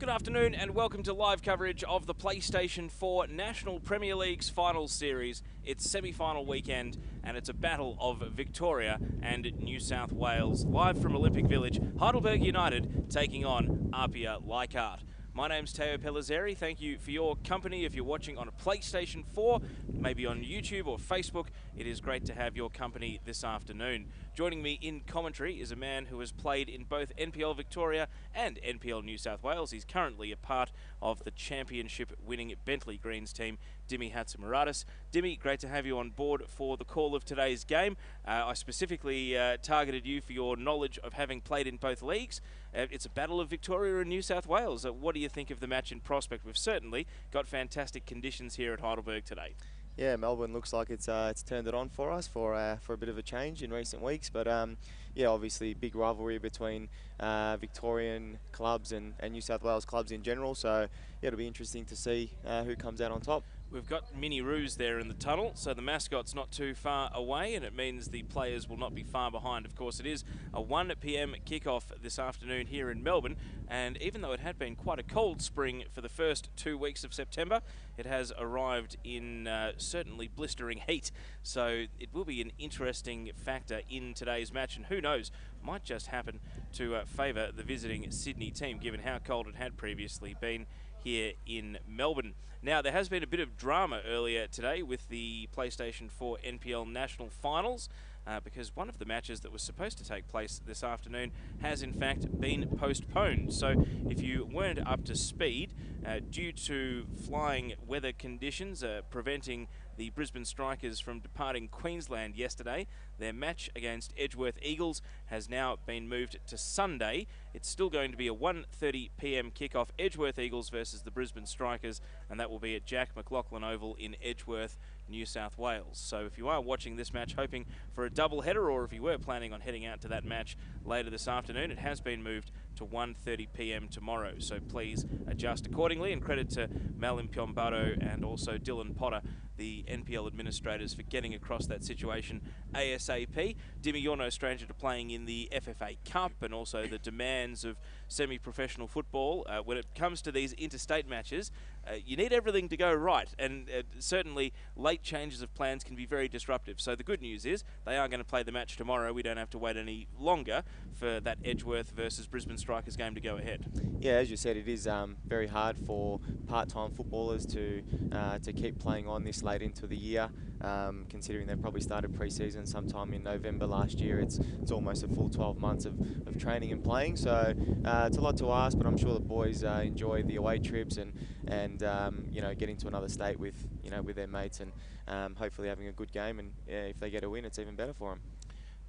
Good afternoon and welcome to live coverage of the PlayStation 4 National Premier League's Finals Series. It's semi-final weekend and it's a battle of Victoria and New South Wales. Live from Olympic Village, Heidelberg United taking on APIA Leichardt. My name's Teo Pellizzeri. Thank you for your company. If you're watching on a PlayStation 4, maybe on YouTube or Facebook, it is great to have your company this afternoon. Joining me in commentary is a man who has played in both NPL Victoria and NPL New South Wales. He's currently a part of the championship-winning Bentley Greens team, Dimi Hatzimaradis. Dimi, great to have you on board for the call of today's game. I specifically targeted you for your knowledge of having played in both leagues. It's a battle of Victoria and New South Wales. What do you think of the match in prospect? We've certainly got fantastic conditions here at Heidelberg today. Yeah, Melbourne looks like it's turned it on for us for a bit of a change in recent weeks. But yeah, obviously big rivalry between Victorian clubs and New South Wales clubs in general. So yeah, it'll be interesting to see who comes out on top. We've got Mini Roos there in the tunnel, so the mascot's not too far away, and it means the players will not be far behind. Of course, it is a 1 p.m. kickoff this afternoon here in Melbourne, and even though it had been quite a cold spring for the first 2 weeks of September, it has arrived in certainly blistering heat. So it will be an interesting factor in today's match, and who knows, might just happen to favour the visiting Sydney team, given how cold it had previously been here in Melbourne. Now, there has been a bit of drama earlier today with the PlayStation 4 NPL National Finals because one of the matches that was supposed to take place this afternoon has in fact been postponed. So if you weren't up to speed due to flying weather conditions preventing the Brisbane Strikers from departing Queensland yesterday, their match against Edgeworth Eagles has now been moved to Sunday. It's still going to be a 1:30 p.m. kickoff, Edgeworth Eagles versus the Brisbane Strikers, and that will be at Jack McLaughlin Oval in Edgeworth, New South Wales. So if you are watching this match hoping for a double header, or if you were planning on heading out to that match later this afternoon, it has been moved to 1:30 p.m. tomorrow. So please adjust accordingly, and credit to Malin Piombaro and also Dylan Potter, the NPL administrators, for getting across that situation ASAP. Dimi, you're no stranger to playing in the FFA Cup and also the demands of semi-professional football. When it comes to these interstate matches, you need everything to go right, and certainly late changes of plans can be very disruptive. So the good news is they are going to play the match tomorrow. We don't have to wait any longer for that Edgeworth versus Brisbane Strikers game to go ahead. Yeah, as you said, it is very hard for part-time footballers to keep playing on this late into the year. Considering they've probably started pre-season sometime in November last year, it's almost a full 12 months of training and playing. So it's a lot to ask, but I'm sure the boys enjoy the away trips and you know, getting to another state with their mates and hopefully having a good game. And yeah, if they get a win, it's even better for them.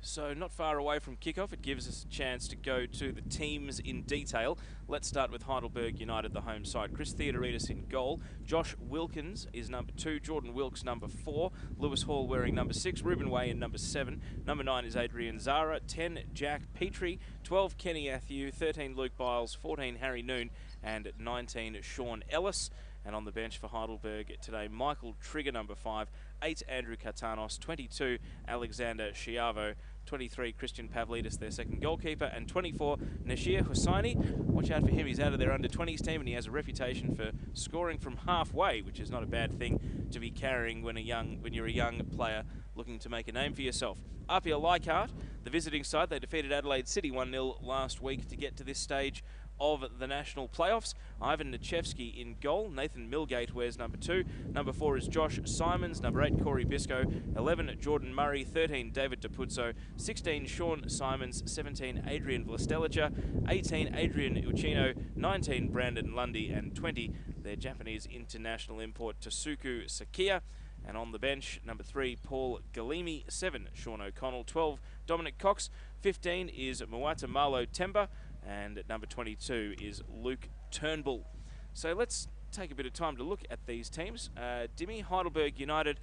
So not far away from kickoff, it gives us a chance to go to the teams in detail. Let's start with Heidelberg United, the home side. Chris Theodoridis in goal. Josh Wilkins is number 2. Jordan Wilkes, number 4. Lewis Hall wearing number 6. Ruben Way in number 7. Number 9 is Adrian Zara. 10, Jack Petrie. 12, Kenny Athew. 13, Luke Biles. 14, Harry Noon. And 19, Sean Ellis. And on the bench for Heidelberg today, Michael Trigger, number 5, 8, Andrew Katanos, 22, Alexander Chiavo, 23, Christian Pavlidis, their second goalkeeper, and 24, Nashir Hosseini. Watch out for him, he's out of their under-20s team, and he has a reputation for scoring from halfway, which is not a bad thing to be carrying when you're a young player looking to make a name for yourself. APIA Leichardt, the visiting side, they defeated Adelaide City 1-0 last week to get to this stage of the national playoffs. Ivan Nichevsky in goal. Nathan Milgate wears number 2. Number 4 is Josh Simons. Number 8, Corey Bisco. 11, Jordan Murray. 13, David DePuzzo. 16, Sean Simons. 17, Adrian Vlastelica. 18, Adrian Uchino. 19, Brandon Lundy. And 20, their Japanese international import, Tasuku Sakia. And on the bench, number 3, Paul Galimi. 7, Sean O'Connell. 12, Dominic Cox. 15 is Mwata Malo Temba. And at number 22 is Luke Turnbull. So let's take a bit of time to look at these teams. Dimi, Heidelberg United,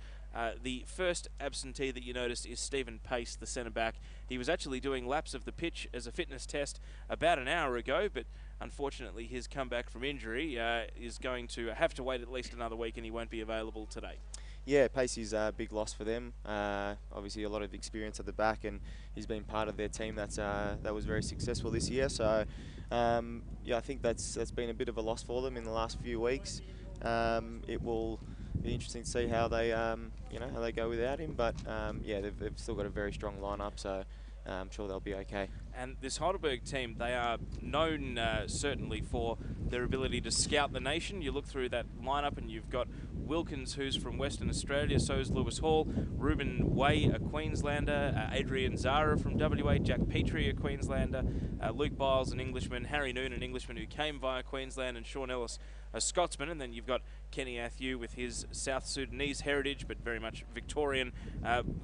the first absentee that you noticed is Stephen Pace, the centre-back. He was actually doing laps of the pitch as a fitness test about an hour ago, but unfortunately his comeback from injury is going to have to wait at least another week, and he won't be available today. Yeah, Pacey's a big loss for them. Obviously a lot of experience at the back, and he's been part of their team that was very successful this year. So Yeah, I think that's been a bit of a loss for them in the last few weeks. It will be interesting to see how they how they go without him. But yeah, they've still got a very strong lineup, so I'm sure they'll be okay. And this Heidelberg team, they are known certainly for their ability to scout the nation. You look through that lineup and you've got Wilkins, who's from Western Australia, so is Lewis Hall, Ruben Way, a Queenslander, Adrian Zara from WA, Jack Petrie, a Queenslander, Luke Biles, an Englishman, Harry Noon, an Englishman who came via Queensland, and Sean Ellis, a Scotsman. And then you've got Kenny Athieu with his South Sudanese heritage, but very much Victorian,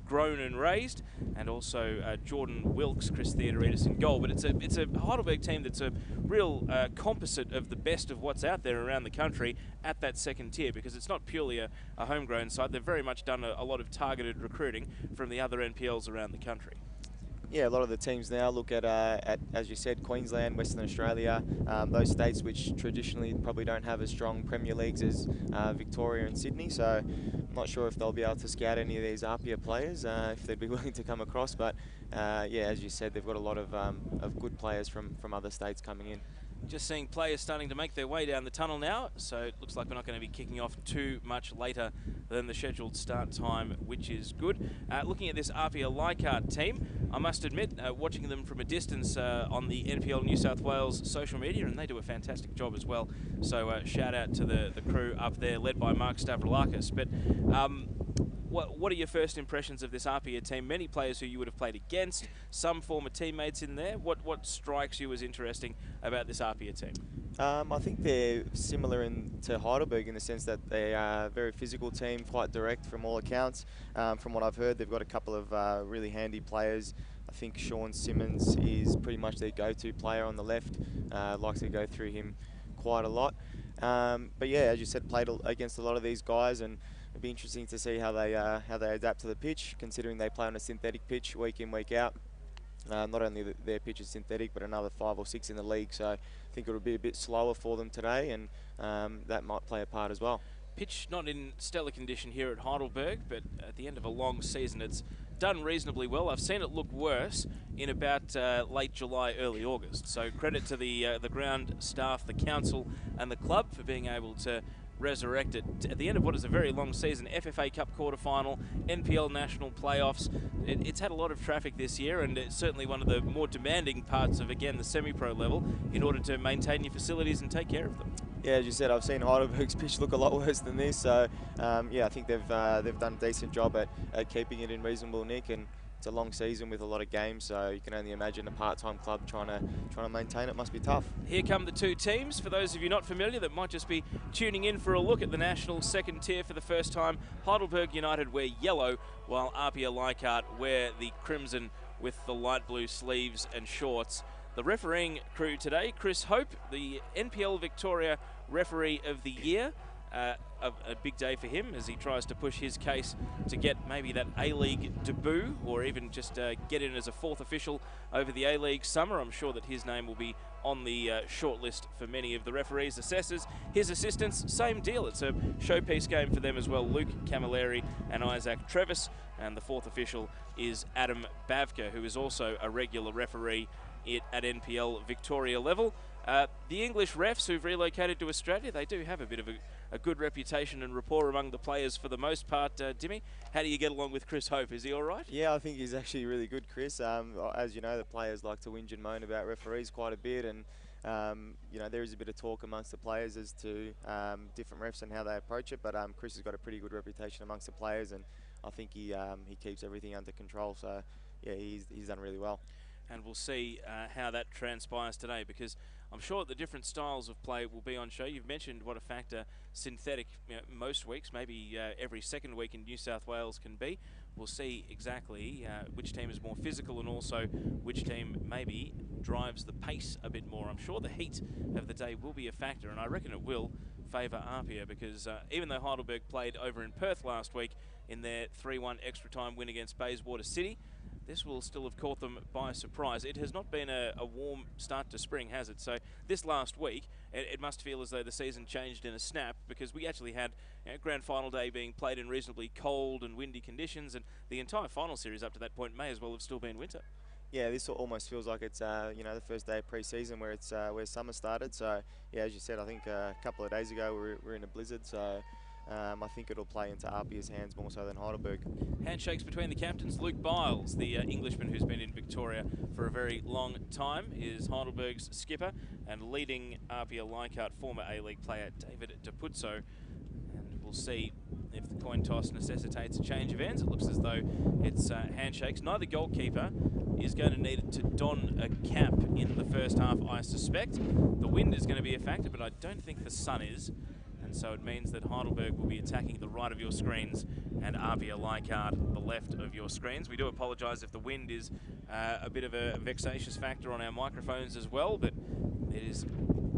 grown and raised, and also Jordan Wilkes, Chris Theodoridis in goal. But it's a Heidelberg team that's a real composite of the best of what's out there around the country at that second tier, because it's not purely a homegrown side. They've very much done a lot of targeted recruiting from the other NPLs around the country. Yeah, a lot of the teams now look at as you said, Queensland, Western Australia, those states which traditionally probably don't have as strong Premier Leagues as Victoria and Sydney. So I'm not sure if they'll be able to scout any of these APIA players, if they'd be willing to come across. But yeah, as you said, they've got a lot of good players from other states coming in. Just seeing players starting to make their way down the tunnel now, so it looks like we're not going to be kicking off too much later than the scheduled start time, which is good. Looking at this APIA Leichardt team, I must admit, watching them from a distance on the NPL New South Wales social media, and they do a fantastic job as well. So shout out to the crew up there, led by Mark Stavroulakis. But what are your first impressions of this APIA team? Many players who you would have played against, some former teammates in there. What strikes you as interesting about this APIA team? I think they're similar to Heidelberg in the sense that they are a very physical team, quite direct from all accounts. From what I've heard, they've got a couple of really handy players. I think Sean Simmons is pretty much their go-to player on the left. Likes to go through him quite a lot. But yeah, as you said, played against a lot of these guys, and it'll be interesting to see how they adapt to the pitch, considering they play on a synthetic pitch week in, week out. Not only their pitch is synthetic, but another 5 or 6 in the league. So I think it'll be a bit slower for them today, and that might play a part as well. Pitch not in stellar condition here at Heidelberg, but at the end of a long season, it's done reasonably well. I've seen it look worse in about late July, early August. So credit to the ground staff, the council, and the club for being able to resurrect it at the end of what is a very long season. FFA Cup quarter-final, NPL national playoffs. It's had a lot of traffic this year, and it's certainly one of the more demanding parts of, again, the semi-pro level in order to maintain your facilities and take care of them. Yeah, as you said, I've seen Heidelberg's pitch look a lot worse than this. So yeah, I think they've done a decent job at keeping it in reasonable nick, and it's a long season with a lot of games, so you can only imagine a part-time club trying to maintain it must be tough. Here come the two teams. For those of you not familiar that might just be tuning in for a look at the national second tier for the first time, Heidelberg United wear yellow, while APIA Leichardt wear the crimson with the light blue sleeves and shorts. The refereeing crew today, Chris Hope, the NPL Victoria Referee of the Year. A big day for him as he tries to push his case to get maybe that A-League debut, or even just get in as a fourth official over the A-League summer. I'm sure that his name will be on the shortlist for many of the referees, assessors. His assistants, same deal. It's a showpiece game for them as well. Luke Camilleri and Isaac Trevis. And the fourth official is Adam Bavka, who is also a regular referee at NPL Victoria level. The English refs who've relocated to Australia, they do have a bit of a good reputation and rapport among the players for the most part. Dimmy, how do you get along with Chris Hope? Is he all right? Yeah, I think he's actually really good, Chris. As you know, the players like to whinge and moan about referees quite a bit, and you know, there is a bit of talk amongst the players as to different refs and how they approach it. But Chris has got a pretty good reputation amongst the players, and I think he keeps everything under control. So yeah, he's done really well. And we'll see how that transpires today, because I'm sure the different styles of play will be on show. You've mentioned what a factor synthetic, most weeks, maybe every second week in New South Wales can be. We'll see exactly which team is more physical, and also which team maybe drives the pace a bit more. I'm sure the heat of the day will be a factor, and I reckon it will favour APIA, because even though Heidelberg played over in Perth last week in their 3-1 extra time win against Bayswater City, this will still have caught them by surprise. It has not been a warm start to spring, has it? So this last week, it must feel as though the season changed in a snap, because we actually had grand final day being played in reasonably cold and windy conditions, and the entire final series up to that point may as well have still been winter. Yeah, this almost feels like it's you know, the first day of pre-season where it's where summer started. So yeah, as you said, I think a couple of days ago we were in a blizzard. So I think it'll play into APIA's hands more so than Heidelberg. Handshakes between the captains. Luke Biles, the Englishman who's been in Victoria for a very long time, is Heidelberg's skipper, and leading APIA Leichardt former A-League player David DePuzzo. And we'll see if the coin toss necessitates a change of ends. It looks as though it's handshakes. Neither goalkeeper is going to need to don a cap in the first half, I suspect. The wind is going to be a factor, but I don't think the sun is. And so it means that Heidelberg will be attacking the right of your screens and APIA Leichardt the left of your screens. We do apologise if the wind is a bit of a vexatious factor on our microphones as well, but it is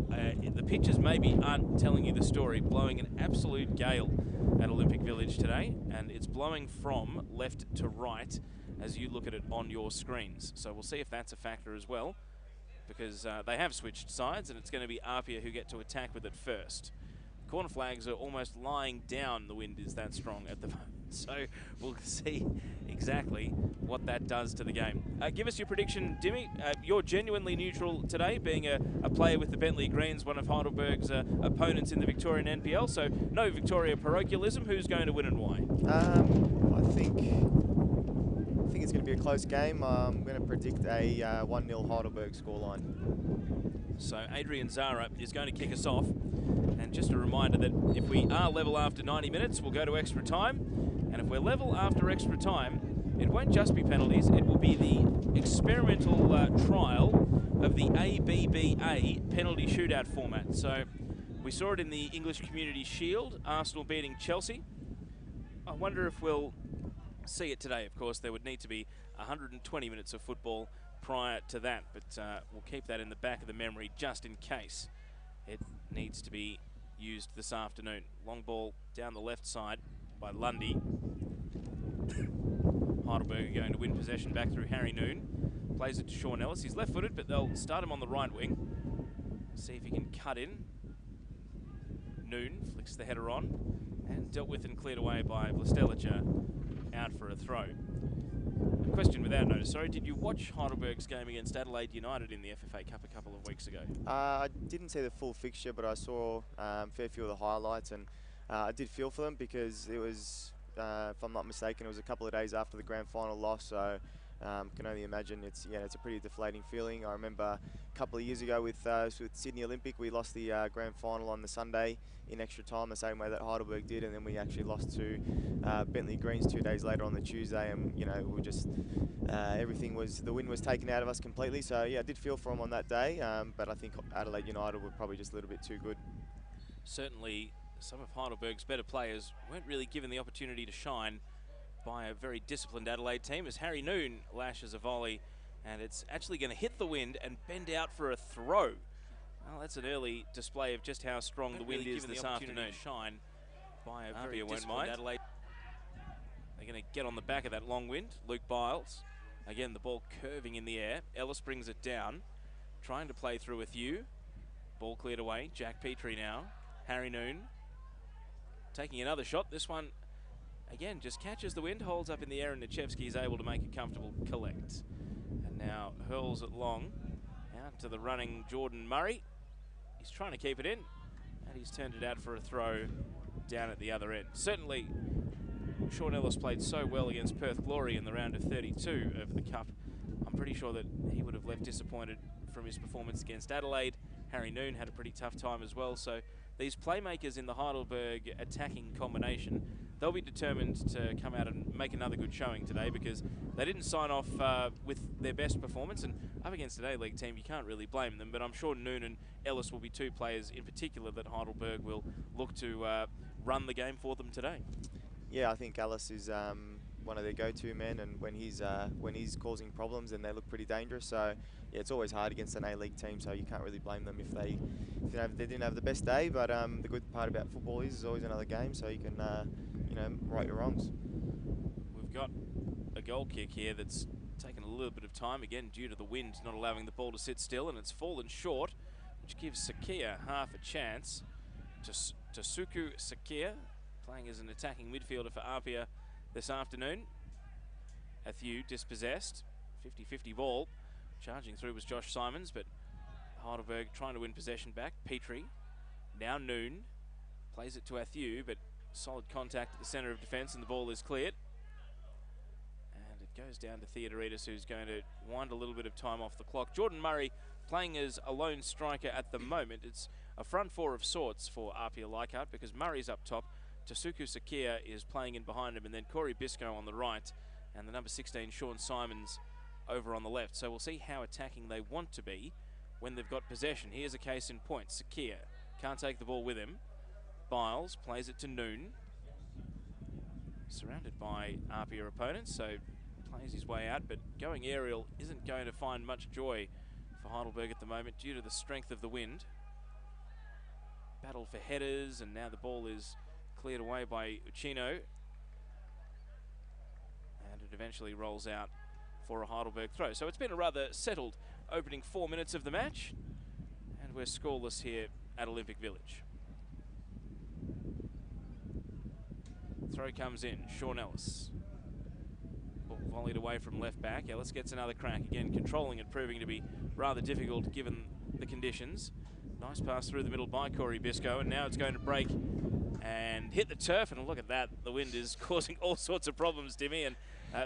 the pictures maybe aren't telling you the story. Blowing an absolute gale at Olympic Village today, and it's blowing from left to right as you look at it on your screens. So we'll see if that's a factor as well, because they have switched sides, and it's going to be APIA who get to attack with it first. Corner flags are almost lying down. The wind is that strong at the moment. So we'll see exactly what that does to the game. Give us your prediction, Dimmy. You're genuinely neutral today, being a player with the Bentley Greens, one of Heidelberg's opponents in the Victorian NPL. So no Victoria parochialism. Who's going to win and why? I think it's going to be a close game. I'm going to predict a 1-0 Heidelberg scoreline. So Adrian Zara is going to kick us off. And just a reminder that if we are level after 90 minutes, we'll go to extra time. And if we're level after extra time, it won't just be penalties, it will be the experimental trial of the ABBA penalty shootout format. So we saw it in the English Community Shield, Arsenal beating Chelsea. I wonder if we'll see it today. Of course, there would need to be 120 minutes of football prior to that, but we'll keep that in the back of the memory just in case it needs to be used this afternoon. Long ball down the left side by Lundy. Heidelberg are going to win possession back through Harry Noon. Plays it to Sean Ellis. He's left-footed, but they'll start him on the right wing. See if he can cut in. Noon flicks the header on and dealt with and cleared away by Vlastelica, out for a throw. A question without notice, sorry, did you watch Heidelberg's game against Adelaide United in the FFA Cup a couple of weeks ago? I didn't see the full fixture, but I saw a fair few of the highlights, and I did feel for them because it was, if I'm not mistaken, it was a couple of days after the grand final loss, so can only imagine it's a pretty deflating feeling. I remember a couple of years ago with Sydney Olympic, we lost the grand final on the Sunday in extra time, the same way that Heidelberg did, and then we actually lost to Bentley Greens 2 days later on the Tuesday, and we were just the wind was taken out of us completely. So yeah, I did feel for them on that day, but I think Adelaide United were probably just a little bit too good. Certainly, some of Heidelberg's better players weren't really given the opportunity to shine by a very disciplined Adelaide team, as Harry Noon lashes a volley, and it's actually going to hit the wind and bend out for a throw. Well, that's an early display of just how strong the wind is this afternoon. Shine by a very disciplined Adelaide. They're going to get on the back of that long wind. Luke Biles, again the ball curving in the air. Ellis brings it down, trying to play through with you. Ball cleared away. Jack Petrie now. Harry Noon taking another shot. This one, again, just catches the wind, holds up in the air, and Nichevsky is able to make a comfortable collect. And now hurls it long out to the running Jordan Murray. He's trying to keep it in, and he's turned it out for a throw down at the other end. Certainly, Sean Ellis played so well against Perth Glory in the round of 32 of the Cup. I'm pretty sure that he would have left disappointed from his performance against Adelaide. Harry Noon had a pretty tough time as well. So these playmakers in the Heidelberg attacking combination, they'll be determined to come out and make another good showing today, because they didn't sign off with their best performance, and up against an A-League team, you can't really blame them. But I'm sure Noon and Ellis will be two players in particular that Heidelberg will look to run the game for them today. Yeah, I think Ellis is one of their go-to men, and when he's causing problems, then they look pretty dangerous. So yeah, it's always hard against an A-League team, so you can't really blame them if they didn't have the best day. But the good part about football is there's always another game, so you can right your wrongs. We've got a goal kick here that's taken a little bit of time, again due to the wind not allowing the ball to sit still, and it's fallen short, which gives Sakia half a chance. To Suku Sakia, playing as an attacking midfielder for APIA this afternoon. Athieu dispossessed. 50-50 ball. Charging through was Josh Simons, but Heidelberg trying to win possession back. Petrie, now Noon, plays it to Athieu, but solid contact at the centre of defence, and the ball is cleared. And it goes down to Theodoridis, who's going to wind a little bit of time off the clock. Jordan Murray playing as a lone striker at the moment. It's a front four of sorts for APIA Leichardt because Murray's up top, Tasuku Sakia is playing in behind him, and then Corey Biscoe on the right, and the number 16, Sean Simons, over on the left. So we'll see how attacking they want to be when they've got possession. Here's a case in point. Sakia can't take the ball with him. Biles plays it to Noon. Surrounded by APIA opponents, so plays his way out, but going aerial isn't going to find much joy for Heidelberg at the moment due to the strength of the wind. Battle for headers, and now the ball is cleared away by Uchino. And it eventually rolls out for a Heidelberg throw. So it's been a rather settled opening 4 minutes of the match, and we're scoreless here at Olympic Village. Throw comes in, Sean Ellis. Ball volleyed away from left back. Ellis gets another crack, again controlling it, proving to be rather difficult given the conditions. Nice pass through the middle by Corey Biscoe, and now it's going to break and hit the turf, and look at that, the wind is causing all sorts of problems, Timmy, and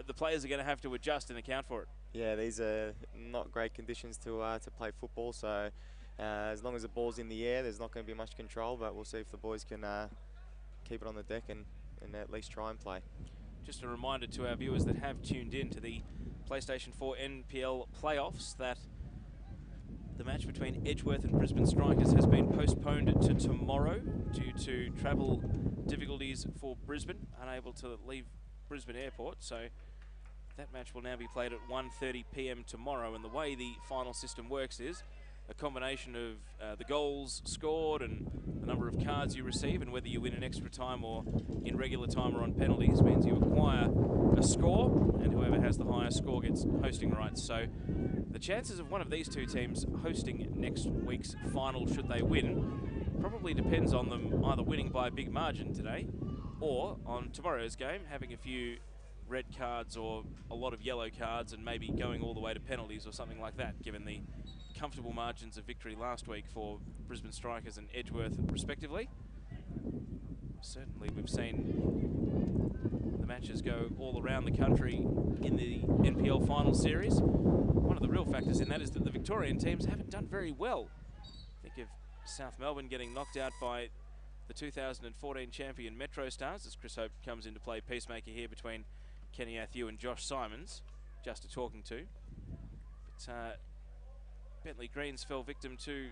the players are going to have to adjust and account for it. Yeah, these are not great conditions to play football, so as long as the ball's in the air, there's not going to be much control, but we'll see if the boys can keep it on the deck and at least try and play. Just a reminder to our viewers that have tuned in to the PlayStation 4 NPL playoffs that the match between Edgeworth and Brisbane Strikers has been postponed to tomorrow due to travel difficulties for Brisbane, unable to leave Brisbane Airport. So that match will now be played at 1:30 p.m. tomorrow, and the way the final system works is a combination of the goals scored and the number of cards you receive, and whether you win in extra time or in regular time or on penalties means you acquire a score, and whoever has the highest score gets hosting rights. So the chances of one of these two teams hosting next week's final, should they win, probably depends on them either winning by a big margin today or on tomorrow's game having a few red cards or a lot of yellow cards and maybe going all the way to penalties or something like that, given the comfortable margins of victory last week for Brisbane Strikers and Edgeworth respectively. Certainly we've seen the matches go all around the country in the NPL final series. One of the real factors in that is that the Victorian teams haven't done very well. Think of South Melbourne getting knocked out by the 2014 champion Metro Stars, as Chris Hope comes into play peacemaker here between Kenny Athieu and Josh Simons, just a talking to. But Bentley Greens fell victim to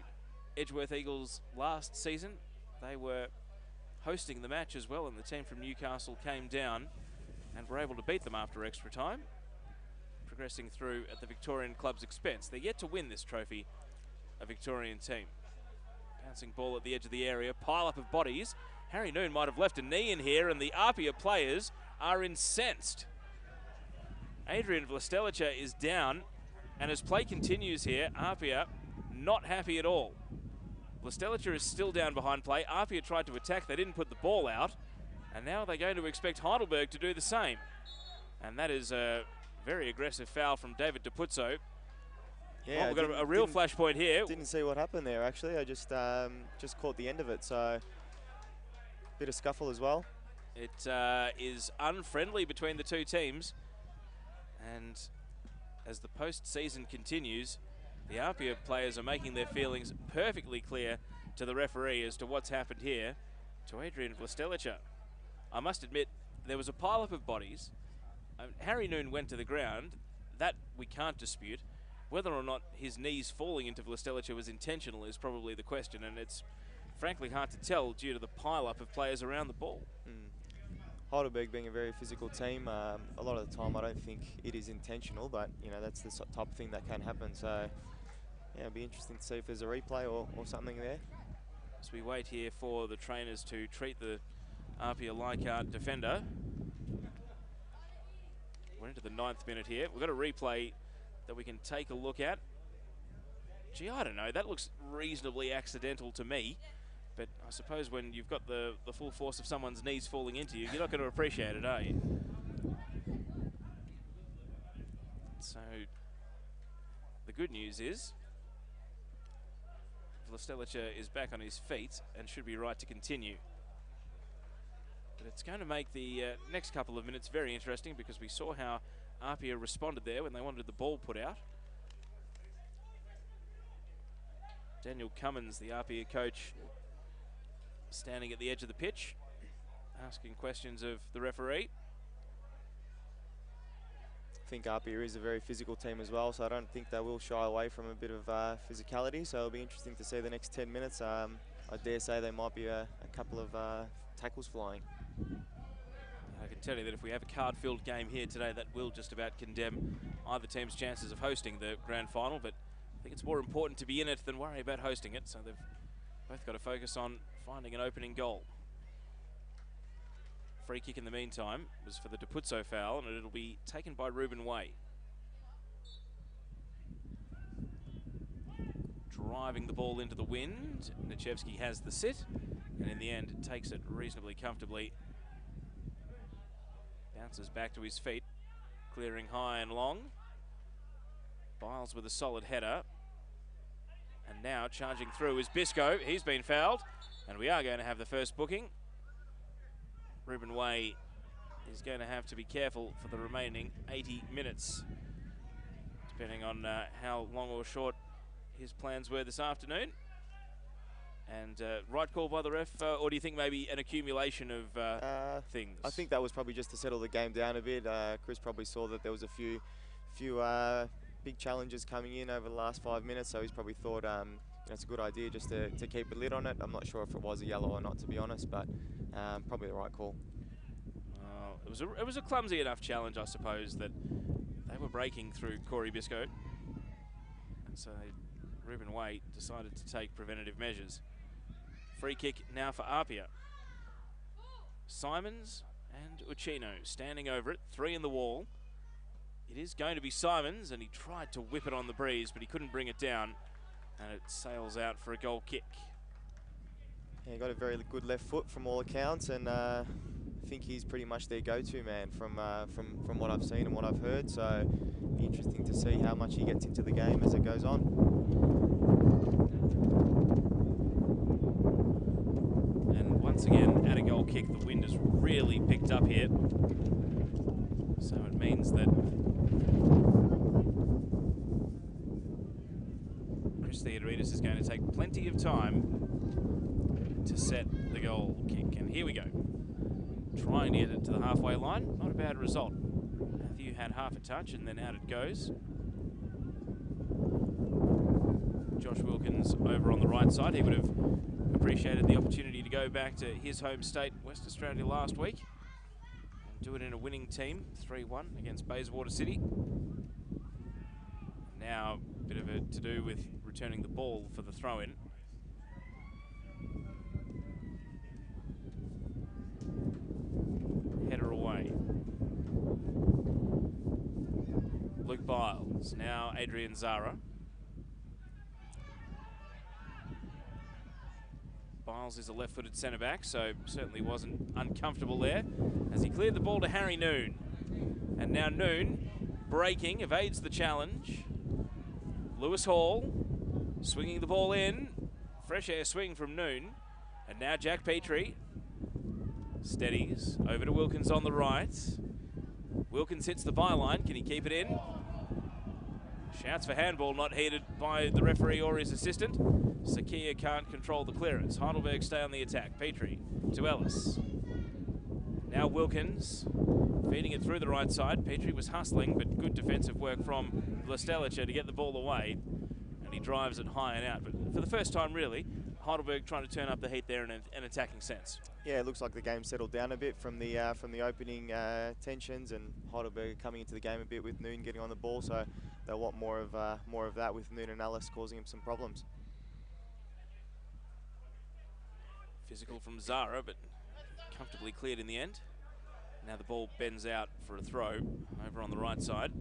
Edgeworth Eagles last season. They were hosting the match as well, and the team from Newcastle came down and were able to beat them after extra time, progressing through at the Victorian club's expense. They're yet to win this trophy, a Victorian team. Bouncing ball at the edge of the area, pile up of bodies. Harry Noon might have left a knee in here, and the APIA players are incensed. Adrian Vlastelica is down, and as play continues here, APIA not happy at all. Vlastelica is still down behind play. APIA tried to attack, they didn't put the ball out, and now they're going to expect Heidelberg to do the same. And that is a very aggressive foul from David DePuzzo. Yeah, we've got a real flashpoint here. Didn't see what happened there, actually. I just caught the end of it, so bit of scuffle as well. It is unfriendly between the two teams, and as the postseason continues, the APIA players are making their feelings perfectly clear to the referee as to what's happened here to Adrian Vlastelica. I must admit, there was a pile-up of bodies. Harry Noon went to the ground. That we can't dispute. Whether or not his knees falling into Vlastelica was intentional is probably the question, and it's frankly hard to tell due to the pile-up of players around the ball. Heidelberg being a very physical team, a lot of the time I don't think it is intentional, but you know, that's the type of thing that can happen. So yeah, it'll be interesting to see if there's a replay or something there. As we wait here for the trainers to treat the APIA Leichardt defender. We're into the 9th minute here. We've got a replay that we can take a look at. Gee, I don't know, that looks reasonably accidental to me, but I suppose when you've got the full force of someone's knees falling into you, you're not going to appreciate it, are you? So the good news is Leichardt is back on his feet and should be right to continue. But it's going to make the next couple of minutes very interesting, because we saw how APIA responded there when they wanted the ball put out. Daniel Cummins, the APIA coach, standing at the edge of the pitch, asking questions of the referee. I think APIA is a very physical team as well, so I don't think they will shy away from a bit of physicality. So it'll be interesting to see the next 10 minutes. I dare say there might be a couple of tackles flying. I can tell you that if we have a card-filled game here today, that will just about condemn either team's chances of hosting the grand final. But I think it's more important to be in it than worry about hosting it. So they've both got to focus on finding an opening goal. Free kick in the meantime was for the Deputso foul, and it'll be taken by Ruben Way. Driving the ball into the wind. Nichevsky has the sit, and in the end takes it reasonably comfortably. Bounces back to his feet, clearing high and long. Biles with a solid header. And now charging through is Bisco. He's been fouled, and we are going to have the first booking. Ruben Way is going to have to be careful for the remaining 80 minutes, depending on how long or short his plans were this afternoon. And right call by the ref, or do you think maybe an accumulation of things? I think that was probably just to settle the game down a bit. Chris probably saw that there was a few big challenges coming in over the last 5 minutes, so he's probably thought it's a good idea just to keep a lid on it. I'm not sure if it was a yellow or not, to be honest, but probably the right call. It was a clumsy enough challenge, I suppose, that they were breaking through Corey Bisco, and so Ruben Way decided to take preventative measures. Free kick now for APIA. Simons and Uchino standing over it, 3 in the wall. It is going to be Simons, and he tried to whip it on the breeze, but he couldn't bring it down, and it sails out for a goal kick. Yeah, he got a very good left foot from all accounts, and I think he's pretty much their go-to man from what I've seen and what I've heard. So it'll be interesting to see how much he gets into the game as it goes on. And once again, at a goal kick, the wind has really picked up here. So it means that Chris Theodoridis is going to take plenty of time to set the goal kick. And here we go. Trying to get it to the halfway line. Not a bad result. Matthew had half a touch, and then out it goes. Josh Wilkins over on the right side. He would have appreciated the opportunity to go back to his home state, West Australia, last week. Do it in a winning team, 3-1 against Bayswater City. Now, a bit of a to-do with returning the ball for the throw-in. Header away. Luke Biles, now Adrian Zara. Biles is a left-footed centre-back, so certainly wasn't uncomfortable there as he cleared the ball to Harry Noon. And now Noon, breaking, evades the challenge. Lewis Hall, swinging the ball in. Fresh air swing from Noon. And now Jack Petrie steadies, over to Wilkins on the right. Wilkins hits the byline, can he keep it in? Shouts for handball, not heeded by the referee or his assistant. Sakia can't control the clearance. Heidelberg stay on the attack. Petrie to Ellis. Now Wilkins feeding it through the right side. Petrie was hustling, but good defensive work from Leichardt to get the ball away. And he drives it high and out. But for the first time, really, Heidelberg trying to turn up the heat there in an attacking sense. Yeah, it looks like the game settled down a bit from the opening tensions, and Heidelberg coming into the game a bit with Noon getting on the ball. So they'll want more of that with Noon and Ellis causing him some problems. Physical from Zara, but comfortably cleared in the end. Now the ball bends out for a throw over on the right side.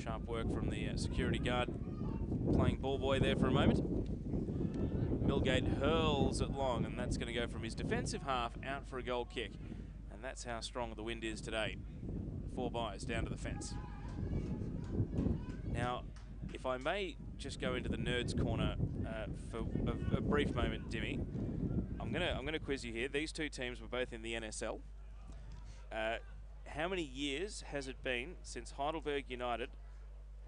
Sharp work from the security guard playing ball boy there for a moment. Milgate hurls it long, and that's going to go from his defensive half out for a goal kick. And that's how strong the wind is today. 4 byes down to the fence. Now, if I may just go into the Nerds Corner for a brief moment, Dimmy, I'm gonna quiz you here. These two teams were both in the NSL. How many years has it been since Heidelberg United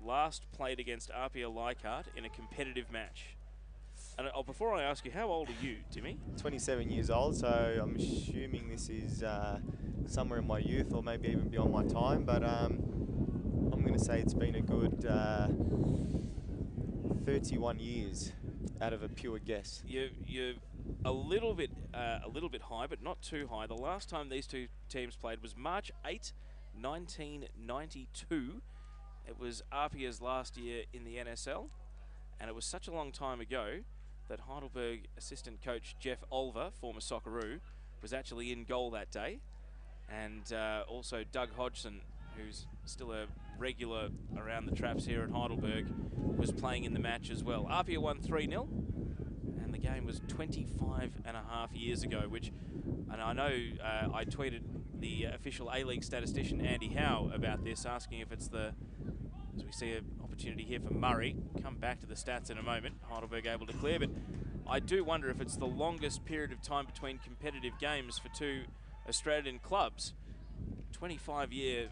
last played against APIA Leichardt in a competitive match? And before I ask you, how old are you, Timmy? 27 years old, so I'm assuming this is somewhere in my youth or maybe even beyond my time, but I'm going to say it's been a good 31 years out of a pure guess. You're a little bit high, but not too high. The last time these two teams played was March 8, 1992. It was APIA's last year in the NSL, and it was such a long time ago that Heidelberg assistant coach Jeff Olver, former Socceroo, was actually in goal that day. And also Doug Hodgson, who's still a regular around the traps here at Heidelberg, was playing in the match as well. APIA won 3-0, and the game was 25 and a half years ago, which, and I know I tweeted the official A-League statistician Andy Howe about this, asking if it's the, as we see an opportunity here for Murray. Come back to the stats in a moment. Heidelberg able to clear, but I do wonder if it's the longest period of time between competitive games for two Australian clubs. 25-year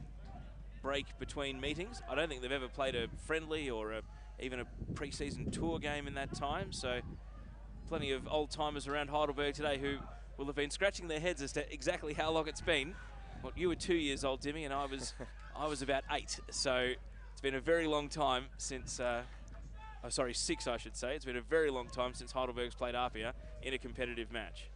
break between meetings. I don't think they've ever played a friendly or even a pre-season tour game in that time, so plenty of old-timers around Heidelberg today who will have been scratching their heads as to exactly how long it's been. Well, you were 2 years old, Dimmy, and I was about 8, so it's been a very long time since, oh, sorry, 6 I should say. It's been a very long time since Heidelberg's played APIA in a competitive match.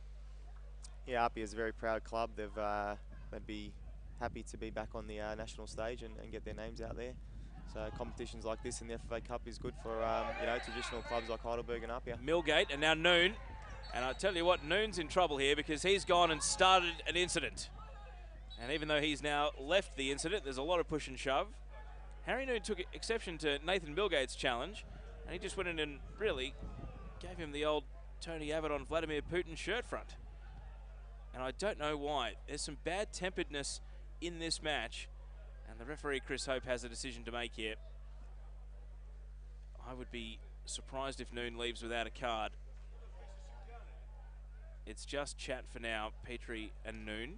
Yeah, APIA is a very proud club. They'd be happy to be back on the national stage and get their names out there. So competitions like this in the FFA Cup is good for you know, traditional clubs like Heidelberg and APIA. Millgate and now Noon. And I tell you what, Noon's in trouble here because he's gone and started an incident. And even though he's now left the incident, there's a lot of push and shove. Harry Noon took exception to Nathan Millgate's challenge, and he just went in and really gave him the old Tony Abbott on Vladimir Putin shirt front. And I don't know why. There's some bad temperedness in this match, and the referee Chris Hope has a decision to make here. I would be surprised if Noon leaves without a card. It's just chat for now, Petrie and Noon.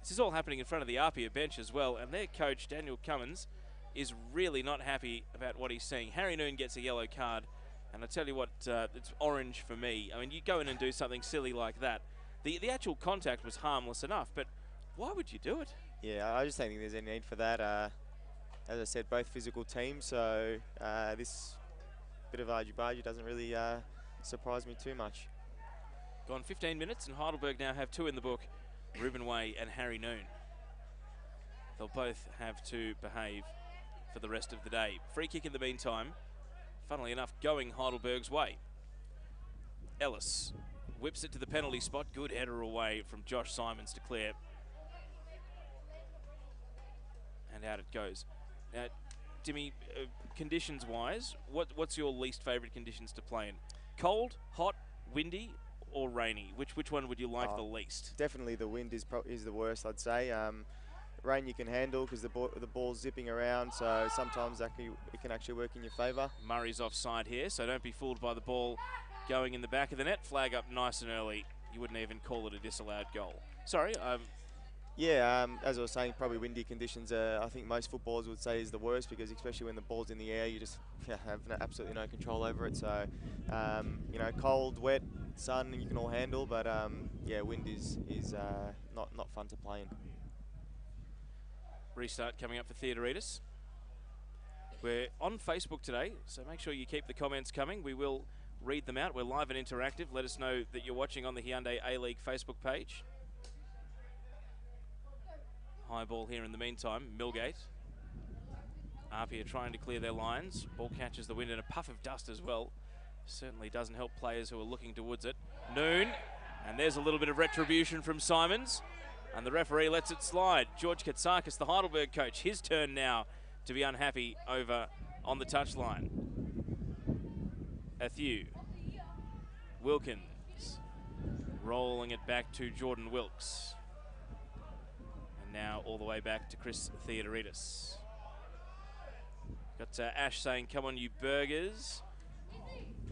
This is all happening in front of the APIA bench as well, and their coach, Daniel Cummins, is really not happy about what he's seeing. Harry Noon gets a yellow card, and I tell you what, it's orange for me. I mean, you go in and do something silly like that. The actual contact was harmless enough, but why would you do it? Yeah, I just don't think there's any need for that. As I said, both physical teams, so this bit of argy-bargy doesn't really surprise me too much. Gone 15 minutes, and Heidelberg now have 2 in the book, Ruben Way and Harry Noon. They'll both have to behave for the rest of the day. Free kick in the meantime, funnily enough, going Heidelberg's way. Ellis whips it to the penalty spot. Good header away from Josh Simons to clear. And out it goes. Now, Timmy, conditions-wise, what's your least favourite conditions to play in? Cold, hot, windy, or rainy? Which one would you like the least? Definitely the wind is the worst, I'd say. Rain you can handle because the ball's zipping around, so sometimes it can actually work in your favour. Murray's offside here, so don't be fooled by the ball going in the back of the net. Flag up nice and early. You wouldn't even call it a disallowed goal. Sorry. Yeah, as I was saying, probably windy conditions, I think most footballers would say is the worst, because especially when the ball's in the air, you just have absolutely no control over it. So, you know, cold, wet, sun, you can all handle, but yeah, wind is not fun to play in. Restart coming up for Theodoritis. We're on Facebook today, so make sure you keep the comments coming. We will read them out. We're live and interactive. Let us know that you're watching on the Hyundai A-League Facebook page. High ball here in the meantime. Millgate. APIA trying to clear their lines. Ball catches the wind in a puff of dust as well. Certainly doesn't help players who are looking towards it. Noon. And there's a little bit of retribution from Simons. And the referee lets it slide. George Katsakis, the Heidelberg coach, his turn now to be unhappy over on the touchline. Athew. Wilkins. Rolling it back to Jordan Wilkes. And now all the way back to Chris Theodoritis. Got Ash saying, come on, you burgers.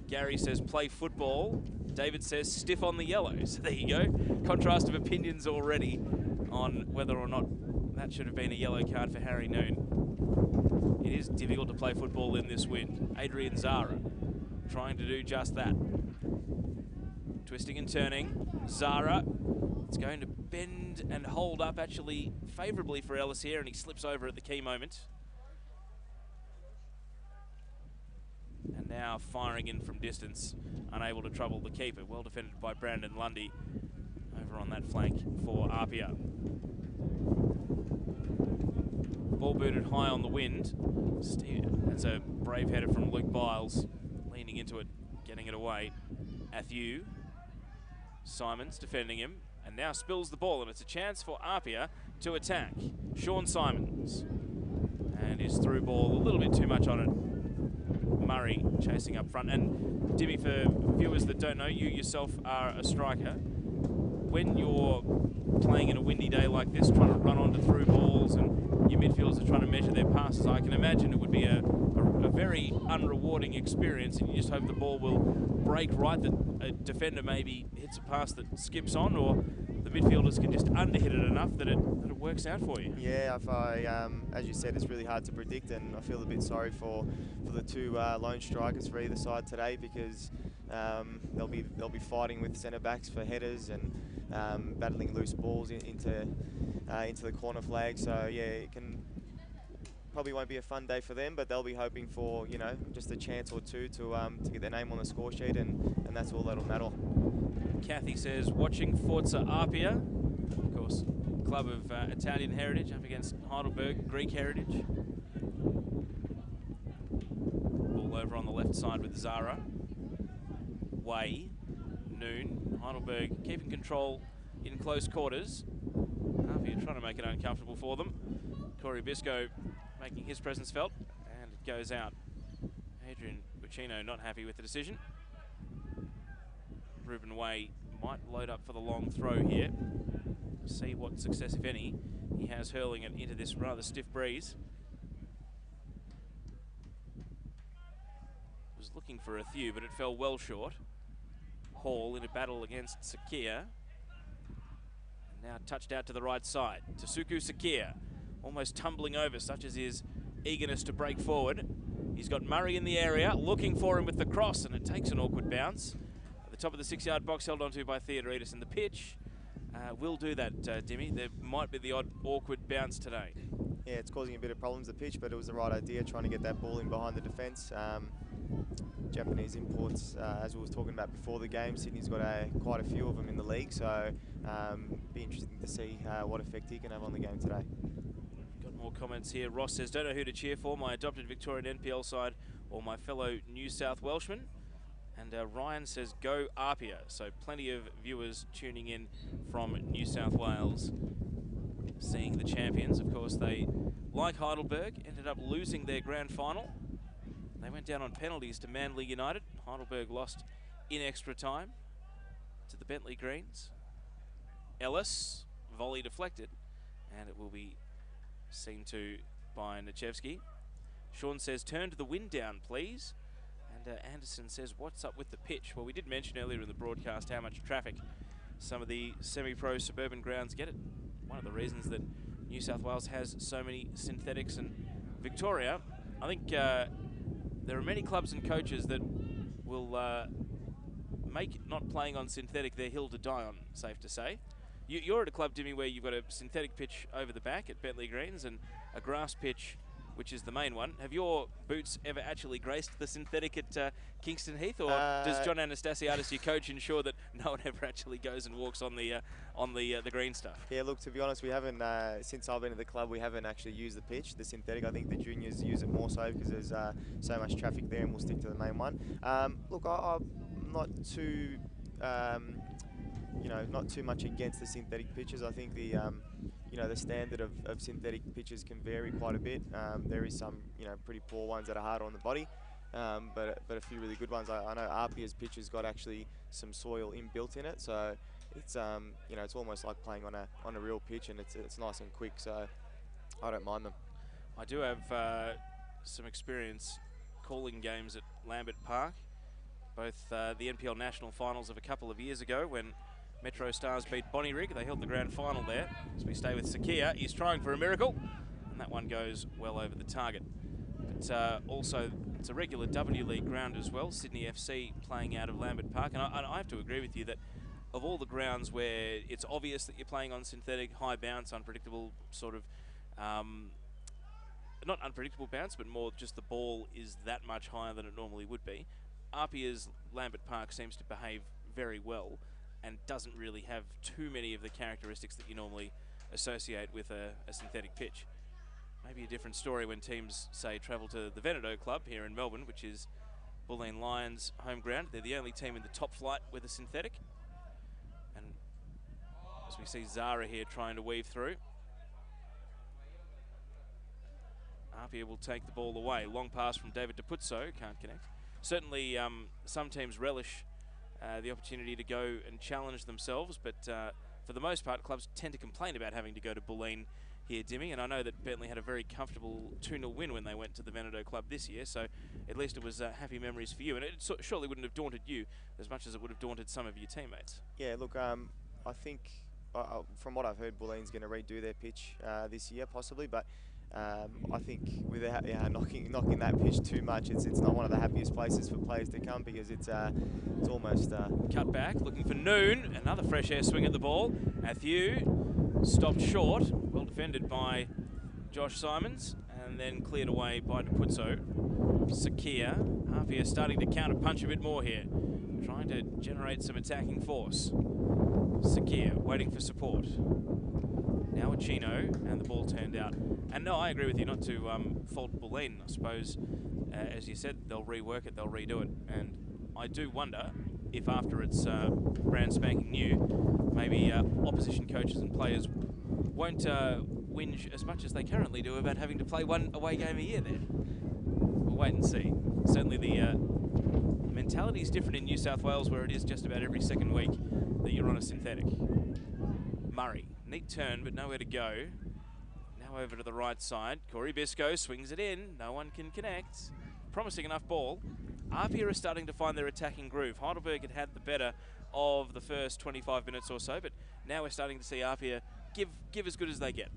Gary says, play football. David says, stiff on the yellow. So there you go. Contrast of opinions already on whether or not that should have been a yellow card for Harry Noon. It is difficult to play football in this wind. Adrian Zara trying to do just that. Twisting and turning. Zara, it's going to bend and hold up actually favourably for Ellis here, and he slips over at the key moment. And now firing in from distance, unable to trouble the keeper. Well defended by Brandon Lundy over on that flank for APIA. Ball booted high on the wind. That's a brave header from Luke Biles, leaning into it, getting it away. Athieu. Simons defending him, and now spills the ball, and it's a chance for APIA to attack. Sean Simons. And his through ball, a little bit too much on it. Murray chasing up front. And Dimmy, for viewers that don't know, you yourself are a striker. When you're playing in a windy day like this, trying to run onto through balls and your midfielders are trying to measure their passes, I can imagine it would be a very unrewarding experience, and you just hope the ball will break right, that a defender maybe hits a pass that skips on, or the midfielders can just underhit it enough that it works out for you. Yeah, as you said, it's really hard to predict, and I feel a bit sorry for the two lone strikers for either side today, because they'll be fighting with centre backs for headers and battling loose balls into the corner flag. So yeah, it probably won't be a fun day for them, but they'll be hoping for, you know, just a chance or two to get their name on the score sheet, and that's all that'll matter. Kathy says, watching Forza APIA, of course, club of Italian heritage up against Heidelberg, Greek heritage. Ball over on the left side with Zara. Way, Noon, Heidelberg keeping control in close quarters. APIA trying to make it uncomfortable for them. Corey Bisco making his presence felt, and it goes out. Adrian Buccino not happy with the decision. Ruben Way might load up for the long throw here. See what success, if any, he has hurling it into this rather stiff breeze. Was looking for a few, but it fell well short. Hall in a battle against Sakia. And now touched out to the right side. Tasuku Sakia, almost tumbling over, such as his eagerness to break forward. He's got Murray in the area, looking for him with the cross, and it takes an awkward bounce. At the top of the 6-yard box, held onto by Theodoridis, and the pitch will do that, Dimmy. There might be the odd awkward bounce today. Yeah, it's causing a bit of problems, the pitch, but it was the right idea, trying to get that ball in behind the defence. Japanese imports, as we were talking about before the game, Sydney's got quite a few of them in the league, so be interesting to see what effect he can have on the game today. Got more comments here. Ross says, don't know who to cheer for, my adopted Victorian NPL side or my fellow New South Welshman. And Ryan says, go APIA. So plenty of viewers tuning in from New South Wales, seeing the champions. Of course, they, like Heidelberg, ended up losing their grand final. They went down on penalties to Manly United. Heidelberg lost in extra time to the Bentley Greens. Ellis, volley deflected, and it will be seen to by Nachevsky. Sean says, turn to the wind down, please. And Anderson says, what's up with the pitch? Well, we did mention earlier in the broadcast how much traffic some of the semi-pro suburban grounds get. It one of the reasons that New South Wales has so many synthetics, and Victoria, I think there are many clubs and coaches that will make not playing on synthetic their hill to die on, safe to say. You're at a club, Dimmy, where you've got a synthetic pitch over the back at Bentley Greens and a grass pitch, which is the main one. Have your boots ever actually graced the synthetic at Kingston Heath, or does John Anastasiadis, your coach, ensure that no one ever actually goes and walks on the green stuff? Yeah, look, to be honest, we haven't, since I've been at the club, we haven't actually used the pitch, the synthetic. I think the juniors use it more so because there's so much traffic there, and we'll stick to the main one. Look, I'm not too, not too much against the synthetic pitches. I think the the standard of synthetic pitches can vary quite a bit. There is some, pretty poor ones that are harder on the body, but a few really good ones. I know APIA's pitch has got actually some soil inbuilt in it, so it's it's almost like playing on a real pitch, and it's nice and quick. So I don't mind them. I do have some experience calling games at Lambert Park. Both the NPL National Finals of a couple of years ago when Metro Stars beat Bonnyrigg. They held the grand final there. As we stay with Sakia, he's trying for a miracle, and that one goes well over the target. But also, it's a regular W League ground as well. Sydney FC playing out of Lambert Park, and I have to agree with you that of all the grounds where it's obvious that you're playing on synthetic, high bounce, unpredictable sort of, not unpredictable bounce, but more just the ball is that much higher than it normally would be. APIA's Lambert Park seems to behave very well and doesn't really have too many of the characteristics that you normally associate with a synthetic pitch. Maybe a different story when teams, say, travel to the Veneto Club here in Melbourne, which is Bulleen Lions' home ground. They're the only team in the top flight with a synthetic. And as we see Zara here trying to weave through, APIA will take the ball away. Long pass from David DePuzzo, can't connect. Certainly some teams relish the opportunity to go and challenge themselves, but for the most part, clubs tend to complain about having to go to Bulleen here, Dimmy, and I know that Bentley had a very comfortable 2-0 win when they went to the Veneto Club this year, so at least it was happy memories for you, and it surely wouldn't have daunted you as much as it would have daunted some of your teammates. Yeah, look, I think from what I've heard, Bulleen's going to redo their pitch this year, possibly, but I think without knocking that pitch too much, it's not one of the happiest places for players to come because it's almost cut back, looking for Noon. Another fresh air swing at the ball. Athieu stopped short, well defended by Josh Simons, and then cleared away by DePuzzo. Sakia, APIA starting to counter punch a bit more here, trying to generate some attacking force. Sakia waiting for support. Now a Chino, and the ball turned out. And no, I agree with you, not to fault Bulleen. I suppose, as you said, they'll rework it, they'll redo it. And I do wonder if after it's brand spanking new, maybe opposition coaches and players won't whinge as much as they currently do about having to play one away game a year there. We'll wait and see. Certainly the mentality is different in New South Wales, where it is just about every second week that you're on a synthetic. Murray, neat turn, but nowhere to go. Now over to the right side. Corey Bisco swings it in. No one can connect. Promising enough ball. APIA are starting to find their attacking groove. Heidelberg had the better of the first 25 minutes or so, but now we're starting to see APIA give as good as they get.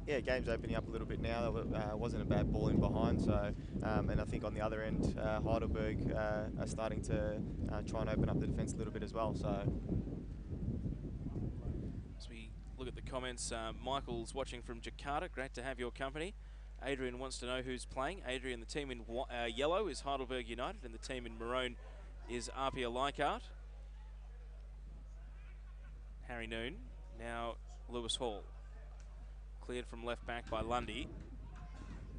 Yeah, game's opening up a little bit now. Wasn't a bad ball in behind, so and I think on the other end, Heidelberg are starting to try and open up the defence a little bit as well. So. Look at the comments. Michael's watching from Jakarta. Great to have your company. Adrian wants to know who's playing. Adrian, the team in yellow is Heidelberg United, and the team in maroon is APIA Leichardt. Harry Noon. Now Lewis Hall. Cleared from left back by Lundy.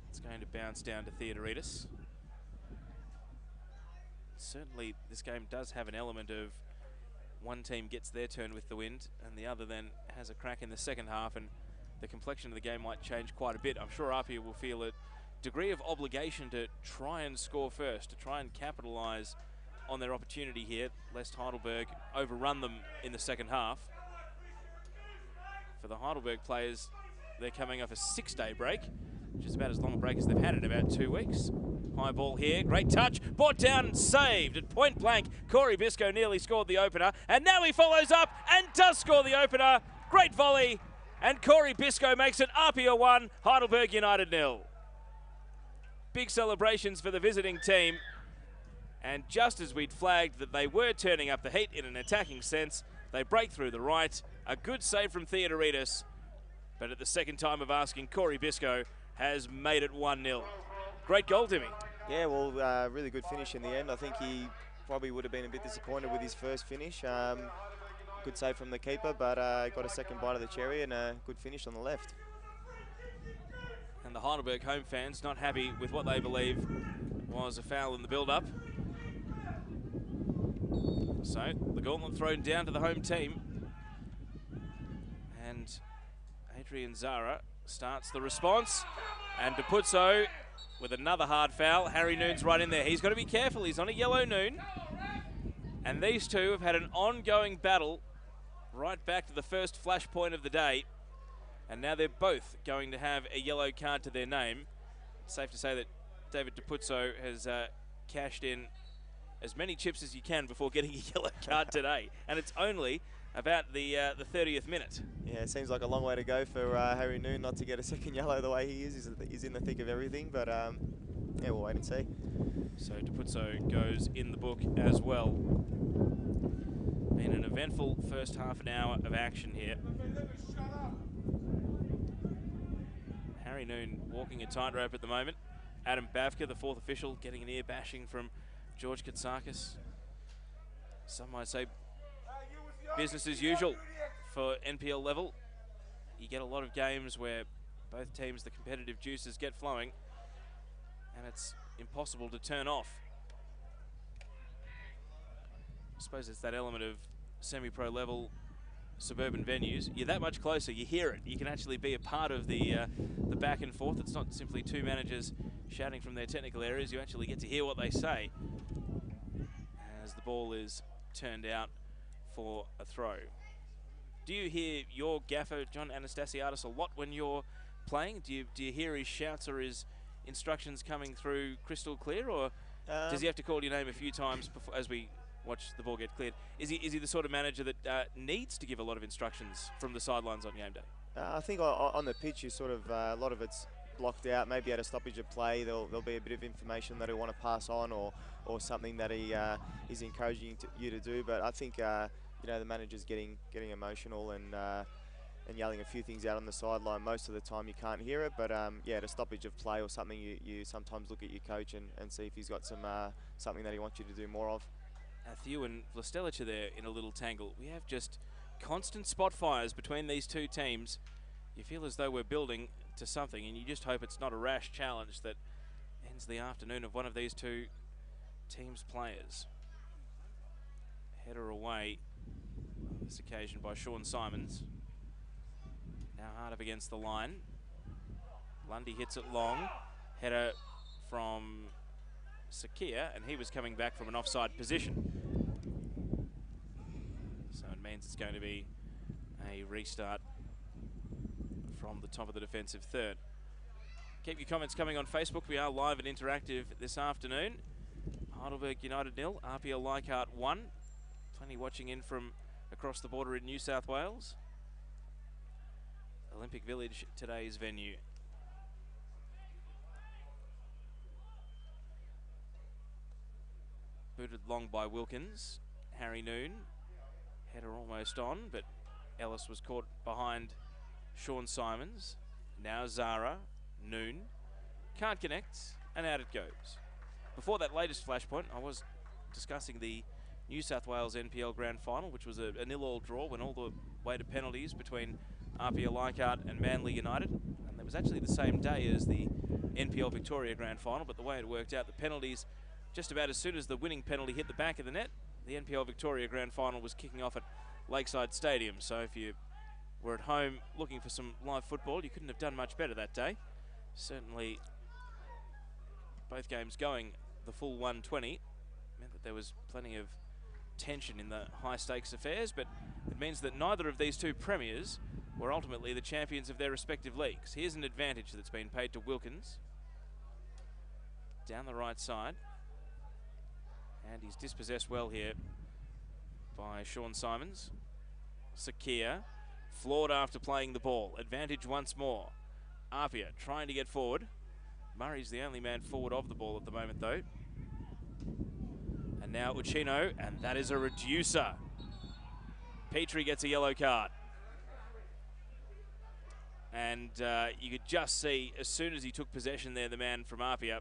It's going to bounce down to Theodoridis. Certainly this game does have an element of one team gets their turn with the wind and the other then has a crack in the second half, and the complexion of the game might change quite a bit. I'm sure APIA will feel a degree of obligation to try and score first, to try and capitalise on their opportunity here, lest Heidelberg overrun them in the second half. For the Heidelberg players, they're coming off a 6-day break, which is about as long a break as they've had in about 2 weeks. High ball here, great touch, brought down and saved at point blank. Corey Bisco nearly scored the opener, and now he follows up and does score the opener. Great volley, and Corey Bisco makes it APIA 1, Heidelberg United 0. Big celebrations for the visiting team, and just as we'd flagged that they were turning up the heat in an attacking sense, they break through the right. A good save from Theodoridis, but at the second time of asking, Corey Bisco has made it 1-0. Great goal, Timmy. Yeah, well, really good finish in the end. I think he probably would have been a bit disappointed with his first finish. Good save from the keeper, but got a second bite of the cherry and a good finish on the left. And the Heidelberg home fans not happy with what they believe was a foul in the build-up. So the gauntlet thrown down to the home team. And Adrian Zara starts the response. And DePuzzo with another hard foul. Harry Noon's right in there. He's got to be careful. He's on a yellow Noon. And these two have had an ongoing battle right back to the first flashpoint of the day. And now they're both going to have a yellow card to their name. Safe to say that David DiPuzzo has cashed in as many chips as you can before getting a yellow card today. And it's only about the 30th minute. Yeah, it seems like a long way to go for Harry Noon not to get a second yellow the way he is. He's in the thick of everything, but yeah, we'll wait and see. So DiPuzzo goes in the book as well. Been an eventful first half an hour of action here. Harry Noon walking a tightrope at the moment. Adam Bavka, the fourth official, getting an ear bashing from George Katsakis. Some might say business as usual for NPL level. You get a lot of games where both teams, the competitive juices get flowing, and it's impossible to turn off. I suppose it's that element of semi-pro level suburban venues. You're that much closer, you hear it. You can actually be a part of the back and forth. It's not simply two managers shouting from their technical areas. You actually get to hear what they say as the ball is turned out for a throw. Do you hear your gaffer, John Anastasiadis, a lot when you're playing? Do you hear his shouts or his instructions coming through crystal clear, or does he have to call your name a few times before, as we watch the ball get cleared? Is he the sort of manager that needs to give a lot of instructions from the sidelines on game day? I think on the pitch, you sort of a lot of it's blocked out. Maybe at a stoppage of play, there'll be a bit of information that he'll want to pass on, or something that he is encouraging you to do. But I think you know, the manager's getting emotional and yelling a few things out on the sideline. Most of the time you can't hear it, but yeah, at a stoppage of play or something, you sometimes look at your coach and see if he's got some something that he wants you to do more of. Thew and Vlastelic are there in a little tangle. We have just constant spot fires between these two teams. You feel as though we're building to something, and you just hope it's not a rash challenge that ends the afternoon of one of these two teams' players. Header away on this occasion by Sean Simons. Now hard up against the line. Lundy hits it long. Header from Sakia, and he was coming back from an offside position. So it means it's going to be a restart from the top of the defensive third. Keep your comments coming on Facebook. We are live and interactive this afternoon. Heidelberg United 0, APIA Leichardt 1. Plenty watching in from across the border in New South Wales. Olympic Village, today's venue. Booted long by Wilkins. Harry Noon. Header almost on, but Ellis was caught behind Sean Simons. Now Zara. Noon. Can't connect, and out it goes. Before that latest flashpoint, I was discussing the New South Wales NPL Grand Final, which was a 0-0 draw, went all the way to penalties between APIA Leichardt and Manly United. And it was actually the same day as the NPL Victoria Grand Final, but the way it worked out, the penalties, just about as soon as the winning penalty hit the back of the net, the NPL Victoria Grand Final was kicking off at Lakeside Stadium. So if you were at home looking for some live football, you couldn't have done much better that day. Certainly both games going the full 120 meant that there was plenty of tension in the high stakes affairs, but it means that neither of these two premiers were ultimately the champions of their respective leagues. Here's an advantage that's been paid to Wilkins. Down the right side. And he's dispossessed well here by Sean Simons. Sakia, floored after playing the ball. Advantage once more. Apia trying to get forward. Murray's the only man forward of the ball at the moment, though. And now Uchino, and that is a reducer. Petrie gets a yellow card. And you could just see, as soon as he took possession there, the man from Apia,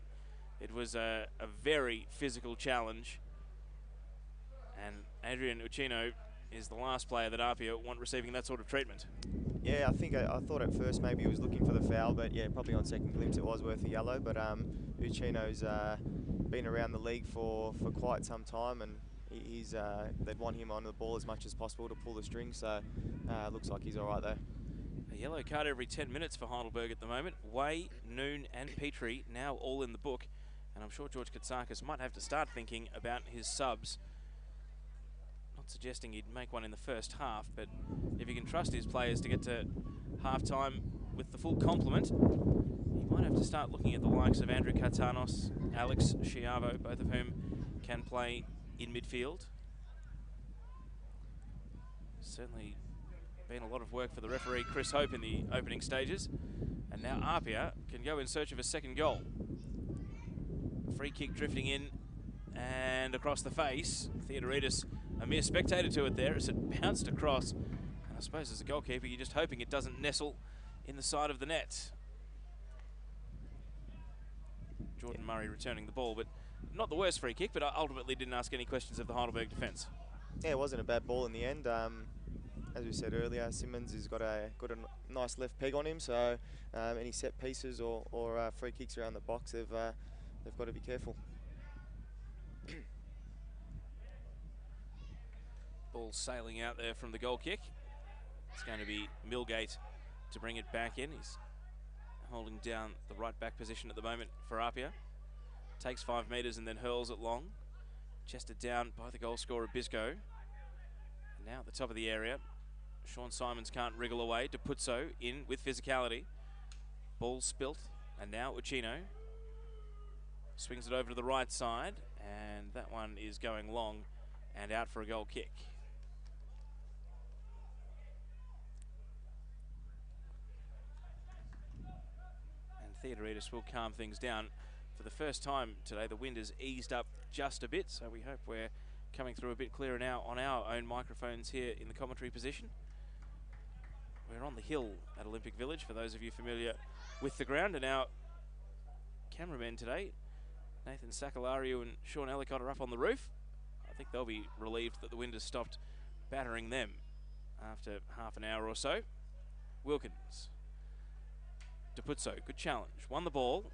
it was a very physical challenge. And Adrian Uchino is the last player that Apia want receiving that sort of treatment. Yeah, I thought at first maybe he was looking for the foul, but yeah, probably on second glimpse it was worth a yellow. But Uchino's been around the league for quite some time, and they'd want him on the ball as much as possible to pull the string. So looks like he's all right though. A yellow card every 10 minutes for Heidelberg at the moment. Way, Noon and Petrie now all in the book. And I'm sure George Katsakis might have to start thinking about his subs. Not suggesting he'd make one in the first half, but if he can trust his players to get to half-time with the full complement, he might have to start looking at the likes of Andrew Cartanos, Alex Schiavo, both of whom can play in midfield. Certainly been a lot of work for the referee Chris Hope in the opening stages. And now APIA can go in search of a second goal. Free kick drifting in and across the face. Theodoridis, a mere spectator to it there as it bounced across. And I suppose as a goalkeeper, you're just hoping it doesn't nestle in the side of the net. Jordan Murray returning the ball, but not the worst free kick, but ultimately didn't ask any questions of the Heidelberg defence. Yeah, it wasn't a bad ball in the end. As we said earlier, Simmons has got a nice left peg on him, so any set pieces or free kicks around the box, they've got to be careful. Ball sailing out there from the goal kick. It's going to be Millgate to bring it back in. He's holding down the right back position at the moment for APIA. Takes 5 metres and then hurls it long. Chested down by the goal scorer Bisco. And now at the top of the area, Sean Simons can't wriggle away. DePuzzo in with physicality. Ball spilt, and now Uchino swings it over to the right side, and that one is going long and out for a goal kick. And Theodoridis will calm things down. For the first time today, the wind has eased up just a bit, so we hope we're coming through a bit clearer now on our own microphones here in the commentary position. We're on the hill at Olympic Village, for those of you familiar with the ground, and our cameramen today, Nathan Sakalario and Sean Ellicott, are up on the roof. I think they'll be relieved that the wind has stopped battering them after half an hour or so. Wilkins. DePuzzo, good challenge. Won the ball.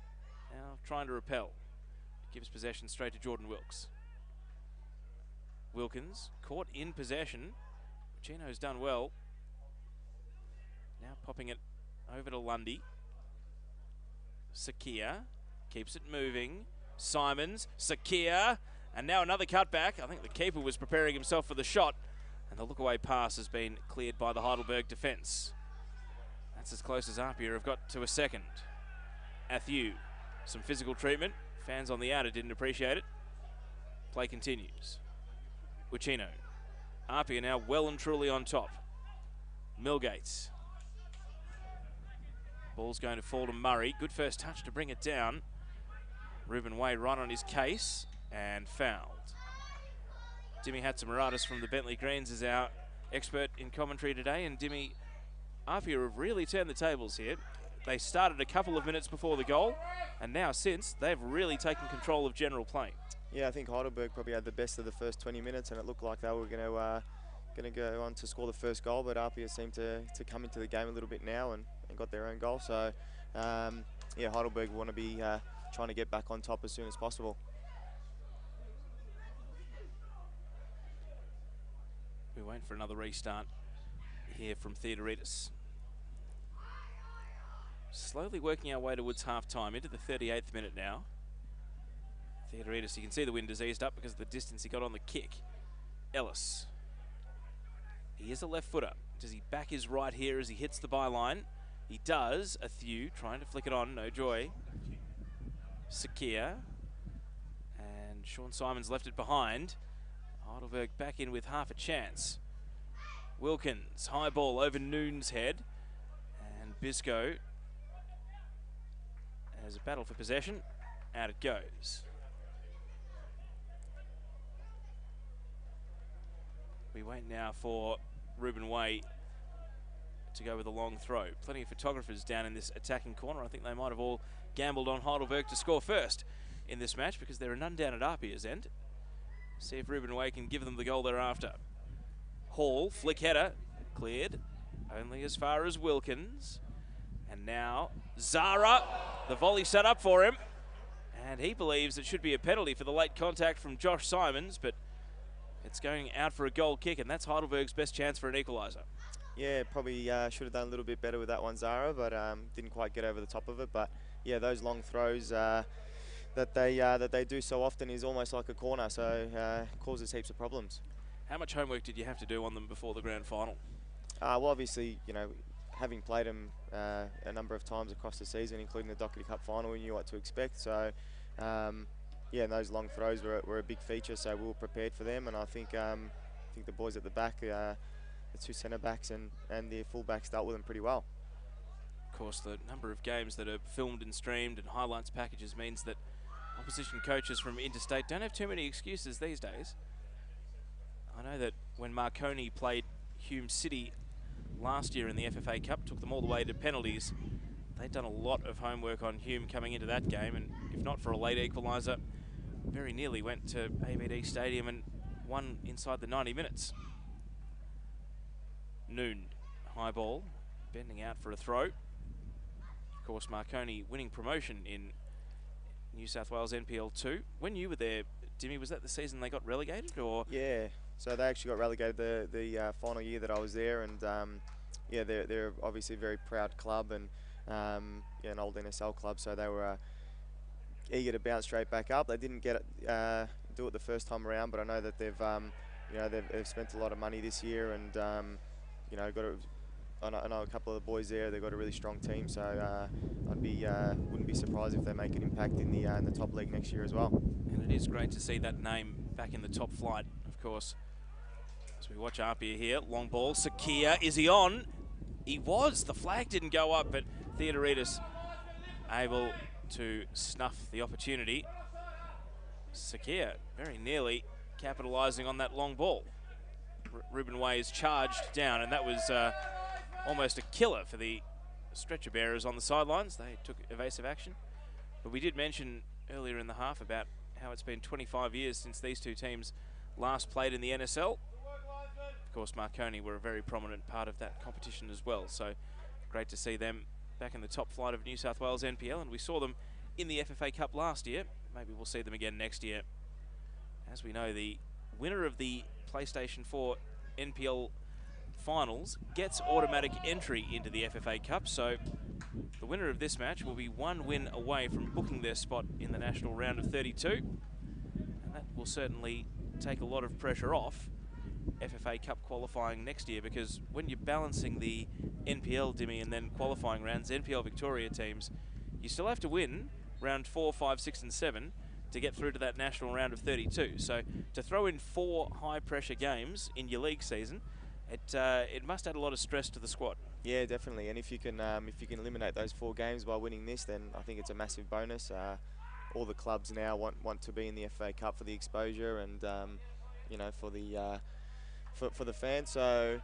Now trying to repel. Gives possession straight to Jordan Wilkes. Wilkins caught in possession. Chino's done well. Now popping it over to Lundy. Sakia keeps it moving. Simons, Sakia, and now another cutback. I think the keeper was preparing himself for the shot, and the look-away pass has been cleared by the Heidelberg defence. That's as close as APIA have got to a second. Athieu, some physical treatment. Fans on the outer didn't appreciate it. Play continues. Uchino. APIA now well and truly on top. Millgates. Ball's going to fall to Murray. Good first touch to bring it down. Ruben Way right on his case and fouled. Dimi Hatzimaratis from the Bentley Greens is our expert in commentary today. And Dimi, APIA have really turned the tables here. They started a couple of minutes before the goal, and now since, they've really taken control of general play. Yeah, I think Heidelberg probably had the best of the first 20 minutes, and it looked like they were going to go on to score the first goal, but APIA seemed to come into the game a little bit now and got their own goal. So, yeah, Heidelberg want to be trying to get back on top as soon as possible. We're waiting for another restart here from Theodoridis. Slowly working our way towards half-time, into the 38th minute now. Theodoridis, you can see the wind has eased up because of the distance he got on the kick. Ellis. He is a left footer. Does he back his right here as he hits the byline? He does. Athieu trying to flick it on, no joy. Sakia. And Sean Simons left it behind. Heidelberg back in with half a chance. Wilkins, high ball over Noon's head. And Bisco has a battle for possession. Out it goes. We wait now for Ruben Way to go with a long throw. Plenty of photographers down in this attacking corner. I think they might have all gambled on Heidelberg to score first in this match because there are none down at APIA's end. See if Ruben Way can give them the goal they're after. Hall, flick header, cleared. Only as far as Wilkins. And now Zara, the volley set up for him. And he believes it should be a penalty for the late contact from Josh Simons, but it's going out for a goal kick, and that's Heidelberg's best chance for an equaliser. Yeah, probably should have done a little bit better with that one, Zara, but didn't quite get over the top of it. But yeah, those long throws that they do so often is almost like a corner, so causes heaps of problems. How much homework did you have to do on them before the grand final? Well, obviously, you know, having played them a number of times across the season, including the Dockerty Cup final, we knew what to expect. So, yeah, and those long throws were a big feature, so we were prepared for them. And I think the boys at the back, the two centre backs and the full backs dealt with them pretty well. Of course, the number of games that are filmed and streamed and highlights packages means that opposition coaches from interstate don't have too many excuses these days. I know that when Marconi played Hume City last year in the FFA Cup, took them all the way to penalties, they'd done a lot of homework on Hume coming into that game, and if not for a late equaliser, very nearly went to ABD Stadium and won inside the 90 minutes. Noon, high ball, bending out for a throw. Of course, Marconi winning promotion in New South Wales NPL 2. When you were there, Dimmy, was that the season they got relegated, or? Yeah, so they actually got relegated the final year that I was there, and yeah, they're obviously a very proud club and yeah, an old NSL club, so they were eager to bounce straight back up. They didn't get it, do it the first time around, but I know that they've you know, they've spent a lot of money this year, and you know, I know a couple of the boys there. They've got a really strong team, so wouldn't be surprised if they make an impact in the top league next year as well. And it is great to see that name back in the top flight, of course. As we watch APIA here, long ball, Sakia, is he on? He was. The flag didn't go up, but Theodoridis able to snuff the opportunity. Sakia very nearly capitalising on that long ball. Ruben Ways charged down, and that was almost a killer for the stretcher bearers on the sidelines. They took evasive action. But we did mention earlier in the half about how it's been 25 years since these two teams last played in the NSL. Of course, Marconi were a very prominent part of that competition as well. So great to see them back in the top flight of New South Wales NPL, and we saw them in the FFA Cup last year. Maybe we'll see them again next year. As we know, the winner of the PlayStation 4 NPL finals gets automatic entry into the FFA Cup, so the winner of this match will be one win away from booking their spot in the national round of 32, and that will certainly take a lot of pressure off FFA Cup qualifying next year, because when you're balancing the NPL, Dimmy, and then qualifying rounds, NPL Victoria teams, you still have to win round 4, 5, 6 and 7 to get through to that national round of 32. So to throw in 4 high-pressure games in your league season, it must add a lot of stress to the squad. Yeah, definitely. And if you can eliminate those 4 games by winning this, then I think it's a massive bonus. All the clubs now want to be in the FA Cup for the exposure and you know, for the fans. So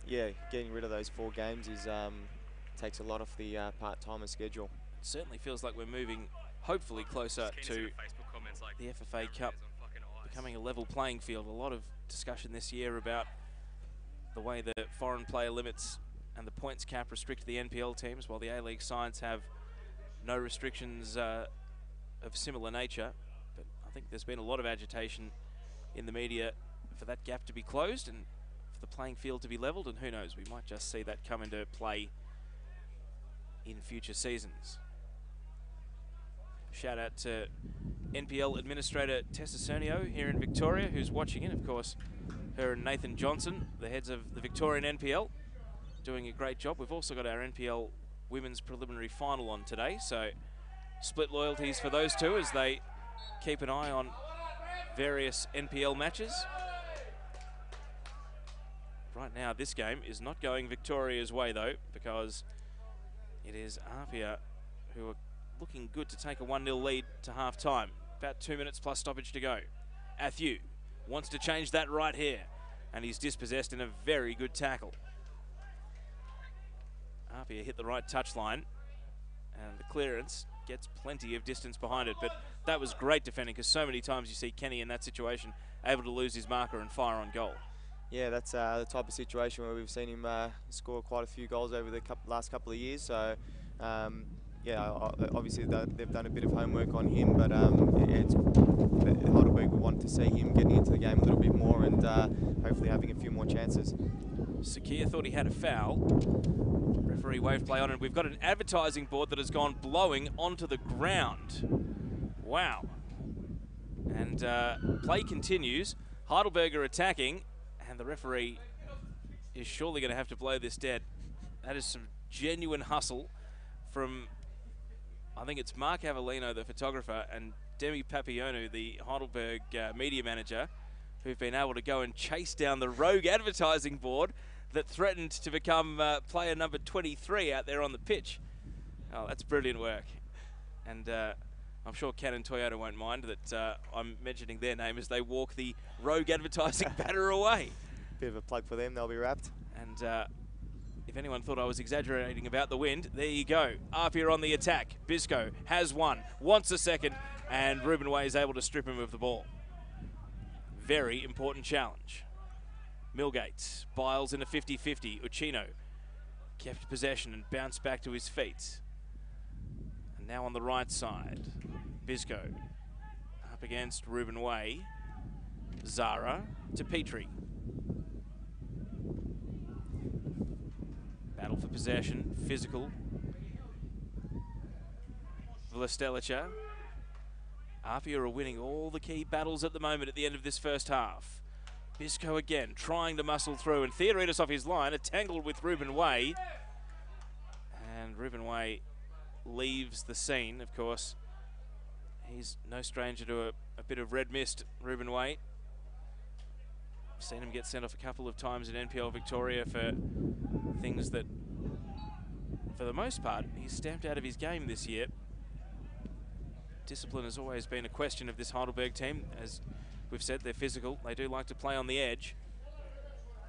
yeah, getting rid of those 4 games is takes a lot off the part-timer schedule. It certainly feels like we're moving, hopefully, closer to the FFA Cup becoming a level playing field. A lot of discussion this year about the way the foreign player limits and the points cap restrict the NPL teams, while the A-League sides have no restrictions of similar nature. But I think there's been a lot of agitation in the media for that gap to be closed and for the playing field to be levelled, and who knows, we might just see that come into play in future seasons. Shout out to NPL Administrator Tessa Cernio here in Victoria, who's watching it. Of course, her and Nathan Johnson, the heads of the Victorian NPL, doing a great job. We've also got our NPL Women's Preliminary Final on today, so split loyalties for those two as they keep an eye on various NPL matches. Right now, this game is not going Victoria's way, though, because it is APIA who are looking good to take a 1-0 lead to half-time. About 2 minutes plus stoppage to go. Athieu wants to change that right here, and he's dispossessed in a very good tackle. APIA hit the right touchline, and the clearance gets plenty of distance behind it, but that was great defending, because so many times you see Kenny in that situation able to lose his marker and fire on goal. Yeah, that's the type of situation where we've seen him score quite a few goals over the last couple of years. So, yeah, obviously they've done a bit of homework on him, but Heidelberg would want to see him getting into the game a little bit more and hopefully having a few more chances. Sakia thought he had a foul. Referee waved play on, and we've got an advertising board that has gone blowing onto the ground. Wow. And play continues. Heidelberg are attacking, and the referee is surely going to have to blow this dead. That is some genuine hustle from, I think it's Mark Avellino, the photographer, and Demi Papionu, the Heidelberg media manager, who've been able to go and chase down the rogue advertising board that threatened to become player number 23 out there on the pitch. Oh, that's brilliant work. And I'm sure Canon Toyota won't mind that I'm mentioning their name as they walk the rogue advertising banner away. Bit of a plug for them, they'll be wrapped. And if anyone thought I was exaggerating about the wind, there you go. APIA on the attack. Bisco has one, wants a second, and Ruben Way is able to strip him of the ball. Very important challenge. Millgate, Biles in a 50-50. Uchino kept possession and bounced back to his feet. And now on the right side, Bisco up against Ruben Way. Zara to Petrie. Battle for possession, physical. Vlastelica. APIA are winning all the key battles at the moment at the end of this first half. Bisco again, trying to muscle through, and Theodoritis off his line, tangled with Ruben Way. And Ruben Way leaves the scene, of course. He's no stranger to a bit of red mist, Ruben Way. Seen him get sent off a couple of times in NPL Victoria for things that, for the most part, he's stamped out of his game this year. Discipline has always been a question of this Heidelberg team. As we've said, they're physical. They do like to play on the edge.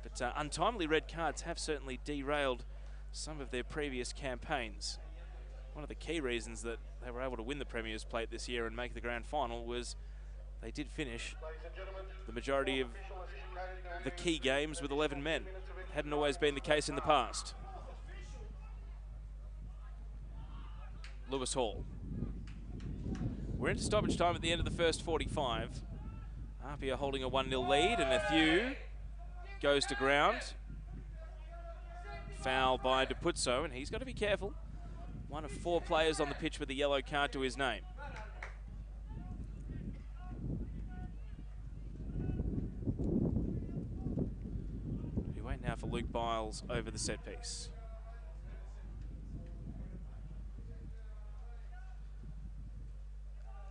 But untimely red cards have certainly derailed some of their previous campaigns. One of the key reasons that they were able to win the Premier's Plate this year and make the grand final was they did finish the majority of the key games with 11 men. Hadn't always been the case in the past. Lewis Hall. We're into stoppage time at the end of the first 45. APIA holding a 1-0 lead, and Athieu goes to ground. Foul by DePuzzo, and he's got to be careful. One of 4 players on the pitch with a yellow card to his name. We wait now for Luke Biles over the set piece.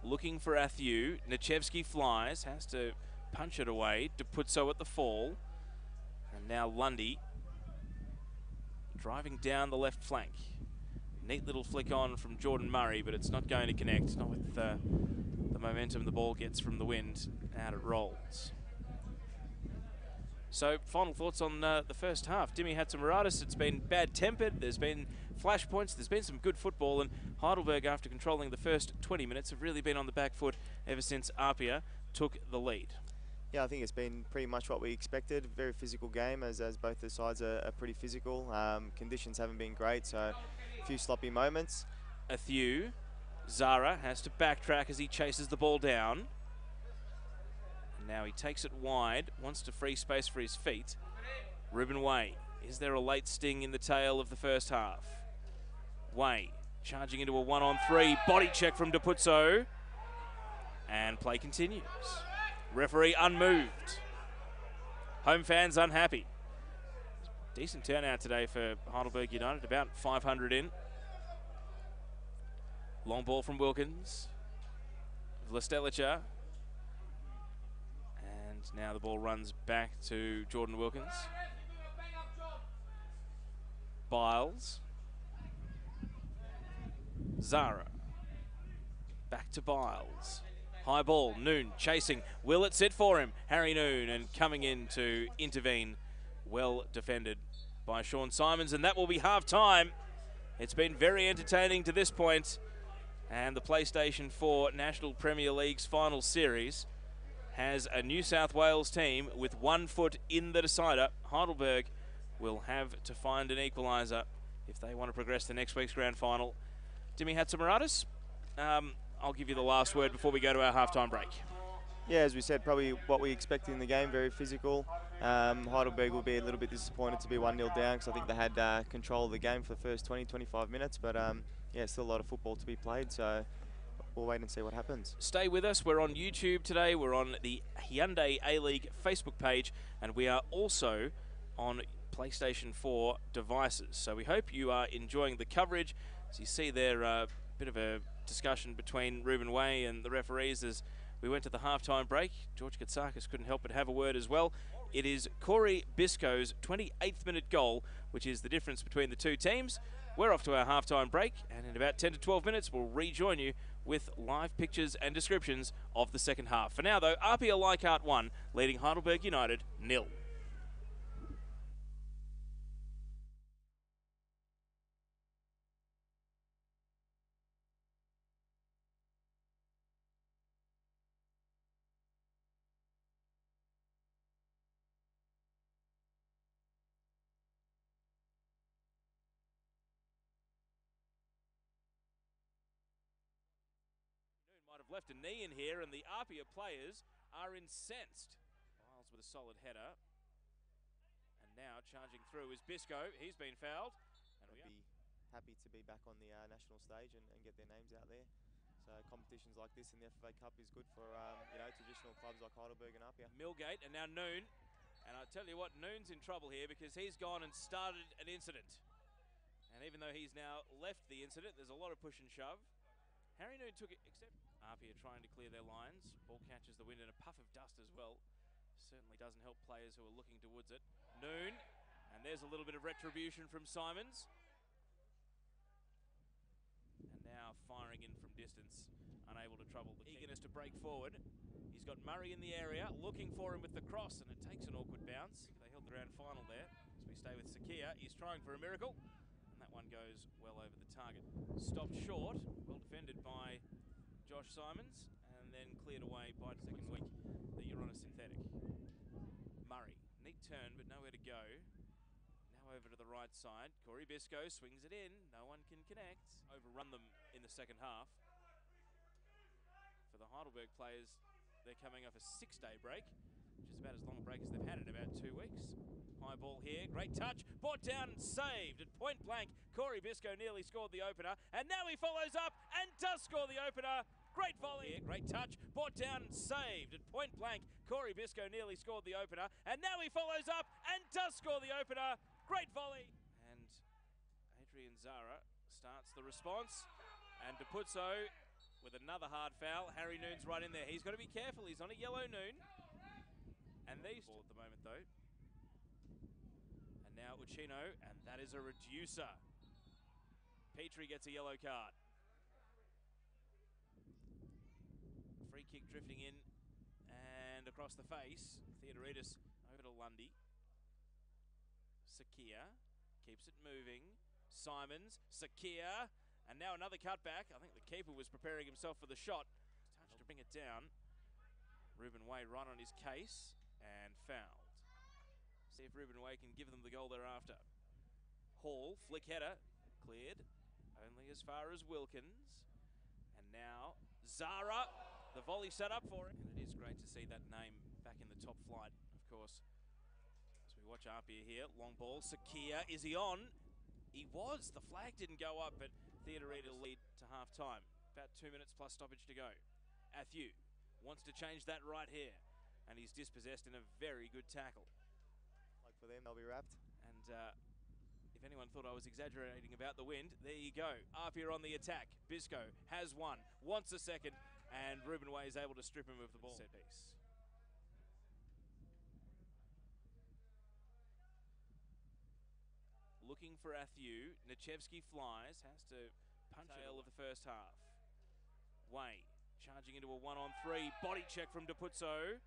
Looking for Athieu. Nichevsky flies, has to punch it away. DePuzzo at the fall. And now Lundy driving down the left flank. Neat little flick on from Jordan Murray, but it's not going to connect. Not with the momentum the ball gets from the wind. Out it rolls. So, final thoughts on the first half. Dimi Hatzimaradis, it's been bad-tempered. There's been flashpoints. There's been some good football. And Heidelberg, after controlling the first 20 minutes, have really been on the back foot ever since APIA took the lead. Yeah, I think it's been pretty much what we expected. Very physical game, as both the sides are pretty physical. Conditions haven't been great, so a few sloppy moments. Athieu. Zara has to backtrack as he chases the ball down. Now he takes it wide, wants to free space for his feet. Ruben Way. Is there a late sting in the tail of the first half? Way charging into a 1-on-3. Body check from DePuzzo. And play continues. Referee unmoved. Home fans unhappy. Decent turnout today for Heidelberg United, about 500 in. Long ball from Wilkins. Vlastelica. And now the ball runs back to Jordan Wilkins. Biles. Zara. Back to Biles. High ball, Noon chasing. Will it sit for him? Harry Noon, and coming in to intervene. Well defended by Sean Simons, and that will be half-time. It's been very entertaining to this point, and the PlayStation 4 National Premier League's final series has a New South Wales team with 1 foot in the decider. Heidelberg will have to find an equaliser if they want to progress to next week's grand final. Dimi Hatzimaradis, I'll give you the last word before we go to our halftime break. Yeah, as we said, probably what we expected in the game, very physical. Heidelberg will be a little bit disappointed to be 1-0 down because I think they had control of the game for the first 20-25 minutes. But yeah, still a lot of football to be played, so we'll wait and see what happens. Stay with us. We're on YouTube today. We're on the Hyundai A-League Facebook page, and we are also on PlayStation 4 devices. So we hope you are enjoying the coverage. As you see there, a bit of a discussion between Ruben Way and the referees as we went to the halftime break. George Katsakis couldn't help but have a word as well. It is Corey Bisco's 28th minute goal, which is the difference between the two teams. We're off to our halftime break, and in about 10 to 12 minutes, we'll rejoin you with live pictures and descriptions of the second half. For now, though, APIA Leichardt 1, leading Heidelberg United 0. Might have left a knee in here, and the APIA players are incensed. Miles with a solid header. And now charging through is Bisco. He's been fouled. And They'd be happy to be back on the national stage and get their names out there. So competitions like this in the FA Cup is good for traditional clubs like Heidelberg and APIA. Millgate and now Noon. And I tell you what, Noon's in trouble here because he's gone and started an incident. And even though he's now left the incident, there's a lot of push and shove. Harry Noon took it, except APIA trying to clear their lines. Ball catches the wind in a puff of dust as well. Certainly doesn't help players who are looking towards it. Noon, and there's a little bit of retribution from Simons. And now firing in from distance, unable to trouble the eagerness to break forward. He's got Murray in the area, looking for him with the cross, and it takes an awkward bounce. They held the grand final there. As we stay with Sakia, he's trying for a miracle. That one goes well over the target. Stopped short, well defended by Josh Simons, and then cleared away by the second week that you're on a synthetic. Murray, neat turn, but nowhere to go. Now over to the right side. Corey Bisco swings it in. No one can connect. Overrun them in the second half. For the Heidelberg players, they're coming off a 6-day break, which is about as long a break as they've had in about 2 weeks. High ball here, great touch, brought down and saved at point blank. Corey Bisco nearly scored the opener, and now he follows up and does score the opener. Great volley here, great touch, brought down and saved at point blank. Corey Bisco nearly scored the opener, and now he follows up and does score the opener. Great volley. And Adrian Zara starts the response, and Depuzzo with another hard foul. Harry Noon's right in there. He's got to be careful, he's on a yellow Noon. And these ball at the moment though. And now Uccino, and that is a reducer. Petrie gets a yellow card. Free kick drifting in and across the face. Theodoridis over to Lundy. Sakia keeps it moving. Simons, Sakia, and now another cutback. I think the keeper was preparing himself for the shot. Touch to bring it down. Ruben Way right on his case and fouled. See if Ruben Way can give them the goal thereafter. Hall, flick header, cleared. Only as far as Wilkins. And now Zara, the volley set up for him. And it is great to see that name back in the top flight, of course. As we watch APIA here, long ball, Sakia, is he on? He was, the flag didn't go up, but Theodoridis lead to half time. About 2 minutes plus stoppage to go. Athieu wants to change that right here, and he's dispossessed in a very good tackle. Like for them, they'll be wrapped. And if anyone thought I was exaggerating about the wind, there you go. APIA on the attack. Bisco has one, wants a second, and Ruben Way is able to strip him of the ball. Set piece. Looking for Athieu. Nichevsky flies, has to punch tail of the first half. Way charging into a 1-on-3. Body check from Depuzzo.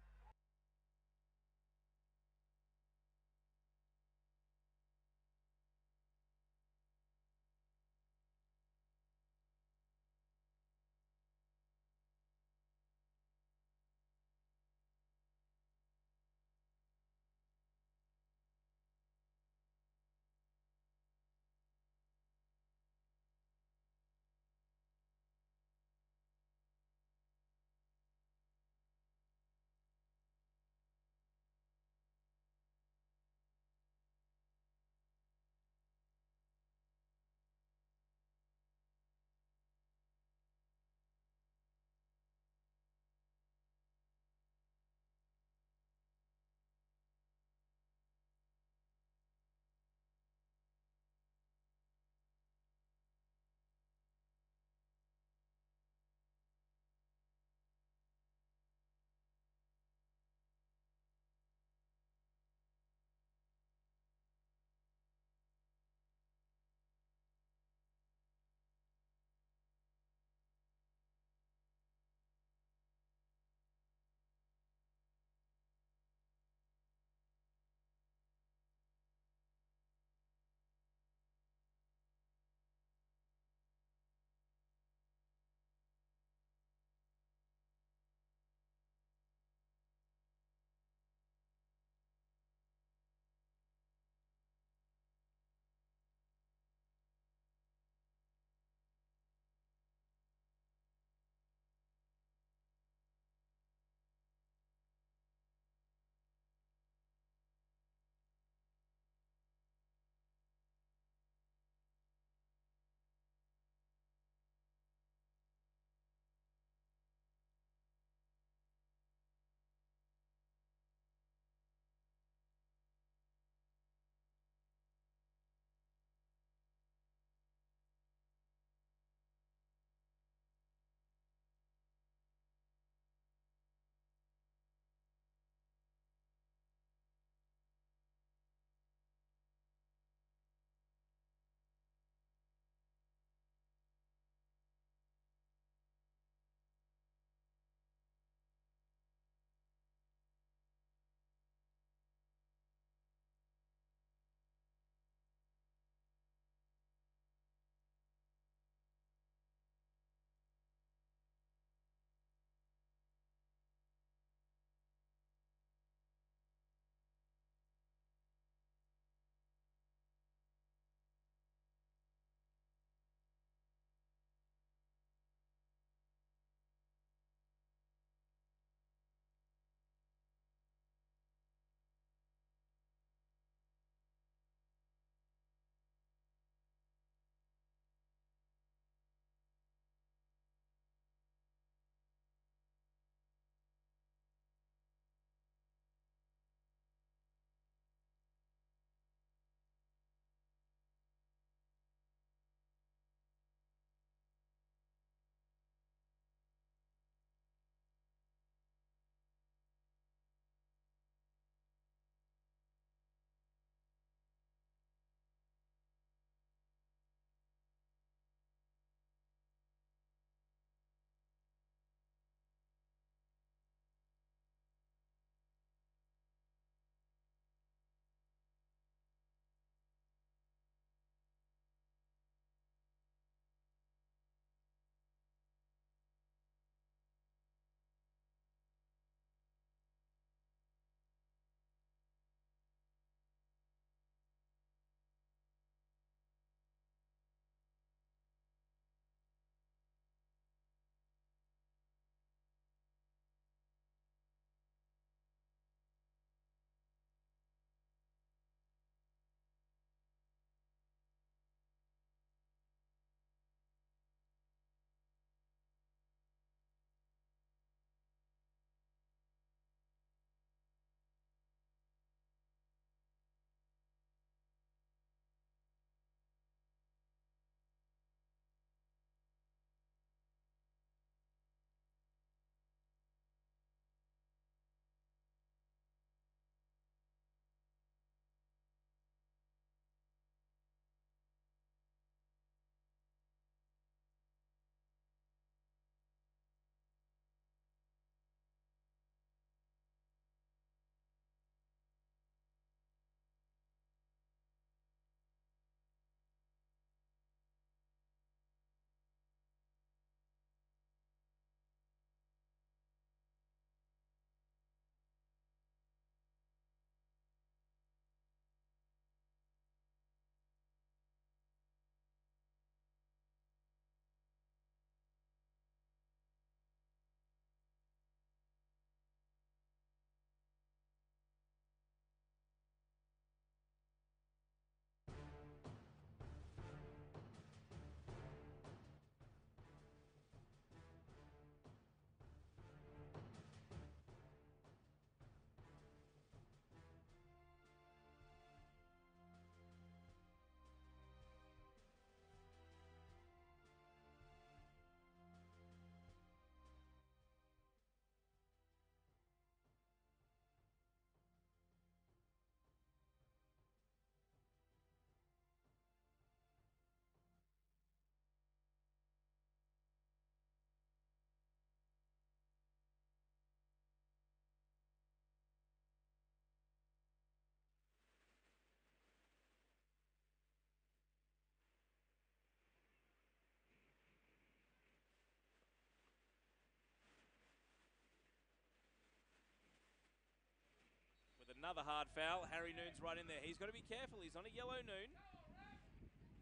another hard foul. Harry Noon's right in there. He's got to be careful. He's on a yellow Noon.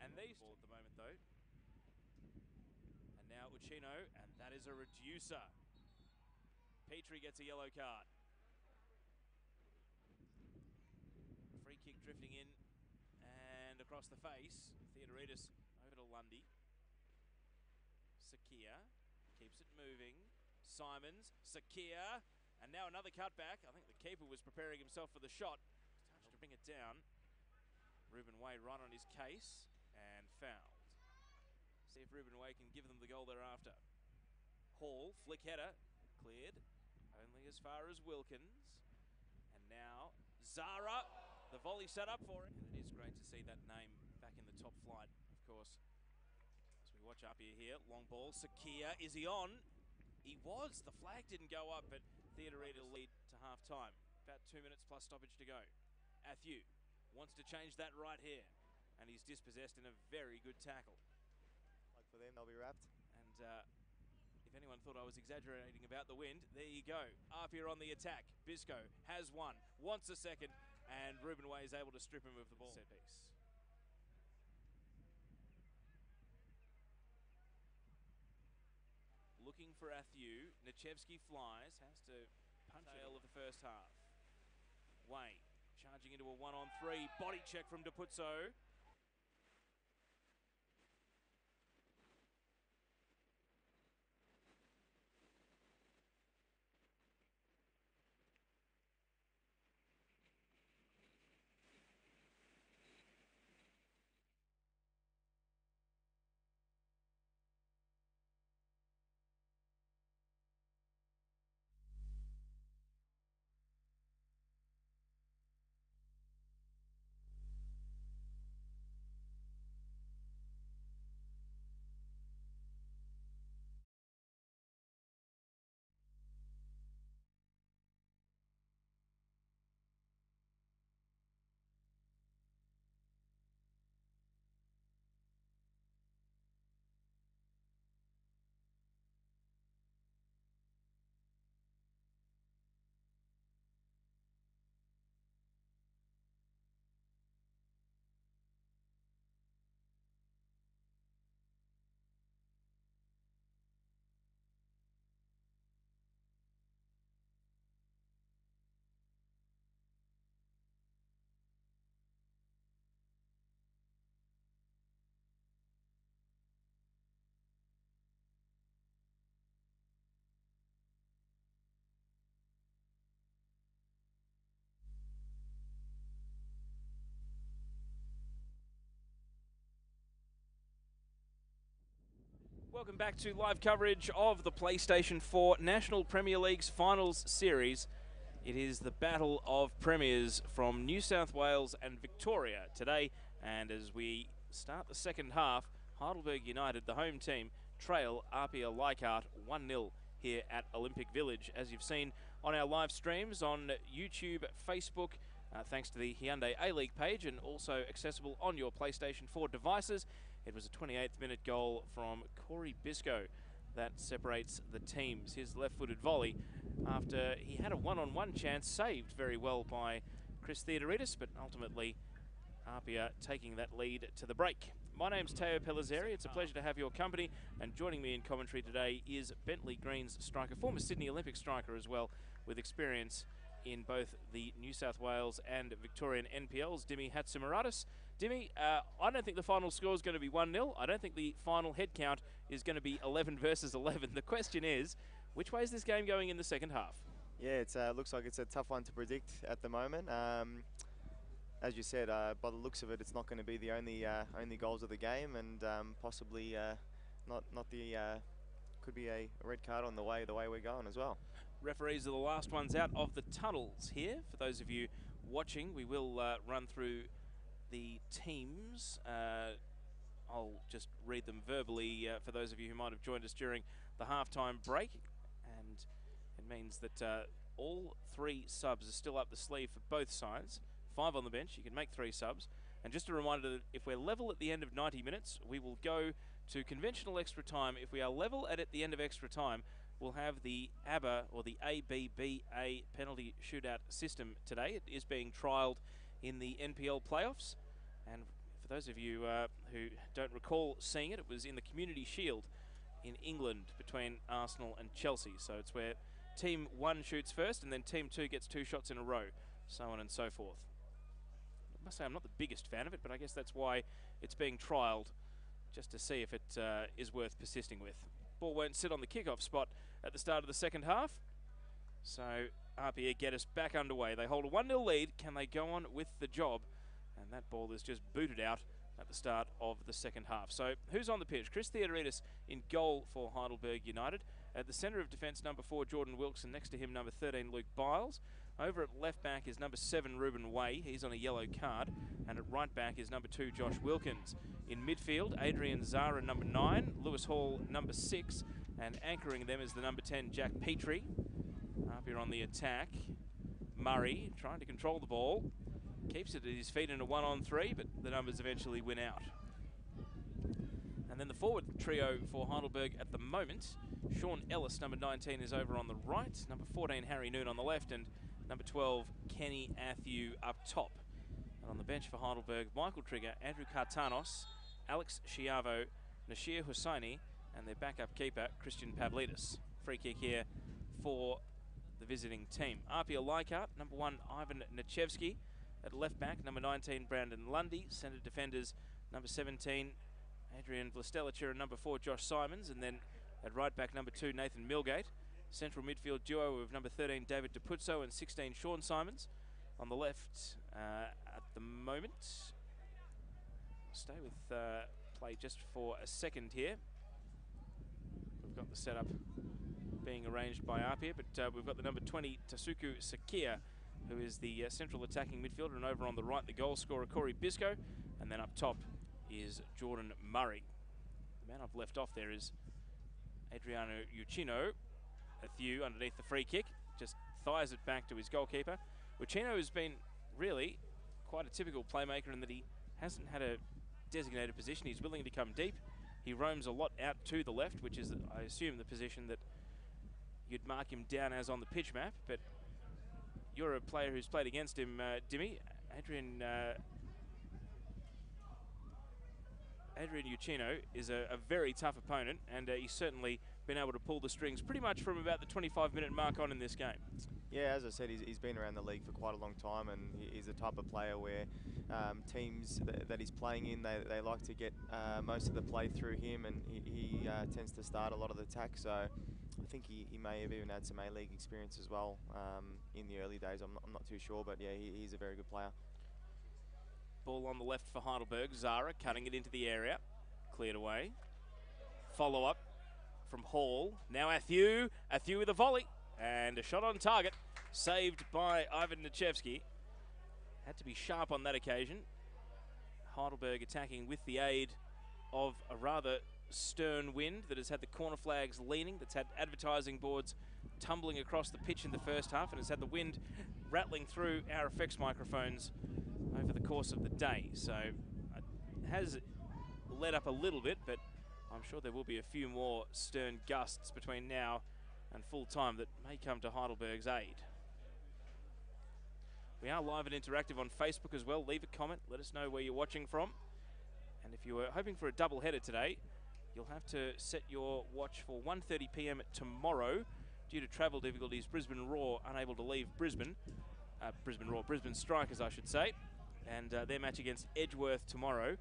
And these ball at the moment, though. And now Uchino, and that is a reducer. Petrie gets a yellow card. Free kick drifting in and across the face. Theodoridis over to Lundy. Sakia keeps it moving. Simons, Sakia, and now another cutback. I think the keeper was preparing himself for the shot. Touch to bring it down. Ruben Way right on his case and fouled. See if Ruben Way can give them the goal thereafter. Hall, flick header, cleared. Only as far as Wilkins. And now Zara, the volley set up for it. And it is great to see that name back in the top flight, of course. As we watch APIA here, long ball, Sakia, is he on? He was, the flag didn't go up, but Theodoridis will lead to half time. About 2 minutes plus stoppage to go. Athieu wants to change that right here. And he's dispossessed in a very good tackle. Like for them, they'll be wrapped. And if anyone thought I was exaggerating about the wind, there you go. APIA on the attack. Bisco has one, wants a second, and Ruben Way is able to strip him of the ball. Set piece. Looking for Athieu. Nichevsky flies, has to punch tail of the first half. Way charging into a 1-on-3. Body check from Deputso. Welcome back to live coverage of the PlayStation 4 National Premier League's Finals Series. It is the battle of premiers from New South Wales and Victoria today. And as we start the second half, Heidelberg United, the home team, trail APIA Leichardt 1-0 here at Olympic Village. As you've seen on our live streams on YouTube, Facebook, thanks to the Hyundai A-League page, and also accessible on your PlayStation 4 devices. It was a 28th minute goal from Corey Bisco that separates the teams. His left-footed volley after he had a one-on-one chance saved very well by Chris Theodoridis, but ultimately APIA taking that lead to the break. My name's Teo Pellizzeri. It's a pleasure to have your company, and joining me in commentary today is Bentley Green's striker, former Sydney Olympic striker as well, with experience in both the New South Wales and Victorian NPLs, Dimi Hatzimaradis. Dimi, I don't think the final score is going to be 1-0. I don't think the final head count is going to be 11 versus 11. The question is, which way is this game going in the second half? Yeah, it looks like it's a tough one to predict at the moment. As you said, by the looks of it, it's not going to be the only goals of the game, and possibly not the could be a red card on the way we're going as well. Referees are the last ones out of the tunnels here. For those of you watching, we will run through the teams. I'll just read them verbally for those of you who might have joined us during the halftime break. And it means that all three subs are still up the sleeve for both sides. 5 on the bench, you can make 3 subs. And just a reminder that if we're level at the end of 90 minutes, we will go to conventional extra time. If we are level at the end of extra time, will have the ABBA or the ABBA penalty shootout system today. It is being trialled in the NPL playoffs. And for those of you who don't recall seeing it, it was in the Community Shield in England between Arsenal and Chelsea. So it's where Team 1 shoots first and then Team 2 gets 2 shots in a row, so on and so forth. I must say I'm not the biggest fan of it, but I guess that's why it's being trialled, just to see if it is worth persisting with. Ball won't sit on the kickoff spot at the start of the second half. So APIA get us back underway. They hold a 1-0 lead. Can they go on with the job? And that ball is just booted out at the start of the second half. So who's on the pitch? Chris Theodoridis in goal for Heidelberg United. At the centre of defence, number 4, Jordan Wilson. Next to him, number 13, Luke Biles. Over at left back is number 7, Ruben Way. He's on a yellow card. And at right back is number 2, Josh Wilkins. In midfield, Adrian Zara, number 9. Lewis Hall, number 6. And anchoring them is the number 10, Jack Petrie. Up here on the attack, Murray trying to control the ball. Keeps it at his feet in a 1-on-3, but the numbers eventually win out. And then the forward trio for Heidelberg at the moment. Sean Ellis, number 19, is over on the right. Number 14, Harry Noon on the left. And number 12, Kenny Athew up top. And on the bench for Heidelberg, Michael Trigger, Andrew Kartanos, Alex Schiavo, Nashir Hussaini, and their backup keeper, Christian Pavlidis. Free kick here for the visiting team. APIA Leichardt, number 1, Ivan Nachevsky. At left back, number 19, Brandon Lundy. Centre defenders, number 17, Adrian Vlastelicher, and number 4, Josh Simons. And then at right back, number 2, Nathan Milgate. Central midfield duo of number 13, David DePuzzo, and 16, Sean Simons. On the left, at the moment, stay with play just for a second here. We've got the setup being arranged by APIA, but we've got the number 20, Tasuku Sakia, who is the central attacking midfielder, and over on the right, the goal scorer, Corey Bisco, and then up top is Jordan Murray. The man I've left off there is Adriano Uccino. Athew underneath the free kick, just thighs it back to his goalkeeper. Uccino has been really quite a typical playmaker in that he hasn't had a designated position. He's willing to come deep. He roams a lot out to the left, which is, I assume, the position that you'd mark him down as on the pitch map, but you're a player who's played against him, Dimmy. Adrian Uccino is a very tough opponent, and he's certainly been able to pull the strings pretty much from about the 25-minute mark on in this game. Yeah, as I said, he's been around the league for quite a long time, and he's the type of player where teams that he's playing in, they like to get most of the play through him, and he tends to start a lot of the attack. So I think he may have even had some A-League experience as well in the early days. I'm not too sure, but yeah, he's a very good player. Ball on the left for Heidelberg. Zara cutting it into the area. Cleared away. Follow-up from Hall. Now Athew. Athew with a volley. And a shot on target. Saved by Ivan Nachevsky. Had to be sharp on that occasion. Heidelberg attacking with the aid of a rather stern wind that has had the corner flags leaning, that's had advertising boards tumbling across the pitch in the first half, and has had the wind rattling through our effects microphones over the course of the day. So it has let up a little bit, but I'm sure there will be a few more stern gusts between now and full time that may come to Heidelberg's aid. We are live and interactive on Facebook as well. Leave a comment, let us know where you're watching from. And if you were hoping for a double header today, you'll have to set your watch for 1:30 p.m. tomorrow. Due to travel difficulties, Brisbane Roar unable to leave Brisbane. Brisbane Strikers, I should say. And their match against Edgeworth tomorrow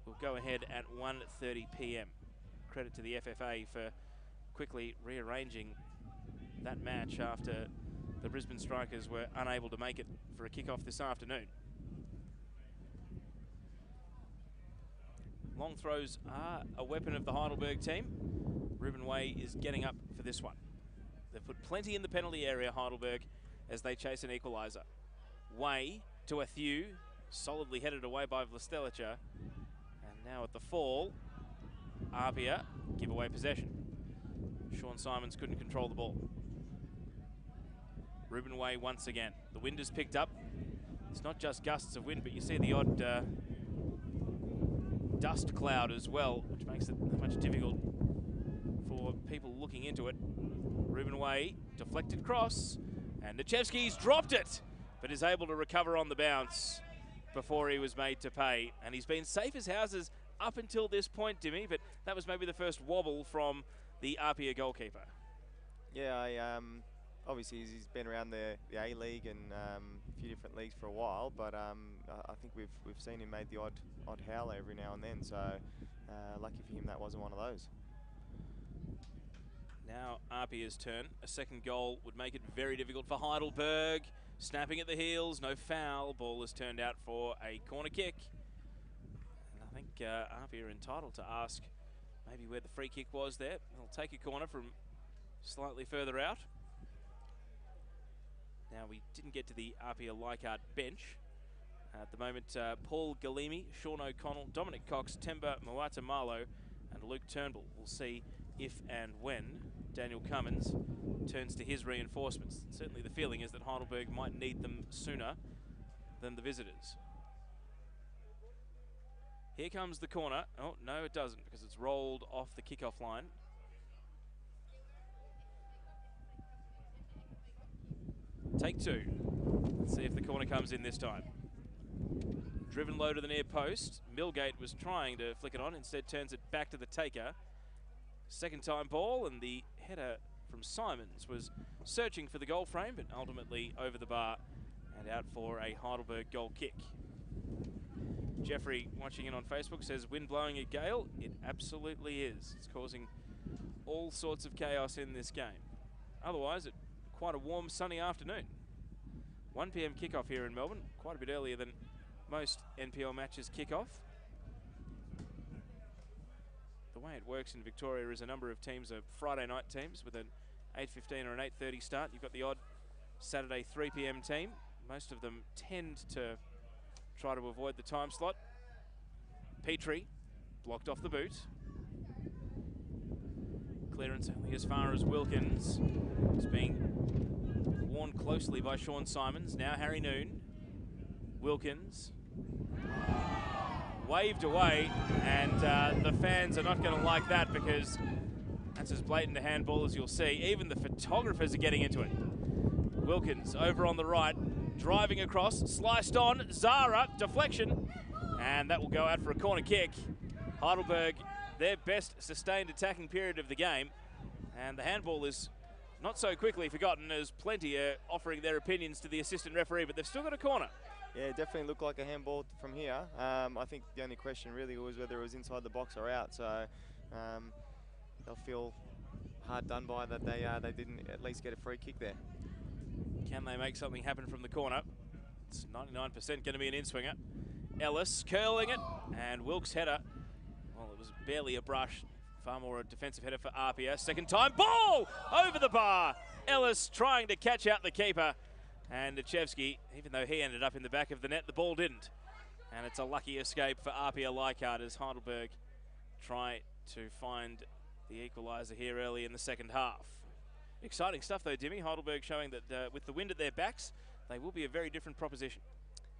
will go ahead at 1:30 p.m. Credit to the FFA for quickly rearranging that match after the Brisbane Strikers were unable to make it for a kick-off this afternoon. Long throws are a weapon of the Heidelberg team. Ruben Way is getting up for this one. They've put plenty in the penalty area, Heidelberg, as they chase an equaliser. Way to Athew, solidly headed away by Vlastelicher. And now at the fall, APIA give away possession. Sean Simons couldn't control the ball. Ruben Way once again. The wind has picked up. It's not just gusts of wind, but you see the odd dust cloud as well, which makes it much difficult for people looking into it. Ruben Way, deflected cross, and Nichevsky's dropped it, but is able to recover on the bounce before he was made to pay. And he's been safe as houses up until this point, Dimmy, but that was maybe the first wobble from the APIA goalkeeper. Yeah, obviously he's been around the A-League and a few different leagues for a while, but I think we've seen him made the odd howler every now and then, so lucky for him that wasn't one of those. Now APIA's turn. A second goal would make it very difficult for Heidelberg. Snapping at the heels, no foul. Ball is turned out for a corner kick. And I think APIA are entitled to ask maybe where the free kick was there. They'll take a corner from slightly further out. Now we didn't get to the APIA Leichardt bench. At the moment, Paul Galimi, Sean O'Connell, Dominic Cox, Temba Muatamalo and Luke Turnbull. We'll see if and when Daniel Cummins turns to his reinforcements. Certainly the feeling is that Heidelberg might need them sooner than the visitors. Here comes the corner. Oh, no, it doesn't, because it's rolled off the kickoff line. Take two. Let's see if the corner comes in this time. Driven low to the near post. Millgate was trying to flick it on, instead turns it back to the taker. Second time ball, and the header from Simons was searching for the goal frame, but ultimately over the bar and out for a Heidelberg goal kick. Jeffrey, watching in on Facebook, says wind blowing a gale. It absolutely is. It's causing all sorts of chaos in this game. Otherwise, quite a warm, sunny afternoon. 1 p.m. kickoff here in Melbourne, quite a bit earlier than most NPL matches kick off. The way it works in Victoria is a number of teams are Friday night teams with an 8:15 or an 8:30 start. You've got the odd Saturday 3 p.m. team. Most of them tend to try to avoid the time slot. Petrie blocked off the boot. Clearance only as far as Wilkins. It's being worn closely by Sean Simons. Now Harry Noon. Wilkins. Waved away, and the fans are not going to like that because that's as blatant a handball as you'll see. Even the photographers are getting into it. Wilkins over on the right, driving across, sliced on, Zara, deflection, and that will go out for a corner kick. Heidelberg, their best sustained attacking period of the game, and the handball is not so quickly forgotten as plenty are offering their opinions to the assistant referee, but they've still got a corner. Yeah, it definitely looked like a handball from here. I think the only question really was whether it was inside the box or out, so they'll feel hard done by that they didn't at least get a free kick there. Can they make something happen from the corner? It's 99% going to be an in-swinger. Ellis curling it, and Wilkes' header. Well, it was barely a brush. Far more a defensive header for APIA. Second time, ball over the bar. Ellis trying to catch out the keeper. And Nichevsky, even though he ended up in the back of the net, the ball didn't. And it's a lucky escape for APIA Leichardt as Heidelberg try to find the equaliser here early in the second half. Exciting stuff though, Dimmy. Heidelberg showing that with the wind at their backs, they will be a very different proposition.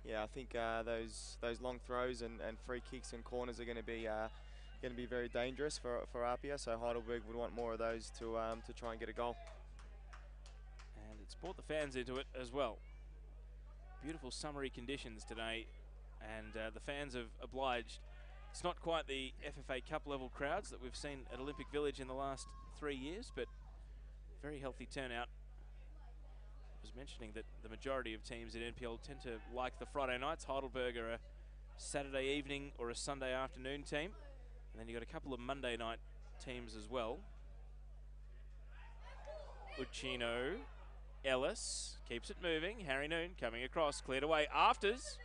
Yeah, I think those long throws and free kicks and corners are going to be very dangerous for APIA. So Heidelberg would want more of those to try and get a goal. And it's brought the fans into it as well. Beautiful summery conditions today, and the fans have obliged. It's not quite the FFA Cup level crowds that we've seen at Olympic Village in the last 3 years, but very healthy turnout. I was mentioning that the majority of teams in NPL tend to like the Friday nights. Heidelberg are a Saturday evening or a Sunday afternoon team. And then you've got a couple of Monday night teams as well. Uccino, Ellis keeps it moving. Harry Noon coming across, cleared away. Afters.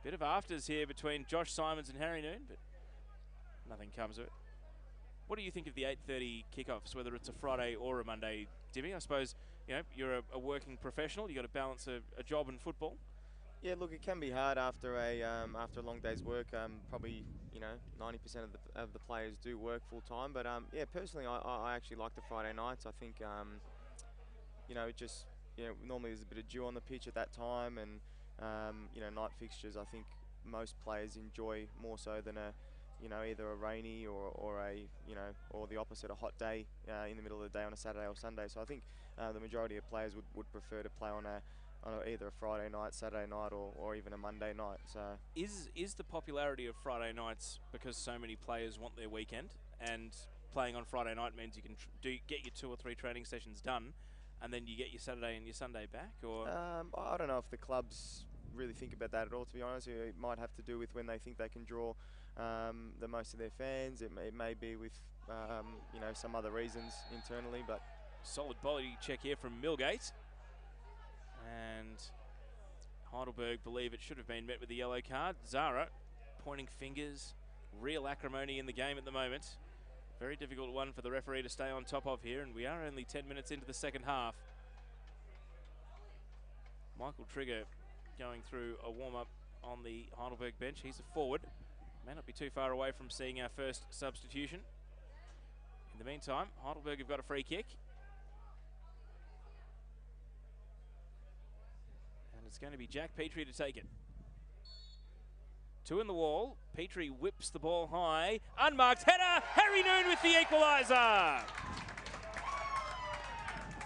Bit of afters here between Josh Simons and Harry Noon, but nothing comes of it. What do you think of the 8:30 kickoffs, whether it's a Friday or a Monday, Dimmy? I suppose, you know, you're a working professional. You've got to balance a job and football. Yeah, look, it can be hard after a long day's work. Probably, 90% of the players do work full time. But yeah, personally, I actually like the Friday nights. I think, normally there's a bit of dew on the pitch at that time, and night fixtures. I think most players enjoy more so than a you know, either a rainy or a, you know, or the opposite, a hot day in the middle of the day on a Saturday or Sunday. So I think the majority of players would prefer to play on either a Friday night, Saturday night, or even a Monday night. So is the popularity of Friday nights because so many players want their weekend, and playing on Friday night means you can get your 2 or 3 training sessions done, and then you get your Saturday and your Sunday back? Or I don't know if the clubs really think about that at all, to be honest. It might have to do with when they think they can draw the most of their fans. It may be with you know, some other reasons internally, but solid body check here from Millgate, and Heidelberg believe it should have been met with the yellow card. Zara pointing fingers, real acrimony in the game at the moment. Very difficult one for the referee to stay on top of here, and we are only 10 minutes into the second half. Michael Trigger going through a warm-up on the Heidelberg bench. He's a forward. May not be too far away from seeing our first substitution. In the meantime, Heidelberg have got a free kick. And it's going to be Jack Petrie to take it. 2 in the wall. Petrie whips the ball high. Unmarked header. Harry Noon with the equaliser.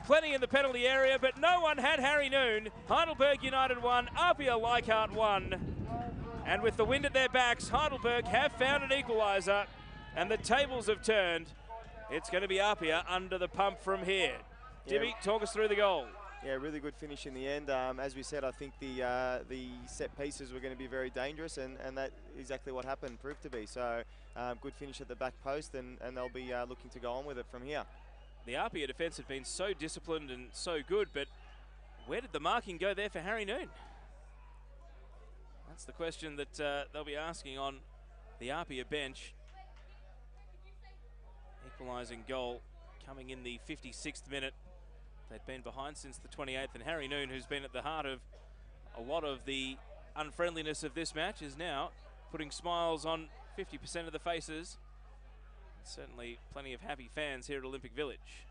Plenty in the penalty area, but no one had Harry Noon. Heidelberg United 1, APIA Leichardt 1. And with the wind at their backs, Heidelberg have found an equaliser, and the tables have turned. It's going to be APIA under the pump from here. Dimmy, talk us through the goal. Yeah, really good finish in the end. As we said, I think the set pieces were going to be very dangerous, and that exactly what happened, proved to be. So good finish at the back post, and they'll be looking to go on with it from here. The APIA defence had been so disciplined and so good, but where did the marking go there for Harry Noon? That's the question that they'll be asking on the APIA bench. Equalising goal coming in the 56th minute. They'd been behind since the 28th, and Harry Noon, who's been at the heart of a lot of the unfriendliness of this match, is now putting smiles on 50% of the faces. Certainly plenty of happy fans here at Olympic Village.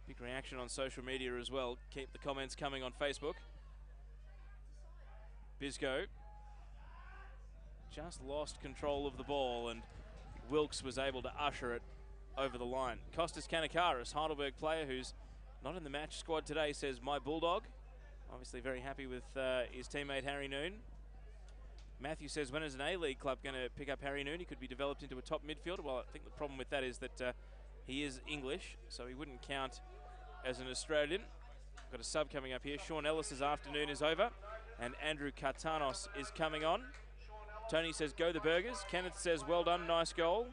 Big reaction on social media as well. Keep the comments coming on Facebook. Bisco just lost control of the ball, and Wilkes was able to usher it over the line. Kostas Kanakaris, Heidelberg player who's not in the match squad today, says, "My Bulldog." Obviously very happy with his teammate Harry Noon. Matthew says, when is an A-League club going to pick up Harry Noon? He could be developed into a top midfielder. Well, I think the problem with that is that he is English, so he wouldn't count as an Australian. Got a sub coming up here. Sean Ellis's afternoon is over, and Andrew Kartanos is coming on. Tony says, go the Burgers. Kenneth says, well done, nice goal.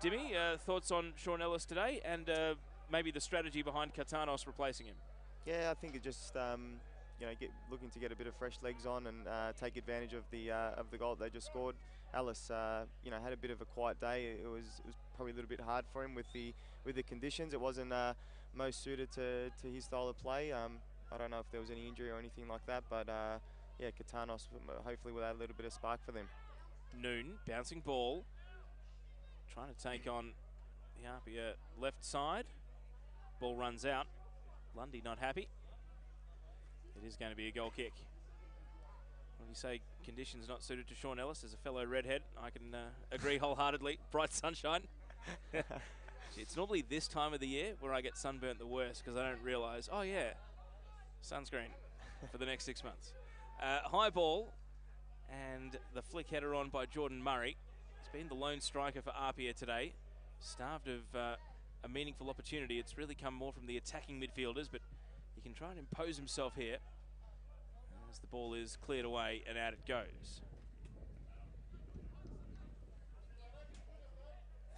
Dimmy, thoughts on Sean Ellis today, and maybe the strategy behind Kartanos replacing him? Yeah, I think it just you know, looking to get a bit of fresh legs on and take advantage of the goal that they just scored. Ellis, you know, had a bit of a quiet day. It was probably a little bit hard for him with the conditions. It wasn't most suited to his style of play. I don't know if there was any injury or anything like that, but yeah, Kartanos hopefully will add a little bit of spark for them. Noon, bouncing ball, trying to take on the APIA left side. Ball runs out. Lundy not happy. It is going to be a goal kick. When you say conditions not suited to Sean Ellis, as a fellow redhead, I can agree wholeheartedly. Bright sunshine. It's normally this time of the year where I get sunburnt the worst, because I don't realise, oh yeah, sunscreen for the next 6 months. High ball, and the flick header on by Jordan Murray. He's been the lone striker for APIA today. Starved of a meaningful opportunity. It's really come more from the attacking midfielders, but he can try and impose himself here as the ball is cleared away and out it goes.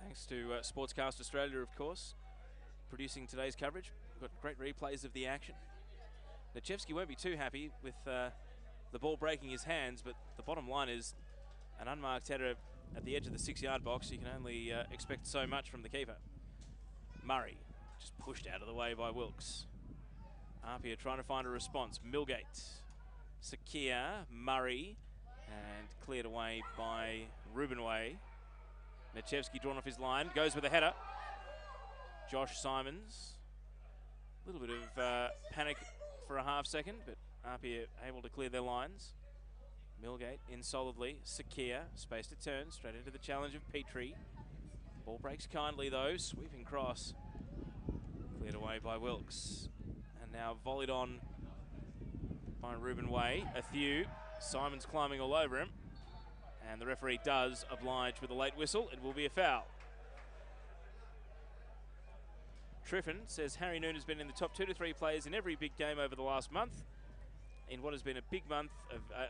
Thanks to Sportscast Australia, of course, producing today's coverage. We've got great replays of the action. Lechevsky won't be too happy with the ball breaking his hands, but the bottom line is an unmarked header at the edge of the 6-yard box. You can only expect so much from the keeper. Murray just pushed out of the way by Wilkes. APIA trying to find a response. Millgate, Sakia, Murray, and cleared away by Rubenway. Lechevsky drawn off his line, goes with a header. Josh Simons. A little bit of panic for a half second, but APIA able to clear their lines. Millgate in solidly. Sakir, space to turn, straight into the challenge of Petrie. Ball breaks kindly though, sweeping cross. Cleared away by Wilkes. And now volleyed on by Ruben Way. Athew, Simon's climbing all over him. And the referee does oblige with a late whistle. It will be a foul. Triffin says Harry Noon has been in the top 2 to 3 players in every big game over the last month. In what has been a big month,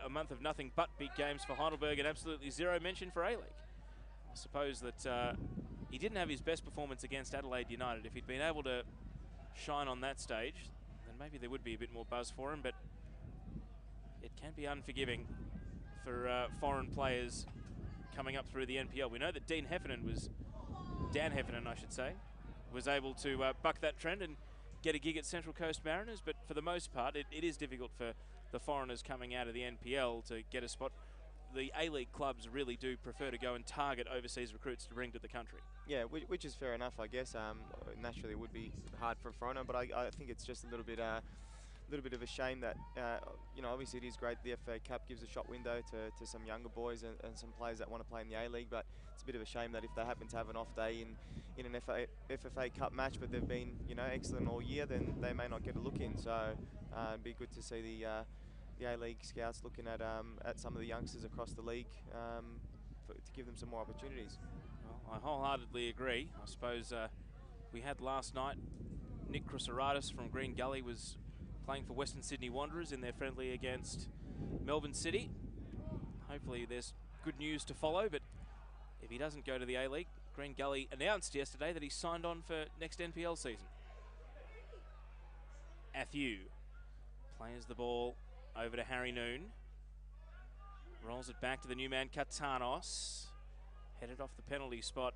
a month of nothing but big games for Heidelberg, and absolutely zero mention for A-League. I suppose that he didn't have his best performance against Adelaide United. If he'd been able to shine on that stage, then maybe there would be a bit more buzz for him, but it can be unforgiving for foreign players coming up through the NPL. We know that Dan Heffernan, I should say, was able to buck that trend and get a gig at Central Coast Mariners, but for the most part, it is difficult for the foreigners coming out of the NPL to get a spot. The A-League clubs really do prefer to go and target overseas recruits to bring to the country. Yeah, which is fair enough, I guess. Naturally, it would be hard for a foreigner, but I think it's just a little bit of a shame that, obviously it is great the FA Cup gives a shot window to some younger boys and some players that want to play in the A-League, but it's a bit of a shame that if they happen to have an off day in an FFA Cup match, but they've been, excellent all year, then they may not get a look in. So it'd be good to see the A-League scouts looking at some of the youngsters across the league to give them some more opportunities. Well, I wholeheartedly agree. I suppose we had last night, Nick Chrysaratis from Green Gully was playing for Western Sydney Wanderers in their friendly against Melbourne City. Hopefully there's good news to follow, but if he doesn't go to the A-League, Green Gully announced yesterday that he signed on for next NPL season. Athew plays the ball over to Harry Noon. Rolls it back to the new man, Katanos. Headed off the penalty spot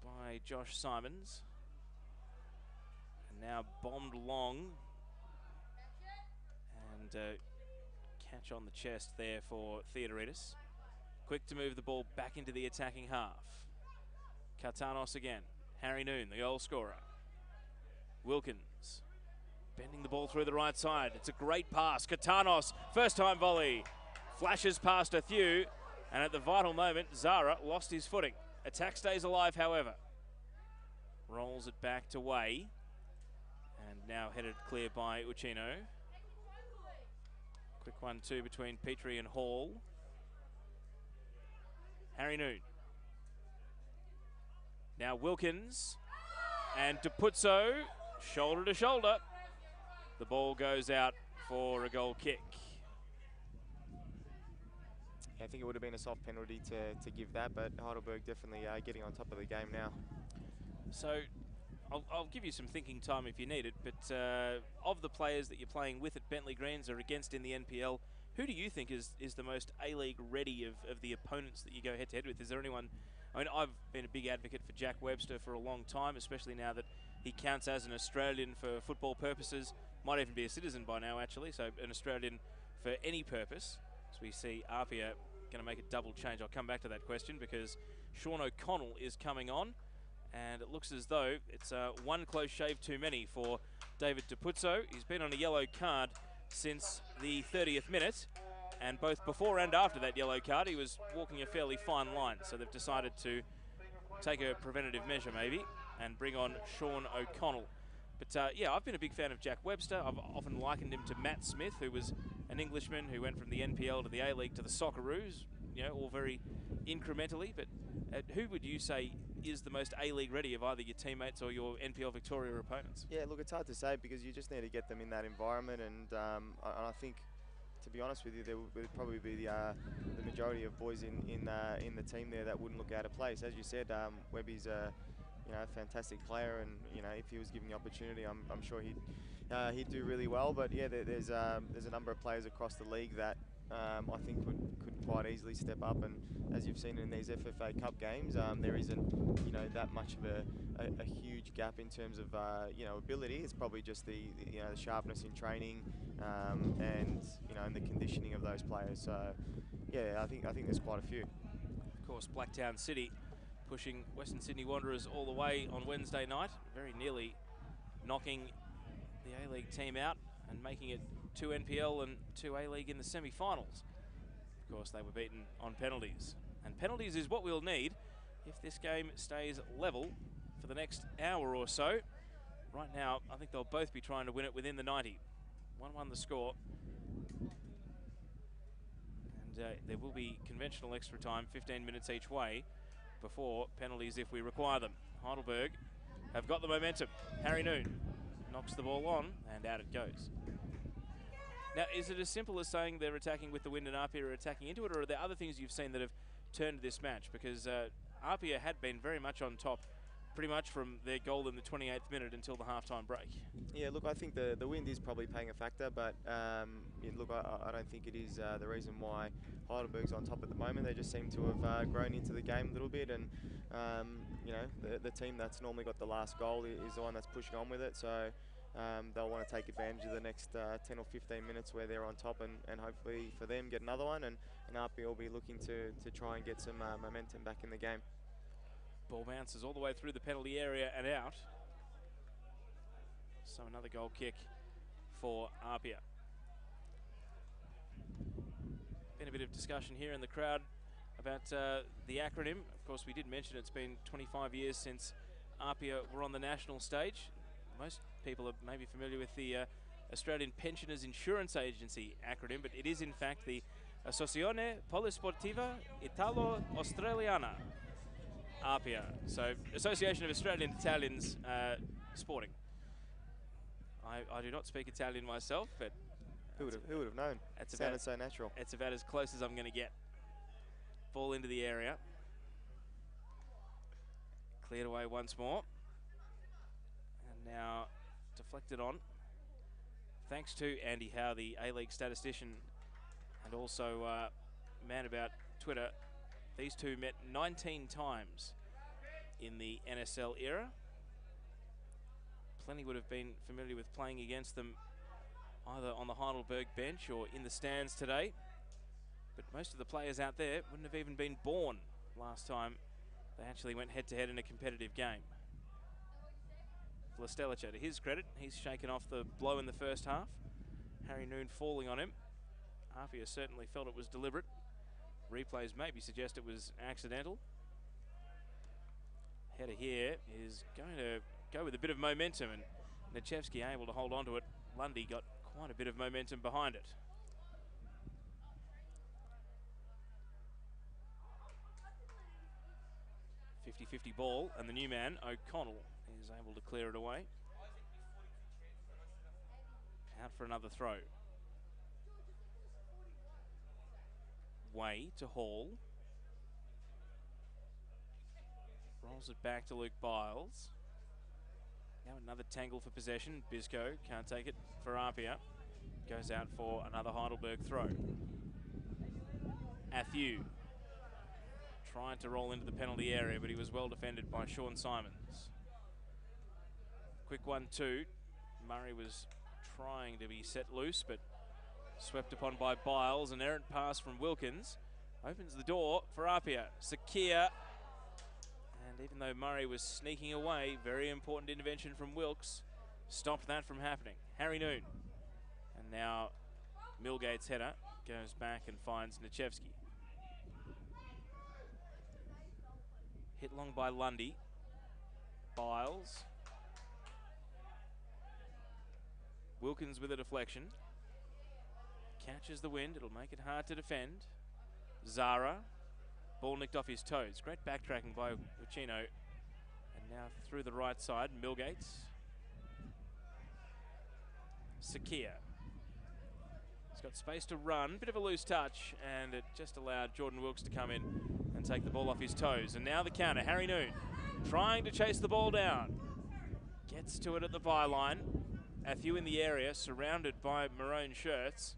by Josh Simons. And now bombed long. And catch on the chest there for Theodoridis. Quick to move the ball back into the attacking half. Katanos again. Harry Noon, the goal scorer. Wilkins bending the ball through the right side. It's a great pass. Katanos, first time volley. Flashes past Athew, and at the vital moment, Zara lost his footing. Attack stays alive, however. Rolls it back to Way. And now headed clear by Uchino. Quick 1-2 between Petrie and Hall. Harry Noon. Now Wilkins. And Dupuzzo, shoulder to shoulder. The ball goes out for a goal kick. Yeah, I think it would have been a soft penalty to give that, but Heidelberg definitely getting on top of the game now. So I'll give you some thinking time if you need it, but of the players that you're playing with at Bentley Greens or against in the NPL, who do you think is the most A-League ready of the opponents that you go head-to-head with? Is there anyone? I mean, I've been a big advocate for Jack Webster for a long time, especially now that he counts as an Australian for football purposes. Might even be a citizen by now, actually, so an Australian for any purpose. So we see APIA going to make a double change. I'll come back to that question because Sean O'Connell is coming on. And it looks as though it's one close shave too many for David Dupuzzo. He's been on a yellow card since the 30th minute. And both before and after that yellow card, he was walking a fairly fine line. So they've decided to take a preventative measure maybe and bring on Sean O'Connell. But yeah, I've been a big fan of Jack Webster. I've often likened him to Matt Smith, who was an Englishman who went from the NPL to the A-League to the Socceroos, all very incrementally. But who would you say is the most A-League ready of either your teammates or your NPL Victoria opponents? Yeah, look, it's hard to say because you just need to get them in that environment, and I think, to be honest with you, there would probably be the majority of boys in the team there that wouldn't look out of place. As you said, Webby's a fantastic player, and if he was given the opportunity, I'm sure he'd do really well. But yeah, there's a number of players across the league that I think could quite easily step up, and as you've seen in these FFA Cup games, there isn't that much of a huge gap in terms of ability. It's probably just the sharpness in training and the conditioning of those players. So yeah, I think there's quite a few. Of course, Blacktown City pushing Western Sydney Wanderers all the way on Wednesday night, very nearly knocking the A-League team out and making it 2 NPL and 2 A-League in the semi-finals. course, they were beaten on penalties. And penalties is what we'll need if this game stays level for the next hour or so. Right now, I think they'll both be trying to win it within the 90. 1-1 the score. And there will be conventional extra time, 15 minutes each way, before penalties if we require them. Heidelberg have got the momentum. Harry Noon knocks the ball on, and out it goes. Now, is it as simple as saying they're attacking with the wind and APIA are attacking into it, or are there other things you've seen that have turned this match? Because APIA had been very much on top pretty much from their goal in the 28th minute until the halftime break. Yeah, look, I think the wind is probably playing a factor, but yeah, look, I don't think it is the reason why Heidelberg's on top at the moment. They just seem to have grown into the game a little bit, and you know, the team that's normally got the last goal is the one that's pushing on with it. So they'll want to take advantage of the next 10 or 15 minutes where they're on top, and hopefully for them get another one, and APIA will be looking to try and get some momentum back in the game. Ball bounces all the way through the penalty area and out. So another goal kick for APIA. Been a bit of discussion here in the crowd about the acronym. Of course, we did mention it's been 25 years since APIA were on the national stage. Most people are maybe familiar with the Australian Pensioners Insurance Agency acronym, but it is in fact the Associazione Polisportiva Italo-Australiana, APIA, so Association of Australian Italians Sporting. I do not speak Italian myself, but who would have known? It sounded so natural. It's about as close as I'm going to get. Ball into the area. Cleared away once more. And now deflected on. Thanks to Andy Howe, the A-League statistician, and also man about Twitter. These two met 19 times in the NSL era. Plenty would have been familiar with playing against them either on the Heidelberg bench or in the stands today. But most of the players out there wouldn't have even been born last time they actually went head-to-head in a competitive game. Leichardt, to his credit, he's shaken off the blow in the first half. Harry Noon falling on him. APIA certainly felt it was deliberate. Replays maybe suggest it was accidental. Header here is going to go with a bit of momentum, and Nichevsky able to hold on to it. Lundy got quite a bit of momentum behind it. .50-50 ball, and the new man, O'Connell, is able to clear it away. Out for another throw. Way to Hall. Rolls it back to Luke Biles. Now another tangle for possession. Bisco can't take it for APIA. Goes out for another Heidelberg throw. Athieu trying to roll into the penalty area, but he was well defended by Sean Simons. Quick 1-2. Murray was trying to be set loose, but swept upon by Biles. An errant pass from Wilkins opens the door for APIA. Sakia, and even though Murray was sneaking away, very important intervention from Wilkes stopped that from happening. Harry Noon, and now Milgate's header goes back and finds Nichevsky. Hit long by Lundy. Biles. Wilkins with a deflection. Catches the wind, it'll make it hard to defend. Zara, ball nicked off his toes. Great backtracking by Uchino. And now through the right side, Milgates. Sakia. He's got space to run, bit of a loose touch, and it just allowed Jordan Wilkes to come in and take the ball off his toes. And now the counter, Harry Noon trying to chase the ball down. Gets to it at the byline. Athieu in the area, surrounded by maroon shirts.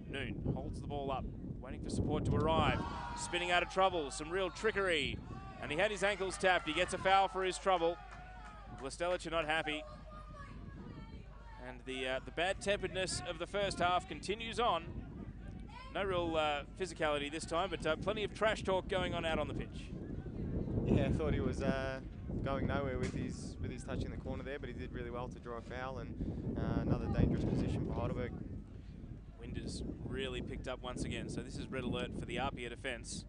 Noon holds the ball up, waiting for support to arrive. Spinning out of trouble, some real trickery. And he had his ankles tapped. He gets a foul for his trouble. Leichardt are not happy. And the bad-temperedness of the first half continues on. No real physicality this time, but plenty of trash talk going on out on the pitch. Yeah, I thought he was going nowhere with his touch in the corner there, but he did really well to draw a foul, and another dangerous position for Heidelberg. Wind Wind is really picked up once again, so this is red alert for the APIA defence.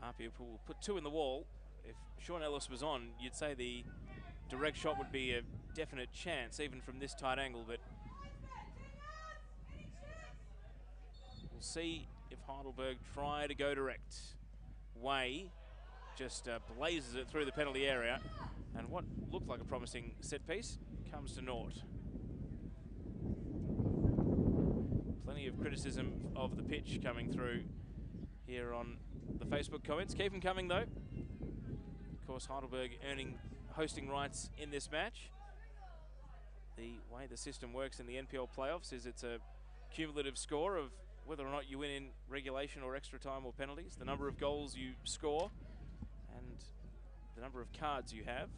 APIA will put 2 in the wall. If Sean Ellis was on, you'd say the direct shot would be a definite chance, even from this tight angle, but we'll see if Heidelberg try to go direct. Way just blazes it through the penalty area, and what looked like a promising set piece comes to naught. Plenty of criticism of the pitch coming through here on the Facebook comments. Keep them coming though. Of course, Heidelberg earning hosting rights in this match. The way the system works in the NPL playoffs is it's a cumulative score of whether or not you win in regulation or extra time or penalties, the number of goals you score, and the number of cards you have.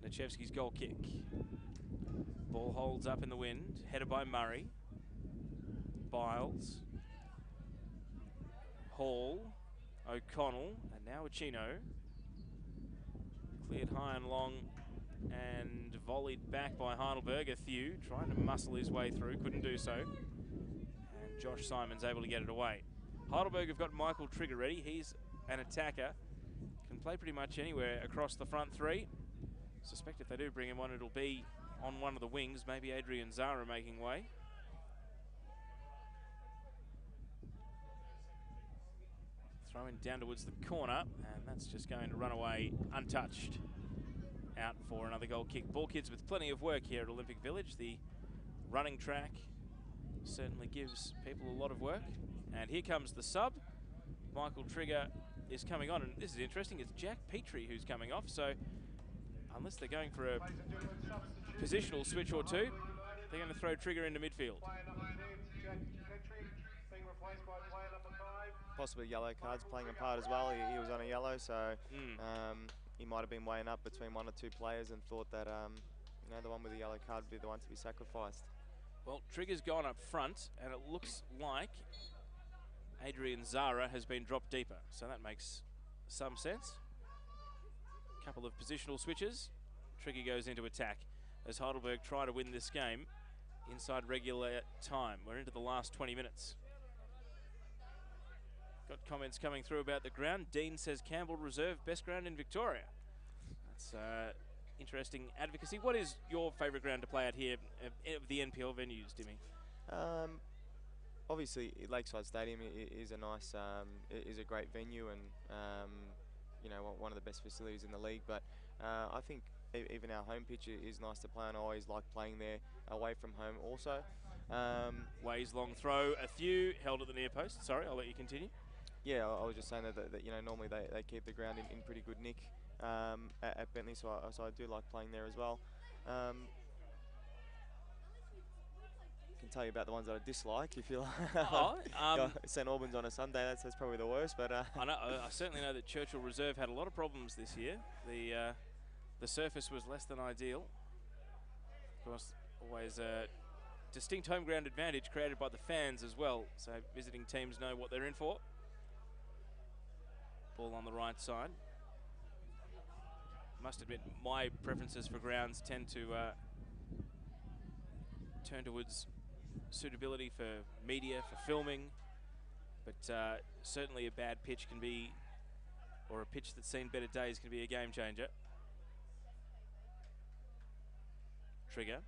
Lechevsky's goal kick. Ball holds up in the wind, headed by Murray. Biles. Hall. O'Connell, and now Uchino. Cleared high and long and volleyed back by Heidelberg. Thew trying to muscle his way through, couldn't do so. And Josh Simon's able to get it away. Heidelberg have got Michael Trigger ready. He's an attacker. Can play pretty much anywhere across the front three. Suspect if they do bring him on, it'll be on one of the wings. Maybe Adrian Zara making way. Throwing down towards the corner, and that's just going to run away untouched. Out for another goal kick. Ball kids with plenty of work here at Olympic Village. The running track certainly gives people a lot of work. And here comes the sub. Michael Trigger is coming on, and this is interesting. It's Jack Petrie who's coming off, so unless they're going for a positional switch or two, they're going to throw Trigger into midfield. Possibly yellow cards playing a part as well. He was on a yellow, so he might have been weighing up between 1 or 2 players and thought that you know, the one with the yellow card would be the one to be sacrificed. Well, Trigger's gone up front, and it looks like Adrian Zara has been dropped deeper, so that makes some sense. Couple of positional switches. Trigger goes into attack as Heidelberg try to win this game inside regular time. We're into the last 20 minutes. Got comments coming through about the ground. Dean says Campbell Reserve, best ground in Victoria. That's interesting advocacy. What is your favourite ground to play at here of the NPL venues, Dimmy? Obviously, Lakeside Stadium is a nice, is a great venue, and you know, one of the best facilities in the league. But I think even our home pitch is nice to play on. I always like playing there away from home also. Way's long throw, Thew held at the near post. Sorry, I'll let you continue. Yeah, I was just saying that you know, normally they keep the ground in pretty good nick at Bentley, so I do like playing there as well. Can tell you about the ones that I dislike if you like. St Albans on a Sunday, that's probably the worst. But I know, I certainly know that Churchill Reserve had a lot of problems this year. The surface was less than ideal. Of course, always a distinct home ground advantage created by the fans as well, so visiting teams know what they're in for. Ball on the right side. Must admit, my preferences for grounds tend to turn towards suitability for media, for filming, but certainly a bad pitch can be, or a pitch that's seen better days can be a game changer. Trigger.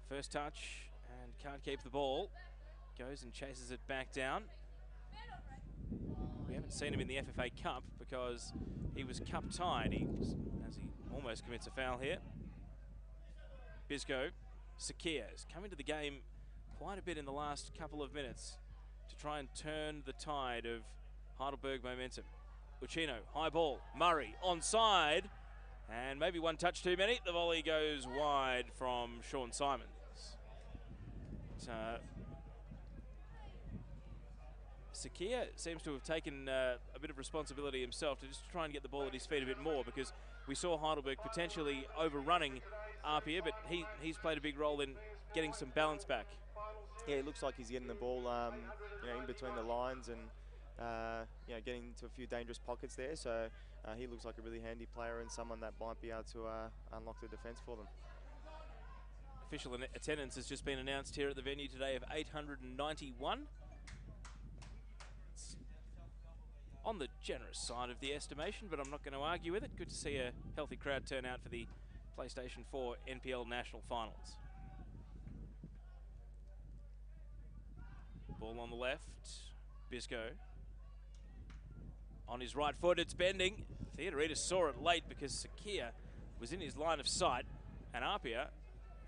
First touch, and can't keep the ball. Goes and chases it back down. We haven't seen him in the FFA Cup because he was cup tied. As he almost commits a foul here. Bisco. Sakia has come into the game quite a bit in the last couple of minutes to try and turn the tide of Heidelberg momentum. Uchino, high ball. Murray onside. And maybe one touch too many. The volley goes wide from Sean Simons. Sakia seems to have taken a bit of responsibility himself to just try and get the ball at his feet a bit more, because we saw Heidelberg potentially overrunning APIA, but he's played a big role in getting some balance back. Yeah, it looks like he's getting the ball, in between the lines and getting into a few dangerous pockets there. So he looks like a really handy player and someone that might be able to unlock the defence for them. Official attendance has just been announced here at the venue today of 891. It's on the generous side of the estimation, but I'm not going to argue with it. Good to see a healthy crowd turn out for the PlayStation 4 NPL National Finals. Ball on the left, Bisco. On his right foot, it's bending. Theodoridis saw it late because Sakia was in his line of sight, and APIA,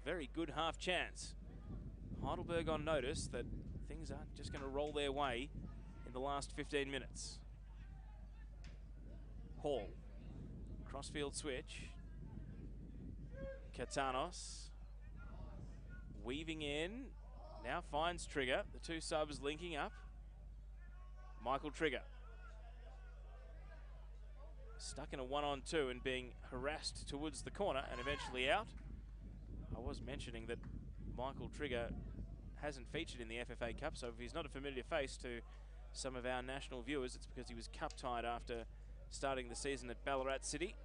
very good half chance. Heidelberg on notice that things aren't just going to roll their way in the last 15 minutes. Hall, crossfield switch. Katanos, weaving in, now finds Trigger. The two subs linking up. Michael Trigger, stuck in a 1-on-2 and being harassed towards the corner and eventually out. I was mentioning that Michael Trigger hasn't featured in the FFA Cup, so if he's not a familiar face to some of our national viewers, it's because he was cup-tied after starting the season at Ballarat City.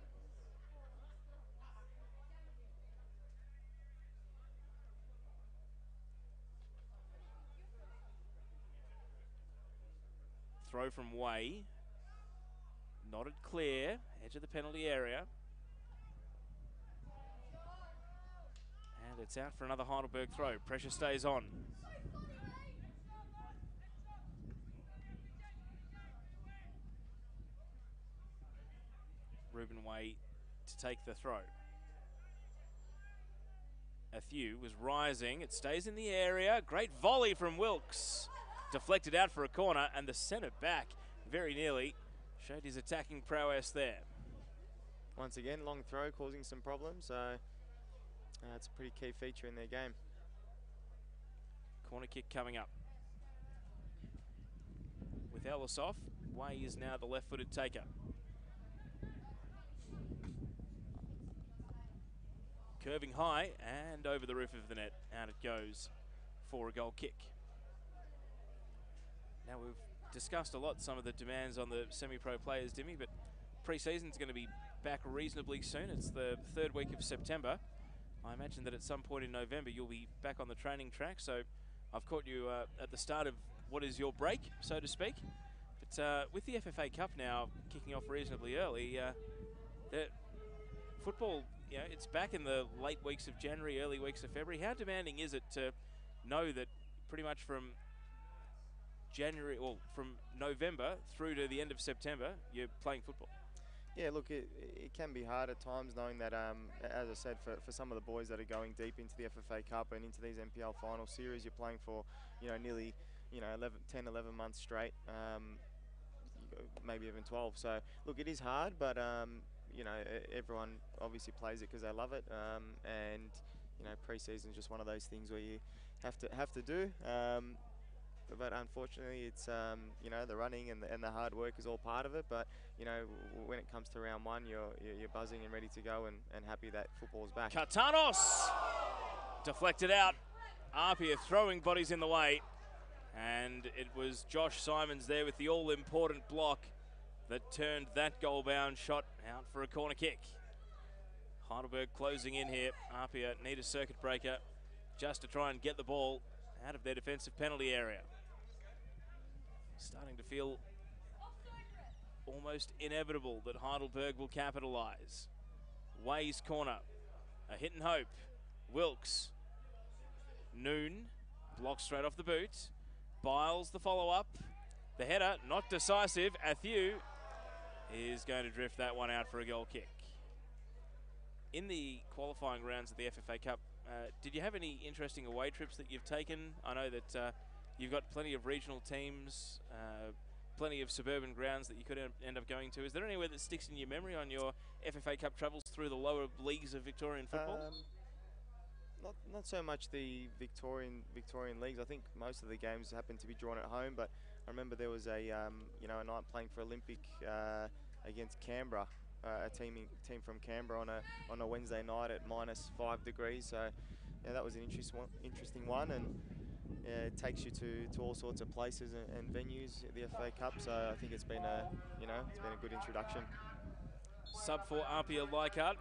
Throw from Way. Nodded clear, edge of the penalty area. And it's out for another Heidelberg throw. Pressure stays on. Ruben Way to take the throw. Athieu was rising. It stays in the area. Great volley from Wilkes. Deflected out for a corner, and the centre back very nearly showed his attacking prowess there. Once again, long throw causing some problems, so it's a pretty key feature in their game. Corner kick coming up. With Ellis off, Way is now the left-footed taker. Curving high and over the roof of the net. Out it goes for a goal kick. Now, we've discussed a lot some of the demands on the semi-pro players, Dimmy, but pre-season's going to be back reasonably soon. It's the 3rd week of September. I imagine that at some point in November you'll be back on the training track, so I've caught you at the start of what is your break, so to speak. But with the FFA Cup now kicking off reasonably early, the football, it's back in the late weeks of January, early weeks of February. How demanding is it to know that pretty much from January, or from November through to the end of September, you're playing football? Yeah, look, it can be hard at times knowing that, as I said, for some of the boys that are going deep into the FFA Cup and into these NPL final series, you're playing for, nearly, 10, 11 months straight, maybe even 12. So, look, it is hard, but, everyone obviously plays it because they love it. And, pre-season is just one of those things where you have to do. But unfortunately, it's the running and the hard work is all part of it. But when it comes to round one, you're buzzing and ready to go and happy that football's back. Katanos deflected out. APIA throwing bodies in the way, and it was Josh Simons there with the all-important block that turned that goal-bound shot out for a corner kick. Heidelberg closing in here. APIA need a circuit breaker just to try and get the ball out of their defensive penalty area. Starting to feel almost inevitable that Heidelberg will capitalise. Way's corner, a hit and hope. Wilkes, Noon, blocks straight off the boot. Biles the follow-up. The header, not decisive. Athieu is going to drift that one out for a goal kick. In the qualifying rounds of the FFA Cup, did you have any interesting away trips that you've taken? I know that you've got plenty of regional teams, plenty of suburban grounds that you could end up going to. Is there anywhere that sticks in your memory on your FFA Cup travels through the lower leagues of Victorian football? Not so much the Victorian leagues. I think most of the games happen to be drawn at home. But I remember there was a you know, a night playing for Olympic against Canberra, a team from Canberra on a Wednesday night at -5 degrees. So yeah, that was an interesting one, and yeah, it takes you to all sorts of places and venues, the FA Cup. So I think it's been a good introduction. Sub for APIA Leichardt.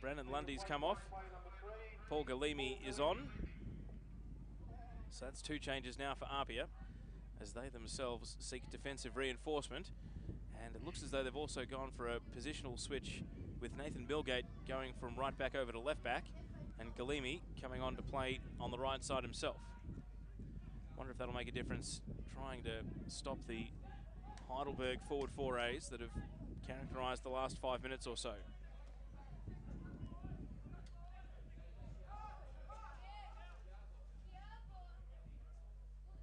Brandon Lundy's come off. Paul Galimi is on. So that's 2 changes now for APIA as they themselves seek defensive reinforcement. And it looks as though they've also gone for a positional switch with Nathan Bilgate going from right back over to left back and Galimi coming on to play on the right side himself. Wonder if that'll make a difference trying to stop the Heidelberg forward forays that have characterised the last 5 minutes or so.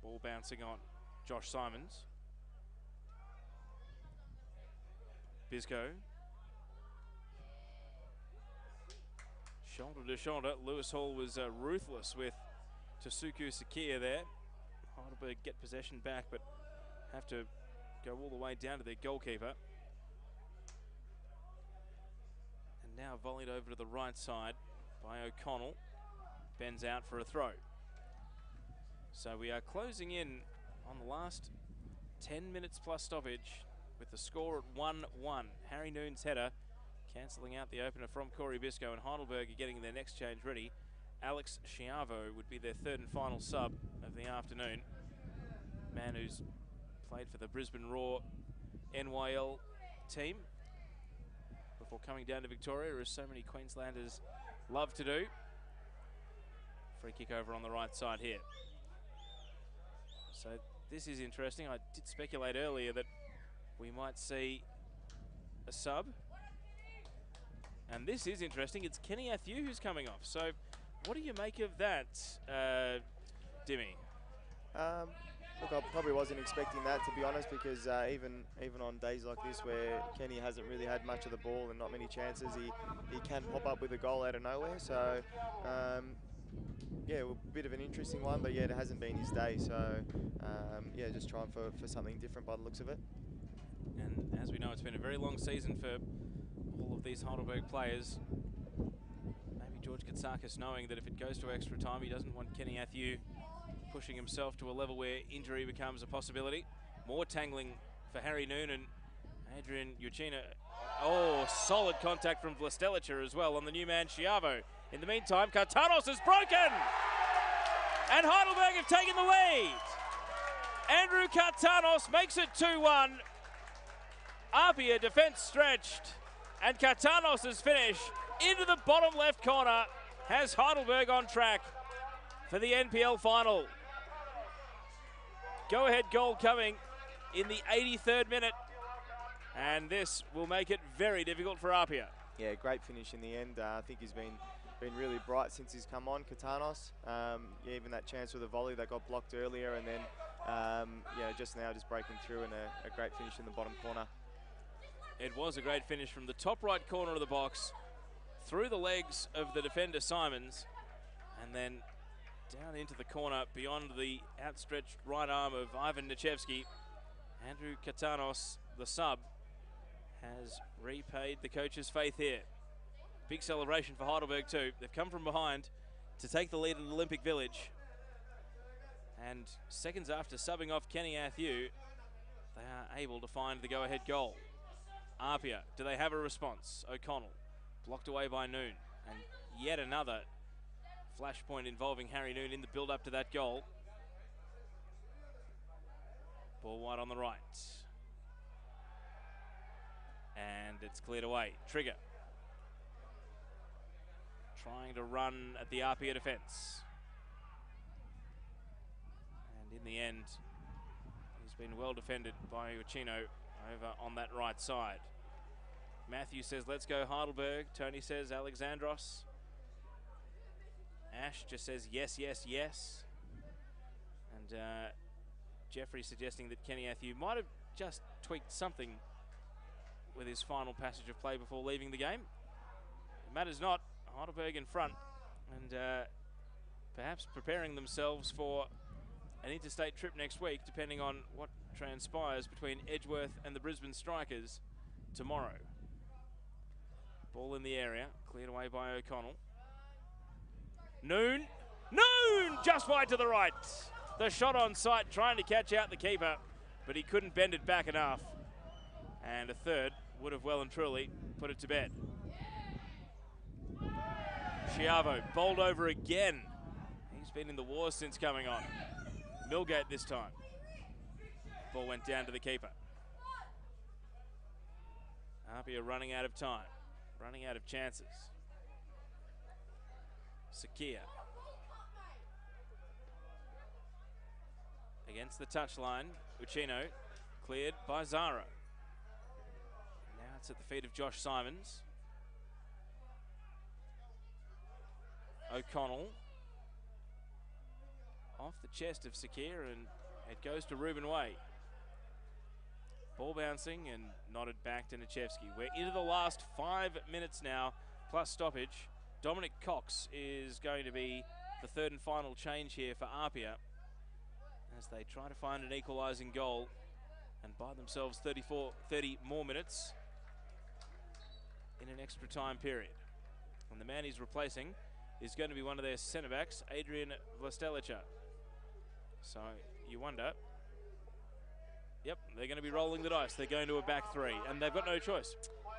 Ball bouncing on Josh Simons. Bisco. Shoulder to shoulder. Lewis Hall was ruthless with Tasuku Sakia there. Heidelberg get possession back, but have to go all the way down to their goalkeeper. And now volleyed over to the right side by O'Connell. Bends out for a throw. So we are closing in on the last 10 minutes plus stoppage with the score at 1-1. Harry Noon's header cancelling out the opener from Corey Bisco, and Heidelberg are getting their next change ready. Alex Schiavo would be their 3rd and final sub of the afternoon. Man who's played for the Brisbane Roar NYL team before coming down to Victoria, as so many Queenslanders love to do. Free kick over on the right side here. So this is interesting. I did speculate earlier that we might see a sub. And this is interesting. It's Kenny Athieu who's coming off. So what do you make of that, Dimmy? Look, I probably wasn't expecting that, to be honest, because even on days like this where Kenny hasn't really had much of the ball and not many chances, he can pop up with a goal out of nowhere. So yeah, a bit of an interesting one, but yeah, it hasn't been his day. So yeah, just trying for something different by the looks of it. And as we know, it's been a very long season for all of these Heidelberg players. Maybe George Katsakis knowing that if it goes to extra time, he doesn't want Kenny Athieu pushing himself to a level where injury becomes a possibility. More tangling for Harry Noon and Adrian Ucina. Oh, solid contact from Vlastelica as well on the new man Schiavo. In the meantime, Kartanos is broken! And Heidelberg have taken the lead! Andrew Kartanos makes it 2-1. APIA defence stretched, and Kartanos' finish into the bottom left corner has Heidelberg on track for the NPL final. Go-ahead goal coming in the 83rd minute, and this will make it very difficult for APIA. Yeah, great finish in the end. I think he's been really bright since he's come on, Kartanos. Yeah, even that chance with a volley that got blocked earlier, and then yeah, just now just breaking through, and a great finish in the bottom corner. It was a great finish from the top right corner of the box, through the legs of the defender Simons, and then down into the corner beyond the outstretched right arm of Ivan Nichevsky. Andrew Kartanos, the sub, has repaid the coach's faith here. Big celebration for Heidelberg too. They've come from behind to take the lead in Olympic Village. And seconds after subbing off Kenny Athieu, they are able to find the go-ahead goal. APIA, do they have a response? O'Connell, blocked away by Noon. And yet another flashpoint involving Harry Noon in the build-up to that goal. Ball wide on the right. And it's cleared away. Trigger. Trying to run at the APIA defence. And in the end, he's been well defended by Ucino over on that right side. Matthew says, let's go Heidelberg. Tony says, Alexandros. Ash just says, yes, yes, yes. And Jeffrey suggesting that Kenny Athieu might have just tweaked something with his final passage of play before leaving the game. It matters not. Heidelberg in front. And perhaps preparing themselves for an interstate trip next week, depending on what transpires between Edgeworth and the Brisbane Strikers tomorrow. Ball in the area, cleared away by O'Connell. Noon, just wide to the right. The shot on sight, trying to catch out the keeper, but he couldn't bend it back enough. And a third would have well and truly put it to bed. Schiavo bowled over again. He's been in the wars since coming on. Milgate this time. Ball went down to the keeper. APIA running out of time, running out of chances. Sakia against the touchline. Uchino cleared by Zara. Now it's at the feet of Josh Simons. O'Connell off the chest of Sakia, and it goes to Ruben Way. Ball bouncing and nodded back to Nichevsky. We're into the last 5 minutes now, plus stoppage. Dominic Cox is going to be the third and final change here for APIA as they try to find an equalising goal and buy themselves 30 more minutes in an extra time period. And the man he's replacing is going to be one of their centre-backs, Adrian Vlastelica. So you wonder, yep, they're going to be rolling the dice. They're going to a back three, and they've got no choice.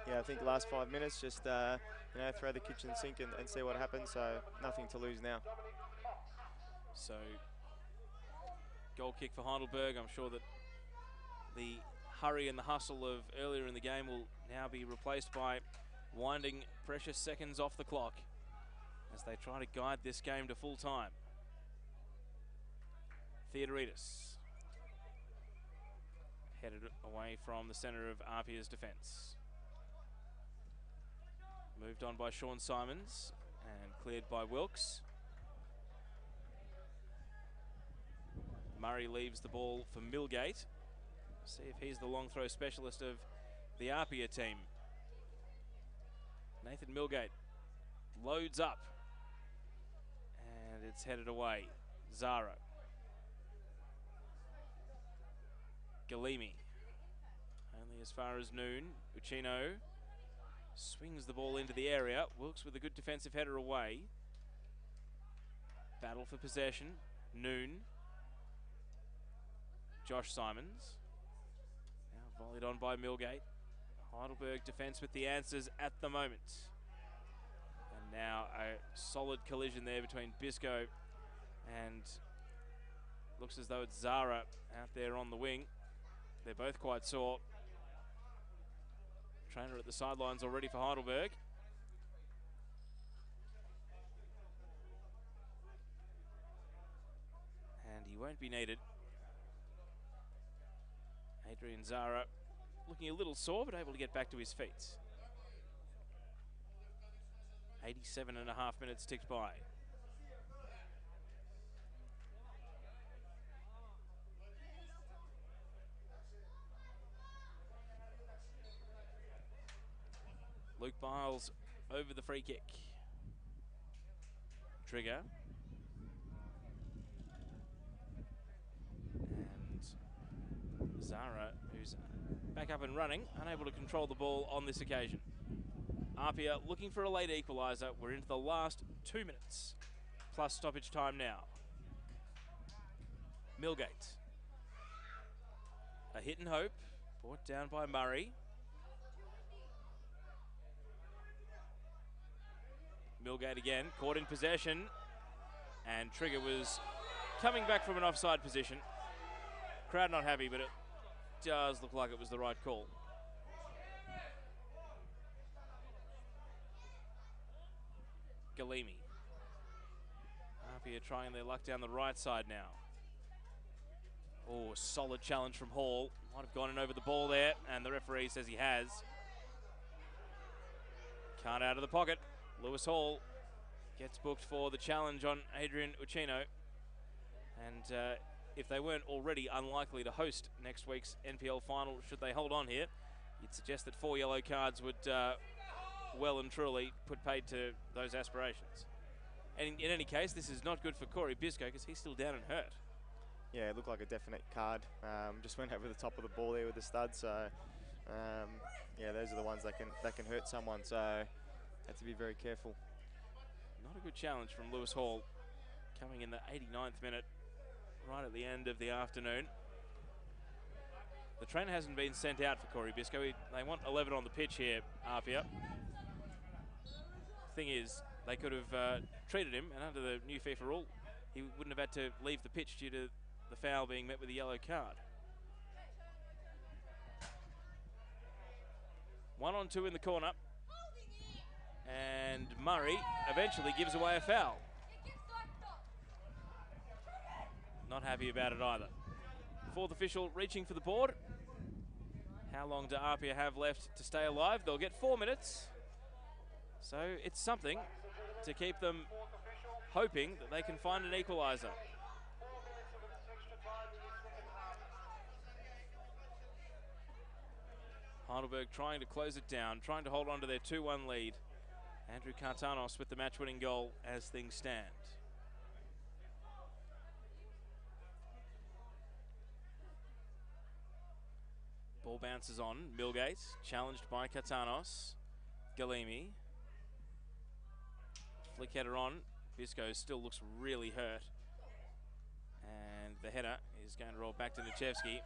Yeah, I think the last 5 minutes, just you know, throw the kitchen sink and see what happens. So nothing to lose now. So goal kick for Heidelberg. I'm sure that the hurry and the hustle of earlier in the game will now be replaced by winding precious seconds off the clock as they try to guide this game to full time. Theodoridis headed away from the centre of APIA's defence. Moved on by Sean Simons and cleared by Wilkes. Murray leaves the ball for Milgate. See if he's the long throw specialist of the APIA team. Nathan Milgate loads up and it's headed away. Zara. Galimi only as far as Noon. Uchino swings the ball into the area. Wilkes with a good defensive header away. Battle for possession. Noon. Josh Simons. Now volleyed on by Milgate. Heidelberg defence with the answers at the moment. And now a solid collision there between Bisco and looks as though it's Zara out there on the wing. They're both quite sore. Trainer at the sidelines already for Heidelberg. And he won't be needed. Adrian Zara looking a little sore, but able to get back to his feet. 87.5 minutes ticked by. Luke Biles over the free kick. Trigger. And Zara, who's back up and running, unable to control the ball on this occasion. APIA looking for a late equaliser. We're into the last 2 minutes, plus stoppage time now. Milgate. A hit and hope, brought down by Murray. Milgate again, caught in possession, and Trigger was coming back from an offside position. Crowd not happy, but it does look like it was the right call. Galimi. APIA trying their luck down the right side now. Oh, solid challenge from Hall. Might have gone in over the ball there, and the referee says he has. Card out of the pocket. Lewis Hall gets booked for the challenge on Adrian Uchino. And if they weren't already unlikely to host next week's NPL final, should they hold on here, you'd suggest that 4 yellow cards would well and truly put paid to those aspirations. And in any case, this is not good for Corey Biscoe because he's still down and hurt. Yeah, it looked like a definite card. Just went over the top of the ball there with the stud. So, yeah, those are the ones that can hurt someone. So, have to be very careful. Not a good challenge from Lewis Hall, coming in the 89th minute, right at the end of the afternoon. The trainer hasn't been sent out for Corey Biscoe. They want 11 on the pitch here, APIA. Thing is, they could have treated him, and under the new FIFA rule, he wouldn't have had to leave the pitch due to the foul being met with a yellow card. 1-on-2 in the corner. And Murray eventually gives away a foul. Not happy about it either. Fourth official reaching for the board. How long do APIA have left to stay alive? They'll get 4 minutes. So it's something to keep them hoping that they can find an equaliser. Heidelberg trying to close it down, trying to hold on to their 2-1 lead. Andrew Kartanos with the match-winning goal as things stand. Ball bounces on. Milgate challenged by Kartanos. Galimi. Flick header on. Biscoe still looks really hurt. And the header is going to roll back to Nichevsky.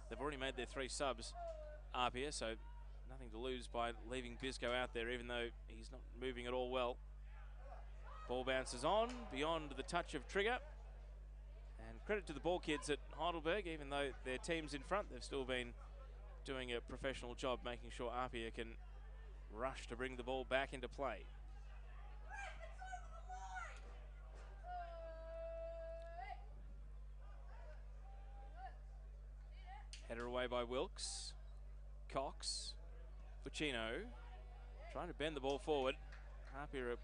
They've already made their 3 subs, APIA, so nothing to lose by leaving Biscoe out there, even though he's not moving at all well. Ball bounces on, beyond the touch of Trigger. And credit to the ball kids at Heidelberg, even though their team's in front, they've still been doing a professional job making sure APIA can rush to bring the ball back into play. Header away by Wilkes. Cox. Fucino trying to bend the ball forward. APIA are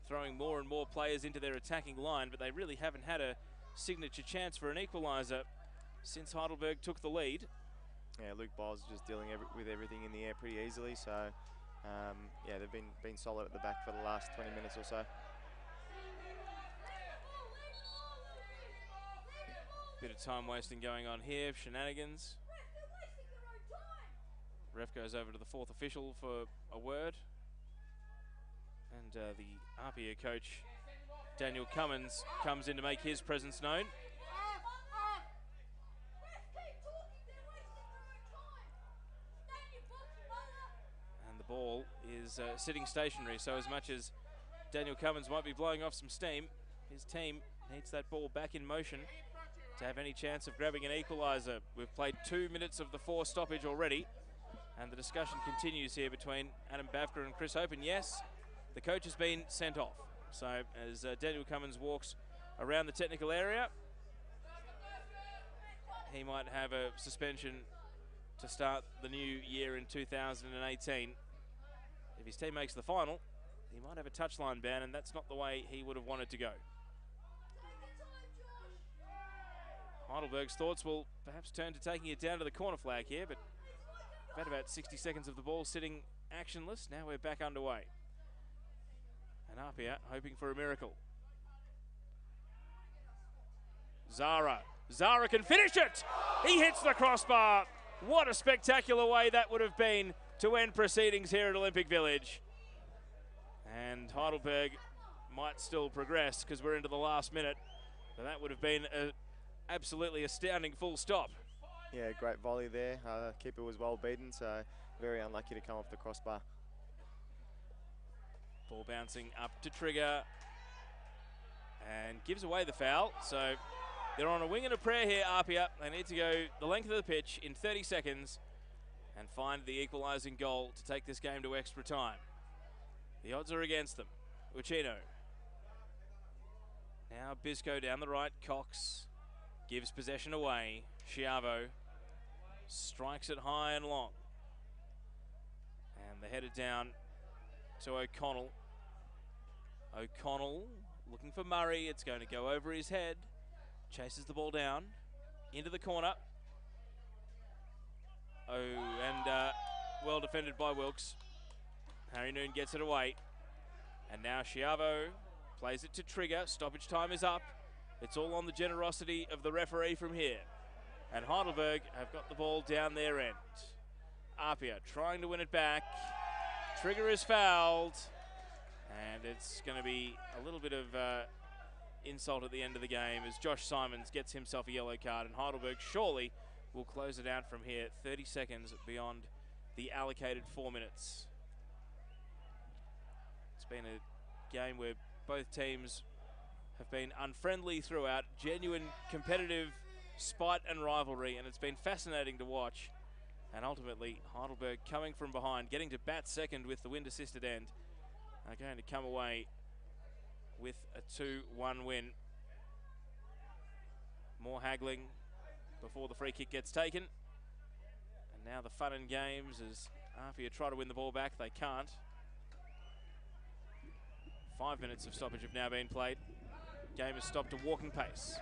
throwing more and more players into their attacking line, but they really haven't had a signature chance for an equaliser since Heidelberg took the lead. Yeah, Luke Bowles just dealing with everything in the air pretty easily. So, yeah, they've been solid at the back for the last 20 minutes or so. Bit of time wasting going on here, shenanigans. Ref goes over to the fourth official for a word. And the APIA coach, Daniel Cummins, comes in to make his presence known. And the ball is sitting stationary, so as much as Daniel Cummins might be blowing off some steam, his team needs that ball back in motion to have any chance of grabbing an equaliser. We've played 2 minutes of the 4 stoppage already. And the discussion continues here between Adam Bavker and Chris Hope. And yes, the coach has been sent off. So as Daniel Cummins walks around the technical area, he might have a suspension to start the new year in 2018. If his team makes the final, he might have a touchline ban, and that's not the way he would have wanted to go. Heidelberg's thoughts will perhaps turn to taking it down to the corner flag here, but we've had about 60 seconds of the ball sitting actionless. Now we're back underway. And APIA hoping for a miracle. Zara can finish it! He hits the crossbar! What a spectacular way that would have been to end proceedings here at Olympic Village. And Heidelberg might still progress because we're into the last minute. But that would have been an absolutely astounding full stop. Yeah, great volley there. Keeper was well beaten, so very unlucky to come off the crossbar. Ball bouncing up to Trigger and gives away the foul. So they're on a wing and a prayer here, APIA. They need to go the length of the pitch in 30 seconds and find the equalising goal to take this game to extra time. The odds are against them. Uccino. Now Biscoe down the right. Cox gives possession away. Schiavo strikes it high and long. And they headed down to O'Connell. O'Connell looking for Murray. It's going to go over his head. Chases the ball down into the corner. Oh, and well defended by Wilkes. Harry Noon gets it away. And now Schiavo Plays it to Trigger. Stoppage time is up. It's all on the generosity of the referee from here. And Heidelberg have got the ball down their end. APIA trying to win it back. Trigger is fouled. And it's going to be a little bit of insult at the end of the game as Josh Simons gets himself a yellow card, and Heidelberg surely will close it out from here, 30 seconds beyond the allocated 4 minutes. It's been a game where both teams have been unfriendly throughout, genuine competitive spite and rivalry, and it's been fascinating to watch. And ultimately, Heidelberg coming from behind, getting to bat second with the wind-assisted end, are going to come away with a 2-1 win. More haggling before the free kick gets taken. And now the fun and games as APIA try to win the ball back. They can't. 5 minutes of stoppage have now been played. Game has stopped to walking pace.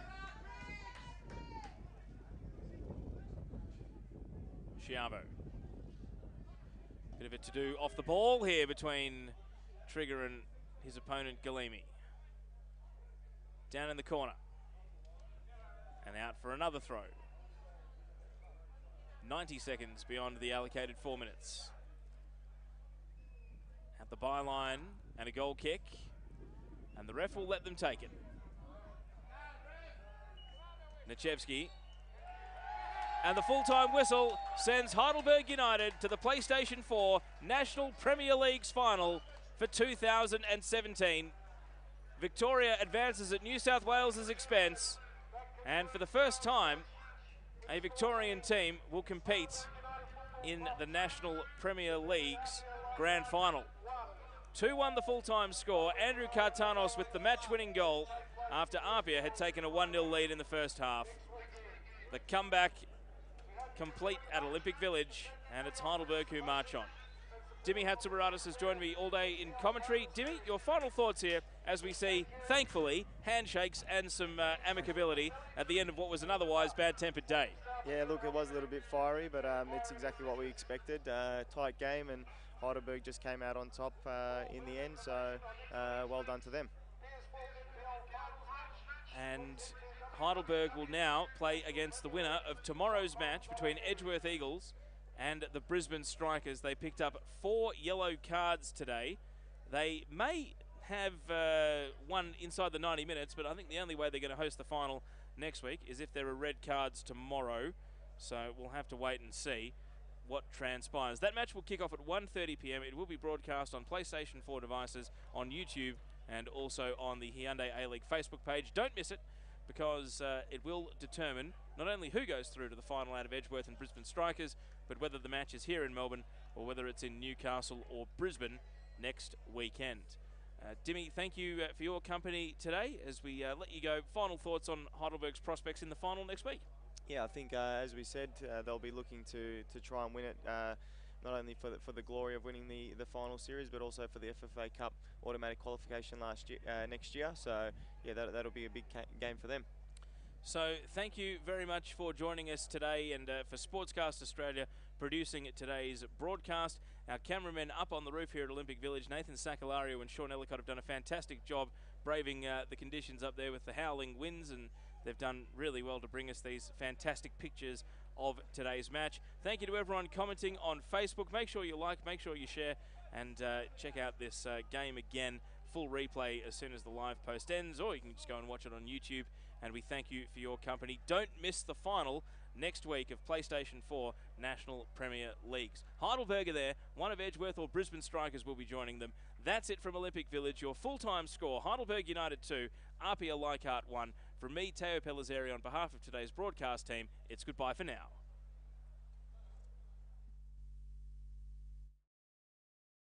Chiavo. Bit of it to do off the ball here between Trigger and his opponent Galimi. Down in the corner. And out for another throw. 90 seconds beyond the allocated 4 minutes. At the byline and a goal kick. And the ref will let them take it. Nichevsky. And the full-time whistle sends Heidelberg United to the PlayStation 4 National Premier League's final for 2017. Victoria advances at New South Wales' expense, and for the first time, a Victorian team will compete in the National Premier League's grand final. 2-1 the full-time score. Andrew Cartanos with the match-winning goal after APIA had taken a 1-0 lead in the first half. The comeback complete at Olympic Village, and it's Heidelberg who march on. Dimi Hatzibaratis has joined me all day in commentary. Dimi, your final thoughts here as we see, thankfully, handshakes and some amicability at the end of what was an otherwise bad-tempered day. Yeah, look, it was a little bit fiery, but it's exactly what we expected. Tight game, and Heidelberg just came out on top in the end, so well done to them. And Heidelberg will now play against the winner of tomorrow's match between Edgeworth Eagles and the Brisbane Strikers. They picked up 4 yellow cards today. They may have one inside the 90 minutes, but I think the only way they're going to host the final next week is if there are red cards tomorrow. So we'll have to wait and see what transpires. That match will kick off at 1:30 p.m. It will be broadcast on PlayStation 4 devices, on YouTube, and also on the Hyundai A-League Facebook page. Don't miss it, because it will determine not only who goes through to the final out of Edgeworth and Brisbane Strikers, but whether the match is here in Melbourne or whether it's in Newcastle or Brisbane next weekend. Dimi, thank you for your company today as we let you go. Final thoughts on Heidelberg's prospects in the final next week? Yeah, I think as we said, they'll be looking to try and win it, not only for the glory of winning the final series, but also for the FFA Cup automatic qualification next year. So yeah, that'll be a big game for them. So thank you very much for joining us today, and for Sportscast Australia producing today's broadcast. Our cameramen up on the roof here at Olympic Village, Nathan Sacalario and Sean Ellicott, have done a fantastic job braving the conditions up there with the howling winds, and they've done really well to bring us these fantastic pictures of today's match. Thank you to everyone commenting on Facebook. Make sure you like, make sure you share, and check out this game again. Full replay as soon as the live post ends, or you can just go and watch it on YouTube. And we thank you for your company. Don't miss the final next week of PlayStation 4 National Premier Leagues. Heidelberg are there. One of Edgeworth or Brisbane Strikers will be joining them. That's it from Olympic Village. Your full-time score: Heidelberg United 2, APIA Leichardt 1. From me, Teo Pellizzeri, on behalf of today's broadcast team, it's goodbye for now.